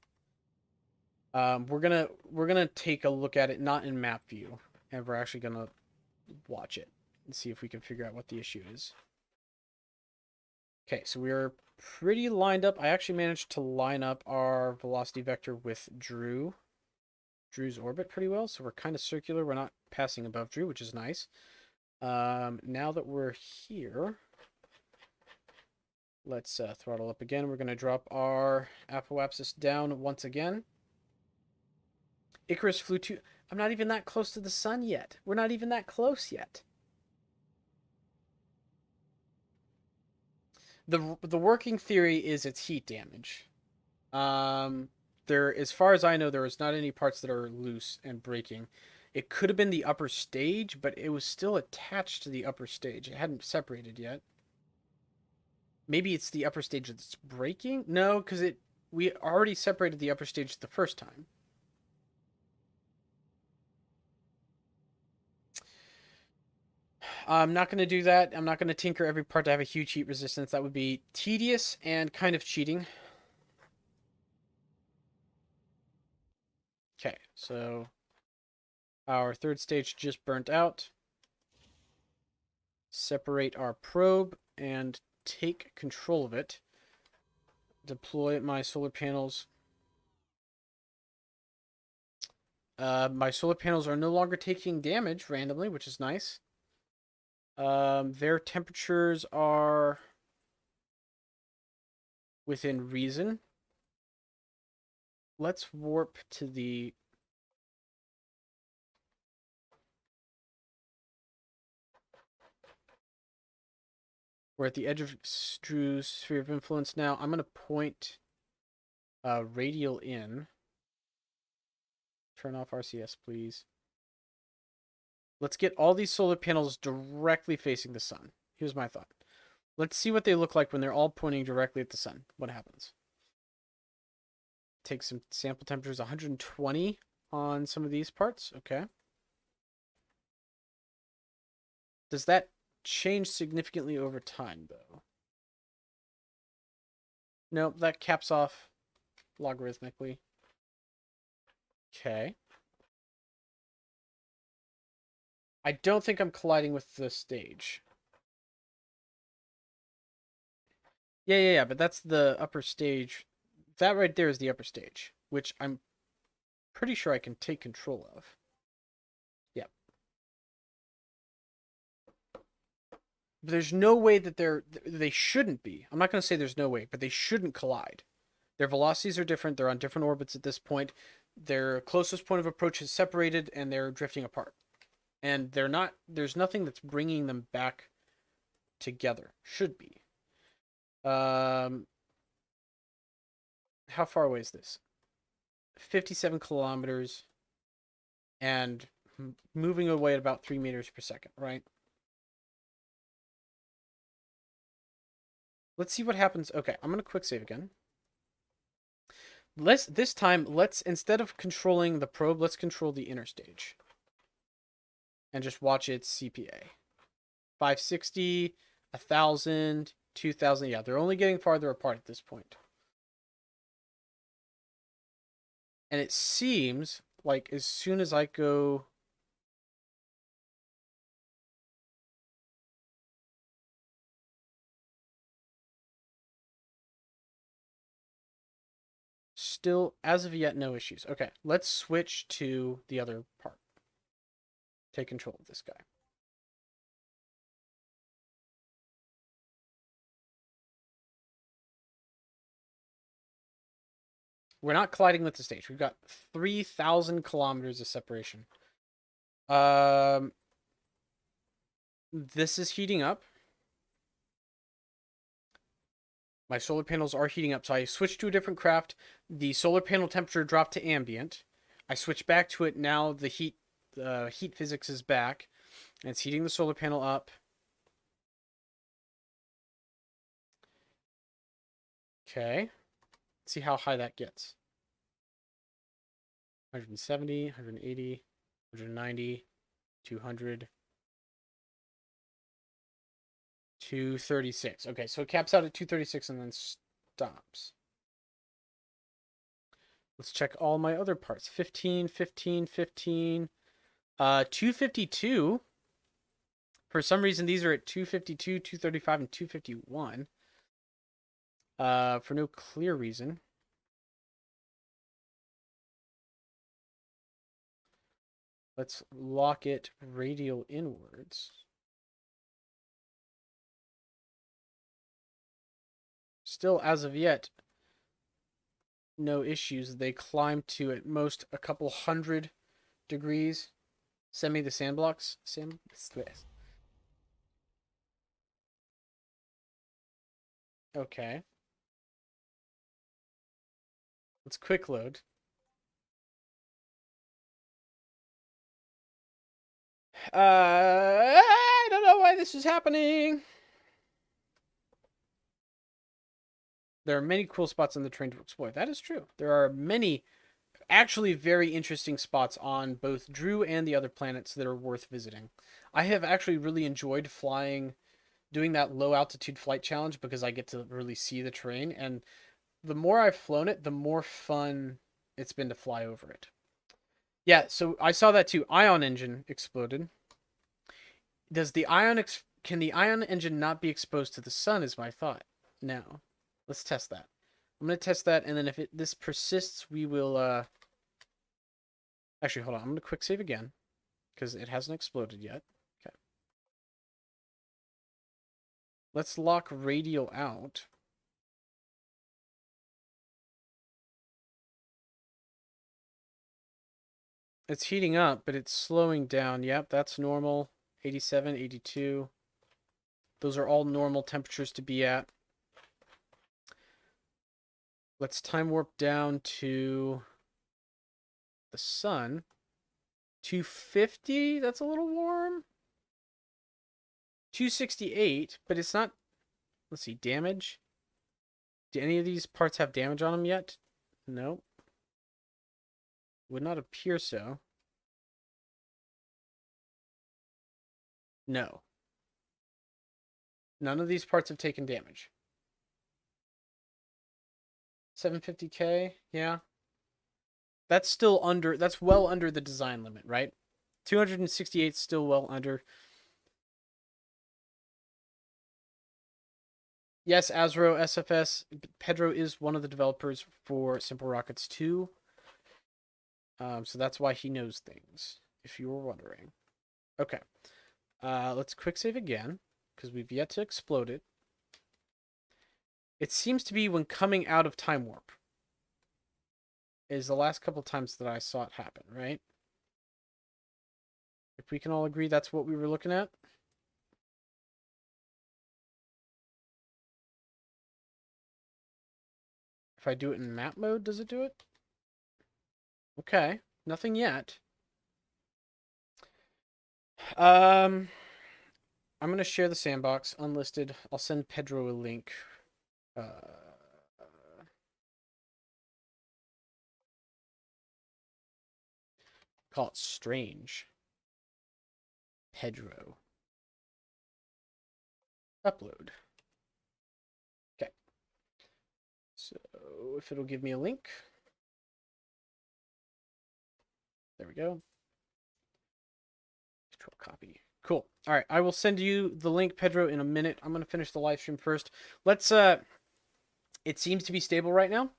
Speaker 1: We're gonna take a look at it, not in map view, and we're actually gonna watch it and see if we can figure out what the issue is. Okay, so we're pretty lined up. I actually managed to line up our velocity vector with Drew's orbit pretty well, so we're kind of circular. We're not passing above Drew, which is nice. Now that we're here, let's throttle up again. We're gonna drop our apoapsis down once again. Icarus flew too. I'm not even that close to the sun yet. We're not even that close yet. The working theory is it's heat damage. There, as far as I know, there is not any parts that are loose and breaking. It could have been the upper stage, but it was still attached to the upper stage. It hadn't separated yet. Maybe it's the upper stage that's breaking? No, because we already separated the upper stage the first time. I'm not going to do that. I'm not going to tinker every part to have a huge heat resistance. That would be tedious and kind of cheating. Okay, so our third stage just burnt out. Separate our probe and take control of it. Deploy my solar panels. My solar panels are no longer taking damage randomly, which is nice. Their temperatures are within reason. Let's warp to the... We're at the edge of Drew's sphere of influence now. I'm going to point radial in. Turn off RCS, please. Let's get all these solar panels directly facing the sun. Here's my thought. Let's see what they look like when they're all pointing directly at the sun. What happens? Take some sample temperatures, 120 on some of these parts. Okay. Does that change significantly over time, though? Nope, that caps off logarithmically. Okay. I don't think I'm colliding with the stage. Yeah, but that's the upper stage. That right there is the upper stage, which I'm pretty sure I can take control of. Yep. But there's no way that they shouldn't be. I'm not going to say there's no way, but they shouldn't collide. Their velocities are different. They're on different orbits at this point. Their closest point of approach is separated, and they're drifting apart. And they're not. There's nothing that's bringing them back together. Should be. how far away is this? 57 kilometers and moving away at about 3 meters per second, right? Let's see what happens. Okay, I'm going to quick save again. This time, instead of controlling the probe, let's control the inner stage. And just watch its CPA. 560, 1,000, 2,000. Yeah, they're only getting farther apart at this point. And it seems like as soon as I go... Still, as of yet, no issues. Okay, let's switch to the other part. Take control of this guy. We're not colliding with the stage. We've got 3,000 kilometers of separation. This is heating up. My solar panels are heating up, so I switched to a different craft. The solar panel temperature dropped to ambient. I switched back to it. Now the heat physics is back, and it's heating the solar panel up. Okay. Let's see how high that gets. 170, 180, 190, 200, 236. Okay, so it caps out at 236 and then stops. Let's check all my other parts. 15, 15, 15. 252. For some reason, these are at 252, 235, and 251. For no clear reason. Let's lock it radial inwards. Still, as of yet, no issues. They climb to at most a couple hundred degrees. Send me the sand blocks. Okay. Let's quick load. I don't know why this is happening. There are many cool spots on the train to explore. That is true. There are many actually very interesting spots on both Drew and the other planets that are worth visiting. I have actually really enjoyed doing that low altitude flight challenge because I get to really see the terrain. And the more I've flown it, the more fun it's been to fly over it. Yeah, so I saw that too. Ion engine exploded. Can the ion engine not be exposed to the sun is my thought. Now, let's test that. I'm going to test that, and then if this persists, we will, Actually, hold on. I'm going to quick save again, because it hasn't exploded yet. Okay. Let's lock radial out. It's heating up, but it's slowing down. Yep, that's normal. 87, 82. Those are all normal temperatures to be at. Let's time warp down to the sun. 250, that's a little warm. 268, but it's not... Let's see, damage. Do any of these parts have damage on them yet? No. Would not appear so. No. None of these parts have taken damage. 750k, yeah. That's still under, that's well under the design limit, right? 268 still well under. Yes, Azro, SFS, Pedro is one of the developers for SimpleRockets 2. So that's why he knows things, if you were wondering. Okay. Let's quick save again, because we've yet to explode it. It seems to be when coming out of time warp. Is the last couple times that I saw it happen, right? If we can all agree that's what we were looking at. If I do it in map mode, does it do it? Okay, nothing yet. I'm gonna share the sandbox unlisted. I'll send Pedro a link. Call it strange. Pedro. Upload. Okay. So if it'll give me a link. There we go. Control copy. Cool. All right, I will send you the link, Pedro, in a minute. I'm going to finish the live stream first. Let's it seems to be stable right now.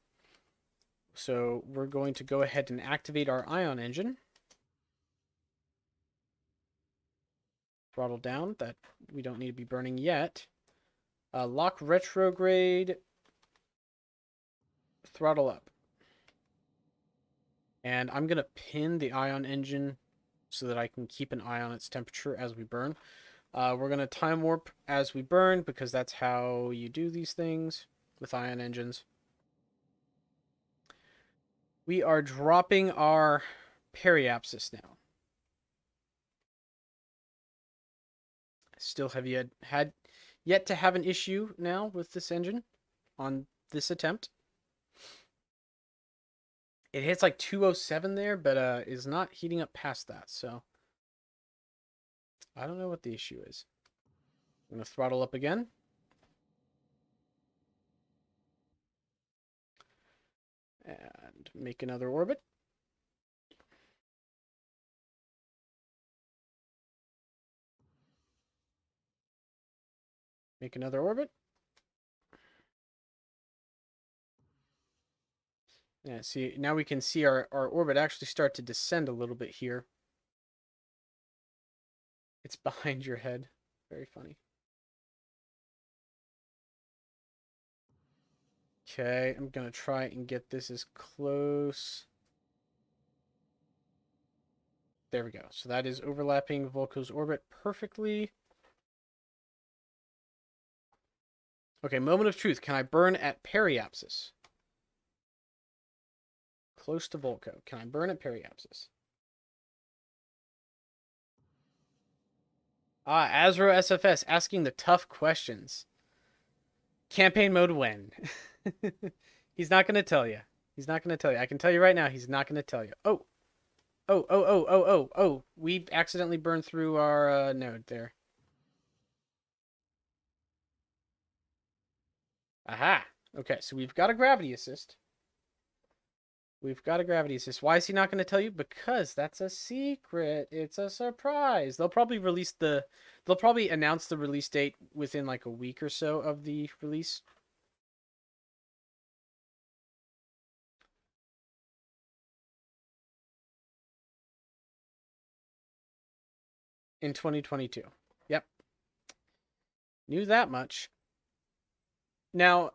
Speaker 1: So we're going to go ahead and activate our ion engine. Throttle down. That we don't need to be burning yet. Lock retrograde. Throttle up. And I'm going to pin the ion engine so that I can keep an eye on its temperature as we burn. We're going to time warp as we burn because that's how you do these things with ion engines. We are dropping our periapsis now. Still have yet to have an issue now with this engine on this attempt. It hits like 207 there, but is not heating up past that, so I don't know what the issue is. I'm going to throttle up again. And make another orbit. Make another orbit. Yeah, see, now we can see our orbit actually start to descend a little bit here. It's behind your head. Very funny. Okay, I'm going to try and get this as close. There we go. So that is overlapping Volko's orbit perfectly. Okay, moment of truth. Can I burn at periapsis? Close to Volko. Can I burn at periapsis? Ah, Azro SFS asking the tough questions. Campaign mode when? He's not going to tell you. He's not going to tell you. I can tell you right now, he's not going to tell you. Oh. Oh. We accidentally burned through our node there. Aha. Okay, so we've got a gravity assist. We've got a gravity assist. Why is he not going to tell you? Because that's a secret. It's a surprise. They'll probably announce the release date within like a week or so of the release. In 2022. Yep. Knew that much. Now,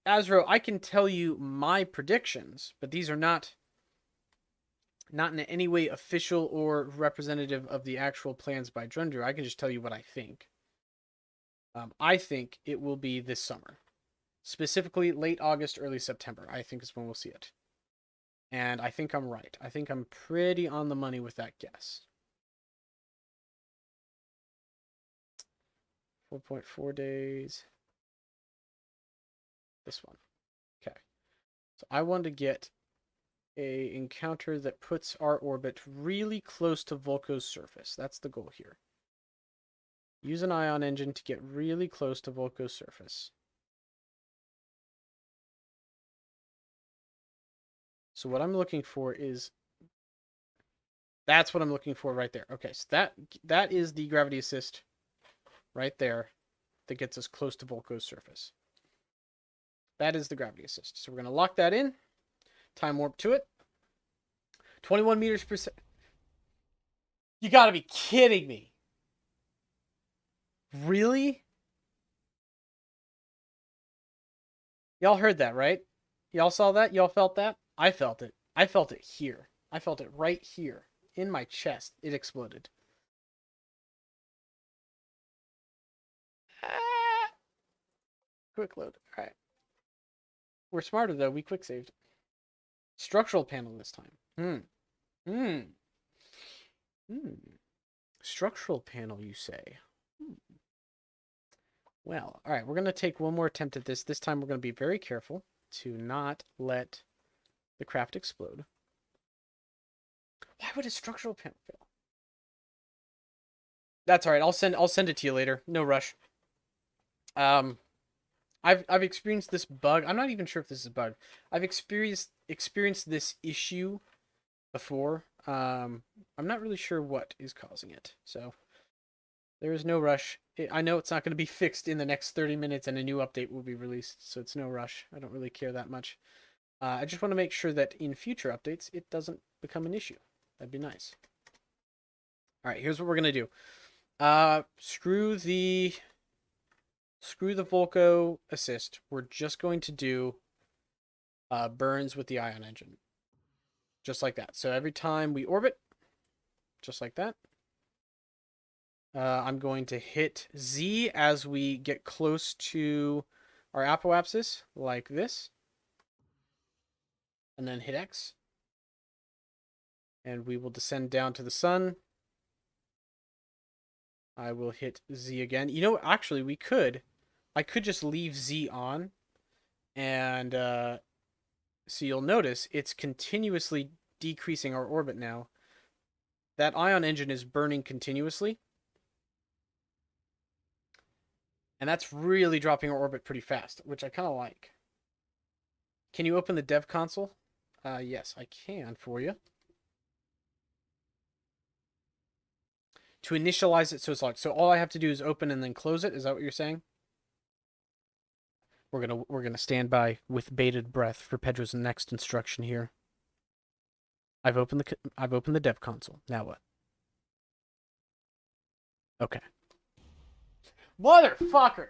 Speaker 1: Azro, I can tell you my predictions, but these are not in any way official or representative of the actual plans by Drundur. I can just tell you what I think. I think it will be this summer. Specifically, late August, early September, I think is when we'll see it. And I think I'm right. I think I'm pretty on the money with that guess. 4.4 days. This one. Okay. So I want to get a encounter that puts our orbit really close to Volko's surface. That's the goal here. Use an ion engine to get really close to Volko's surface. So what I'm looking for is... That's what I'm looking for right there. Okay, so that is the gravity assist right there that gets us close to Volko's surface. That is the gravity assist. So we're going to lock that in. Time warp to it. 21 meters per second. You got to be kidding me. Really? Y'all heard that, right? Y'all saw that? Y'all felt that? I felt it. I felt it here. I felt it right here. In my chest. It exploded. Quick load. All right. We're smarter, though. We quick saved. Structural panel this time. Structural panel, you say? Well, all right. We're going to take one more attempt at this. This time we're going to be very careful to not let the craft explode. Why would a structural panel fail? That's all right. I'll send it to you later. No rush. I've experienced this bug. I'm not even sure if this is a bug. I've experienced this issue before. I'm not really sure what is causing it. So there is no rush. I know it's not going to be fixed in the next 30 minutes and a new update will be released, so it's no rush. I don't really care that much. I just want to make sure that in future updates it doesn't become an issue. That'd be nice. All right, here's what we're going to do. Screw the Volco assist. We're just going to do burns with the ion engine. Just like that. So every time we orbit, just like that. I'm going to hit Z as we get close to our apoapsis, like this. And then hit X. And we will descend down to the sun. I will hit Z again. You know, actually, I could just leave Z on. And so you'll notice it's continuously decreasing our orbit now. That ion engine is burning continuously. And that's really dropping our orbit pretty fast, which I kind of like. Can you open the dev console? Yes, I can for you. To initialize it so it's locked. So all I have to do is open and then close it. Is that what you're saying? We're gonna stand by with bated breath for Pedro's next instruction here. I've opened the dev console. Now what? Okay. Motherfucker!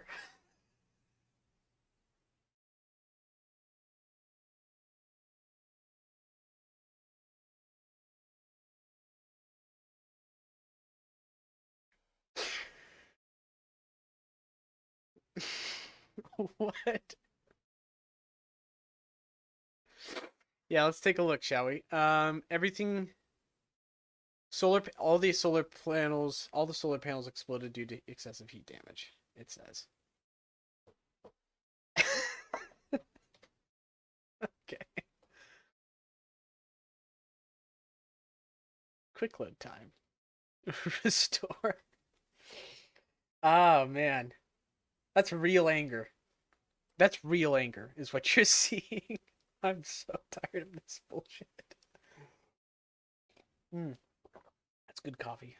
Speaker 1: What? Yeah, let's take a look, shall we? Everything all the solar panels exploded due to excessive heat damage, it says. Okay. Quick load time. Restore. Oh man. That's real anger. That's real anger, is what you're seeing. I'm so tired of this bullshit. That's good coffee.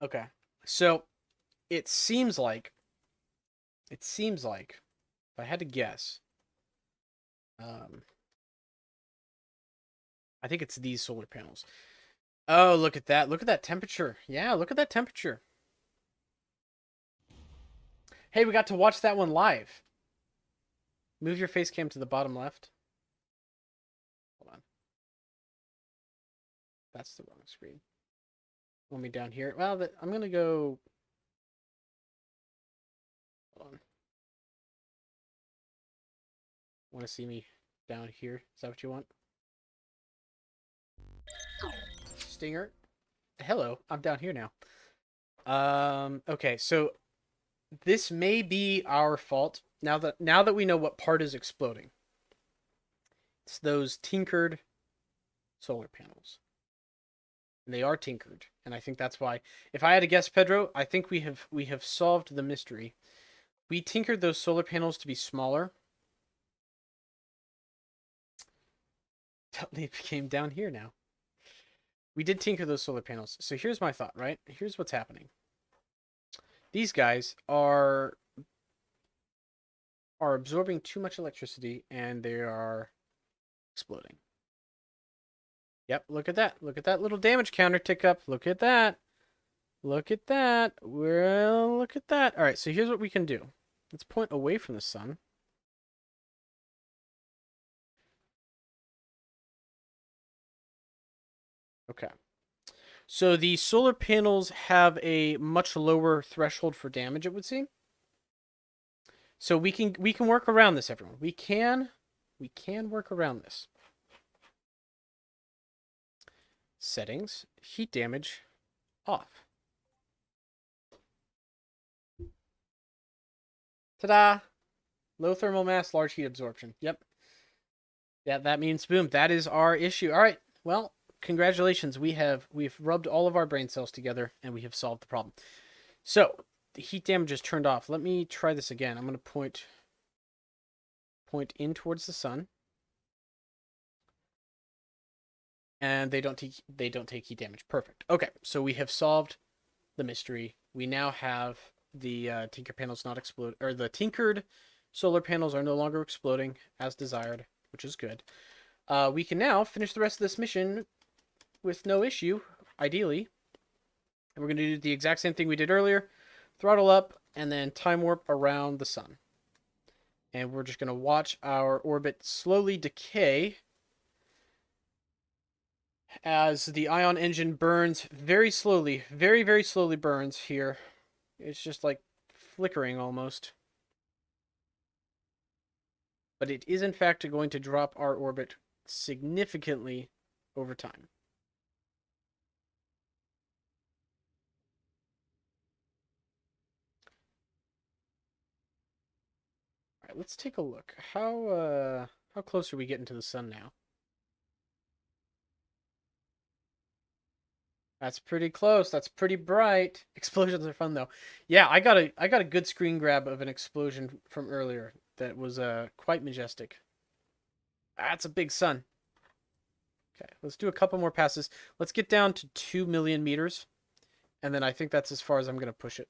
Speaker 1: Okay. So, it seems like, if I had to guess, I think it's these solar panels. Oh, look at that. Look at that temperature. Yeah, look at that temperature. Hey, we got to watch that one live. Move your face cam to the bottom left. Hold on. That's the wrong screen. Want me down here? Well, I'm going to go... Hold on. Want to see me down here? Is that what you want? Stinger. Hello, I'm down here now. Okay, so this may be our fault now that we know what part is exploding. It's those tinkered solar panels. And they are tinkered, and I think that's why. If I had to guess, Pedro, I think we have solved the mystery. We tinkered those solar panels to be smaller. They came down here now. We did tinker those solar panels. So here's my thought, right? Here's what's happening. These guys are absorbing too much electricity, and they are exploding. Yep, look at that. Look at that little damage counter tick up. Look at that. Look at that. Well, look at that. All right, so here's what we can do. Let's point away from the sun. Okay. So the solar panels have a much lower threshold for damage, it would seem. So we can work around this, everyone. We can work around this. Settings, heat damage, off. Ta-da! Low thermal mass, large heat absorption. Yep. Yeah, that means boom. That is our issue. All right. Well, congratulations. We've rubbed all of our brain cells together and we have solved the problem. So the heat damage is turned off. Let me try this again. I'm going to point in towards the sun, and they don't take heat damage. Perfect. Okay, so we have solved the mystery. We now have the tinker panels not explode, or the tinkered solar panels are no longer exploding as desired, which is good. We can now finish the rest of this mission with no issue, ideally. And we're going to do the exact same thing we did earlier. Throttle up, and then time warp around the sun. And we're just going to watch our orbit slowly decay as the ion engine burns very slowly. Very, very slowly burns here. It's just like flickering almost. But it is in fact going to drop our orbit significantly over time. All right, let's take a look. How close are we getting to the sun now? That's pretty close. That's pretty bright. Explosions are fun though. Yeah, I got a good screen grab of an explosion from earlier that was quite majestic. That's a big sun. Okay, let's do a couple more passes. Let's get down to 2 million meters, and then I think that's as far as I'm gonna push it.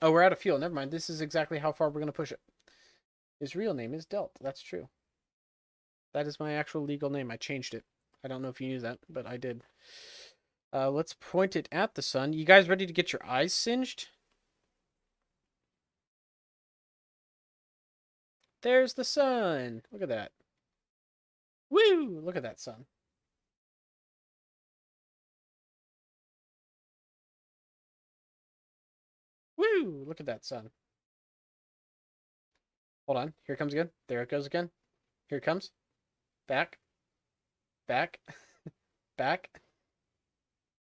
Speaker 1: Oh, we're out of fuel. Never mind. This is exactly how far we're gonna push it. His real name is Delt. That's true. That is my actual legal name. I changed it. I don't know if you knew that, but I did. Let's point it at the sun. You guys ready to get your eyes singed? There's the sun. Look at that. Woo! Look at that sun. Woo! Look at that sun. Hold on. Here it comes again. There it goes again. Here it comes. Back. Back. Back.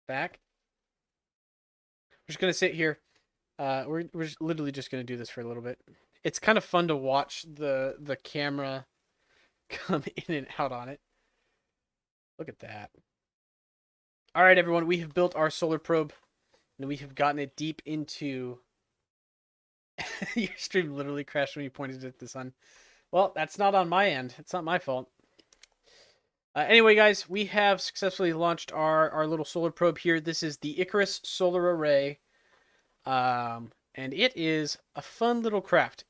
Speaker 1: Back. We're just going to sit here. We're literally just going to do this for a little bit. It's kind of fun to watch the camera come in and out on it. Look at that. All right, everyone. We have built our solar probe, and we have gotten it deep into... Your stream literally crashed when you pointed it at the sun. Well, that's not on my end. It's not my fault. Anyway, guys, we have successfully launched our little solar probe here. This is the Icarus Solar Array. And it is a fun little craft.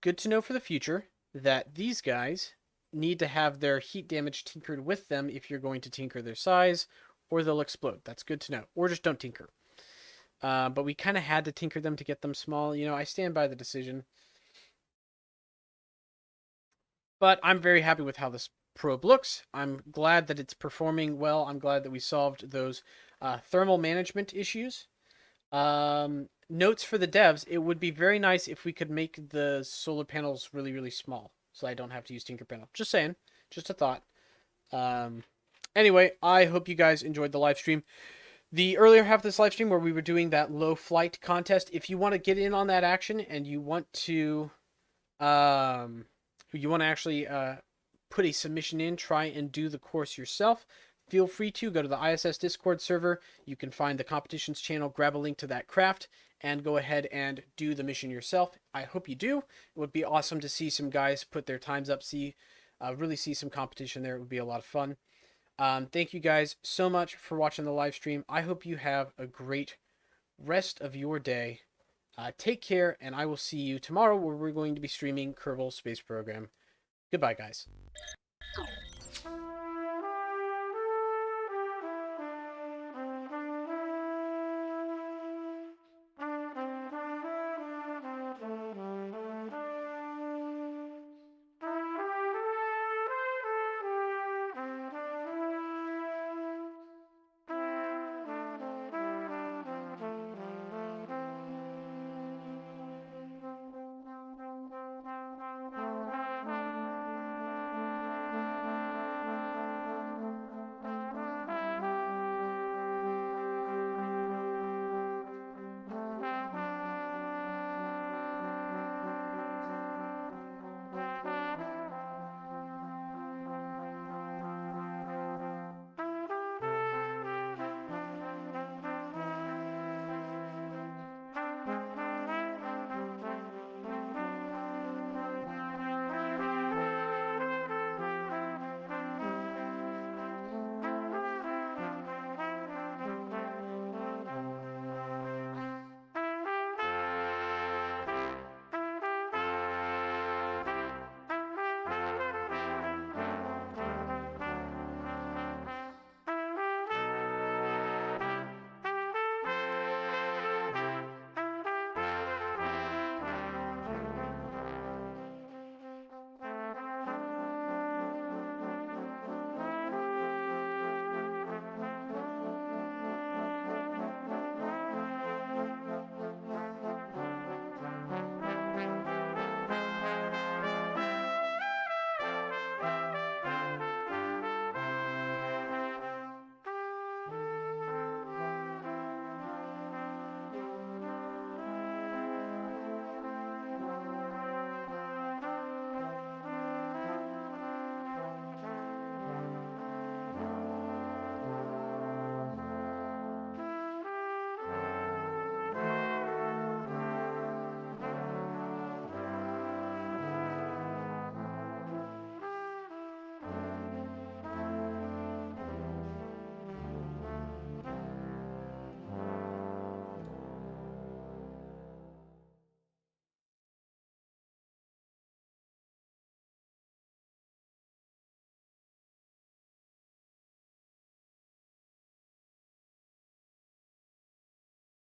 Speaker 1: Good to know for the future that these guys need to have their heat damage tinkered with them if you're going to tinker their size, or they'll explode. That's good to know. Or just don't tinker. But we kind of had to tinker them to get them small. You know, I stand by the decision. But I'm very happy with how this probe looks. I'm glad that it's performing well. I'm glad that we solved those thermal management issues. Notes for the devs, it would be very nice if we could make the solar panels really, really small, so I don't have to use Tinkerpanel. Just saying. Just a thought. Anyway, I hope you guys enjoyed the live stream. The earlier half of this live stream where we were doing that low flight contest, if you want to get in on that action and you want to actually put a submission in, try and do the course yourself, feel free to go to the ISS Discord server. You can find the competitions channel, grab a link to that craft, and go ahead and do the mission yourself. I hope you do. It would be awesome to see some guys put their times up, really see some competition there. It would be a lot of fun. Thank you guys so much for watching the live stream. I hope you have a great rest of your day. Take care, and I will see you tomorrow where we're going to be streaming Kerbal Space Program. Goodbye, guys.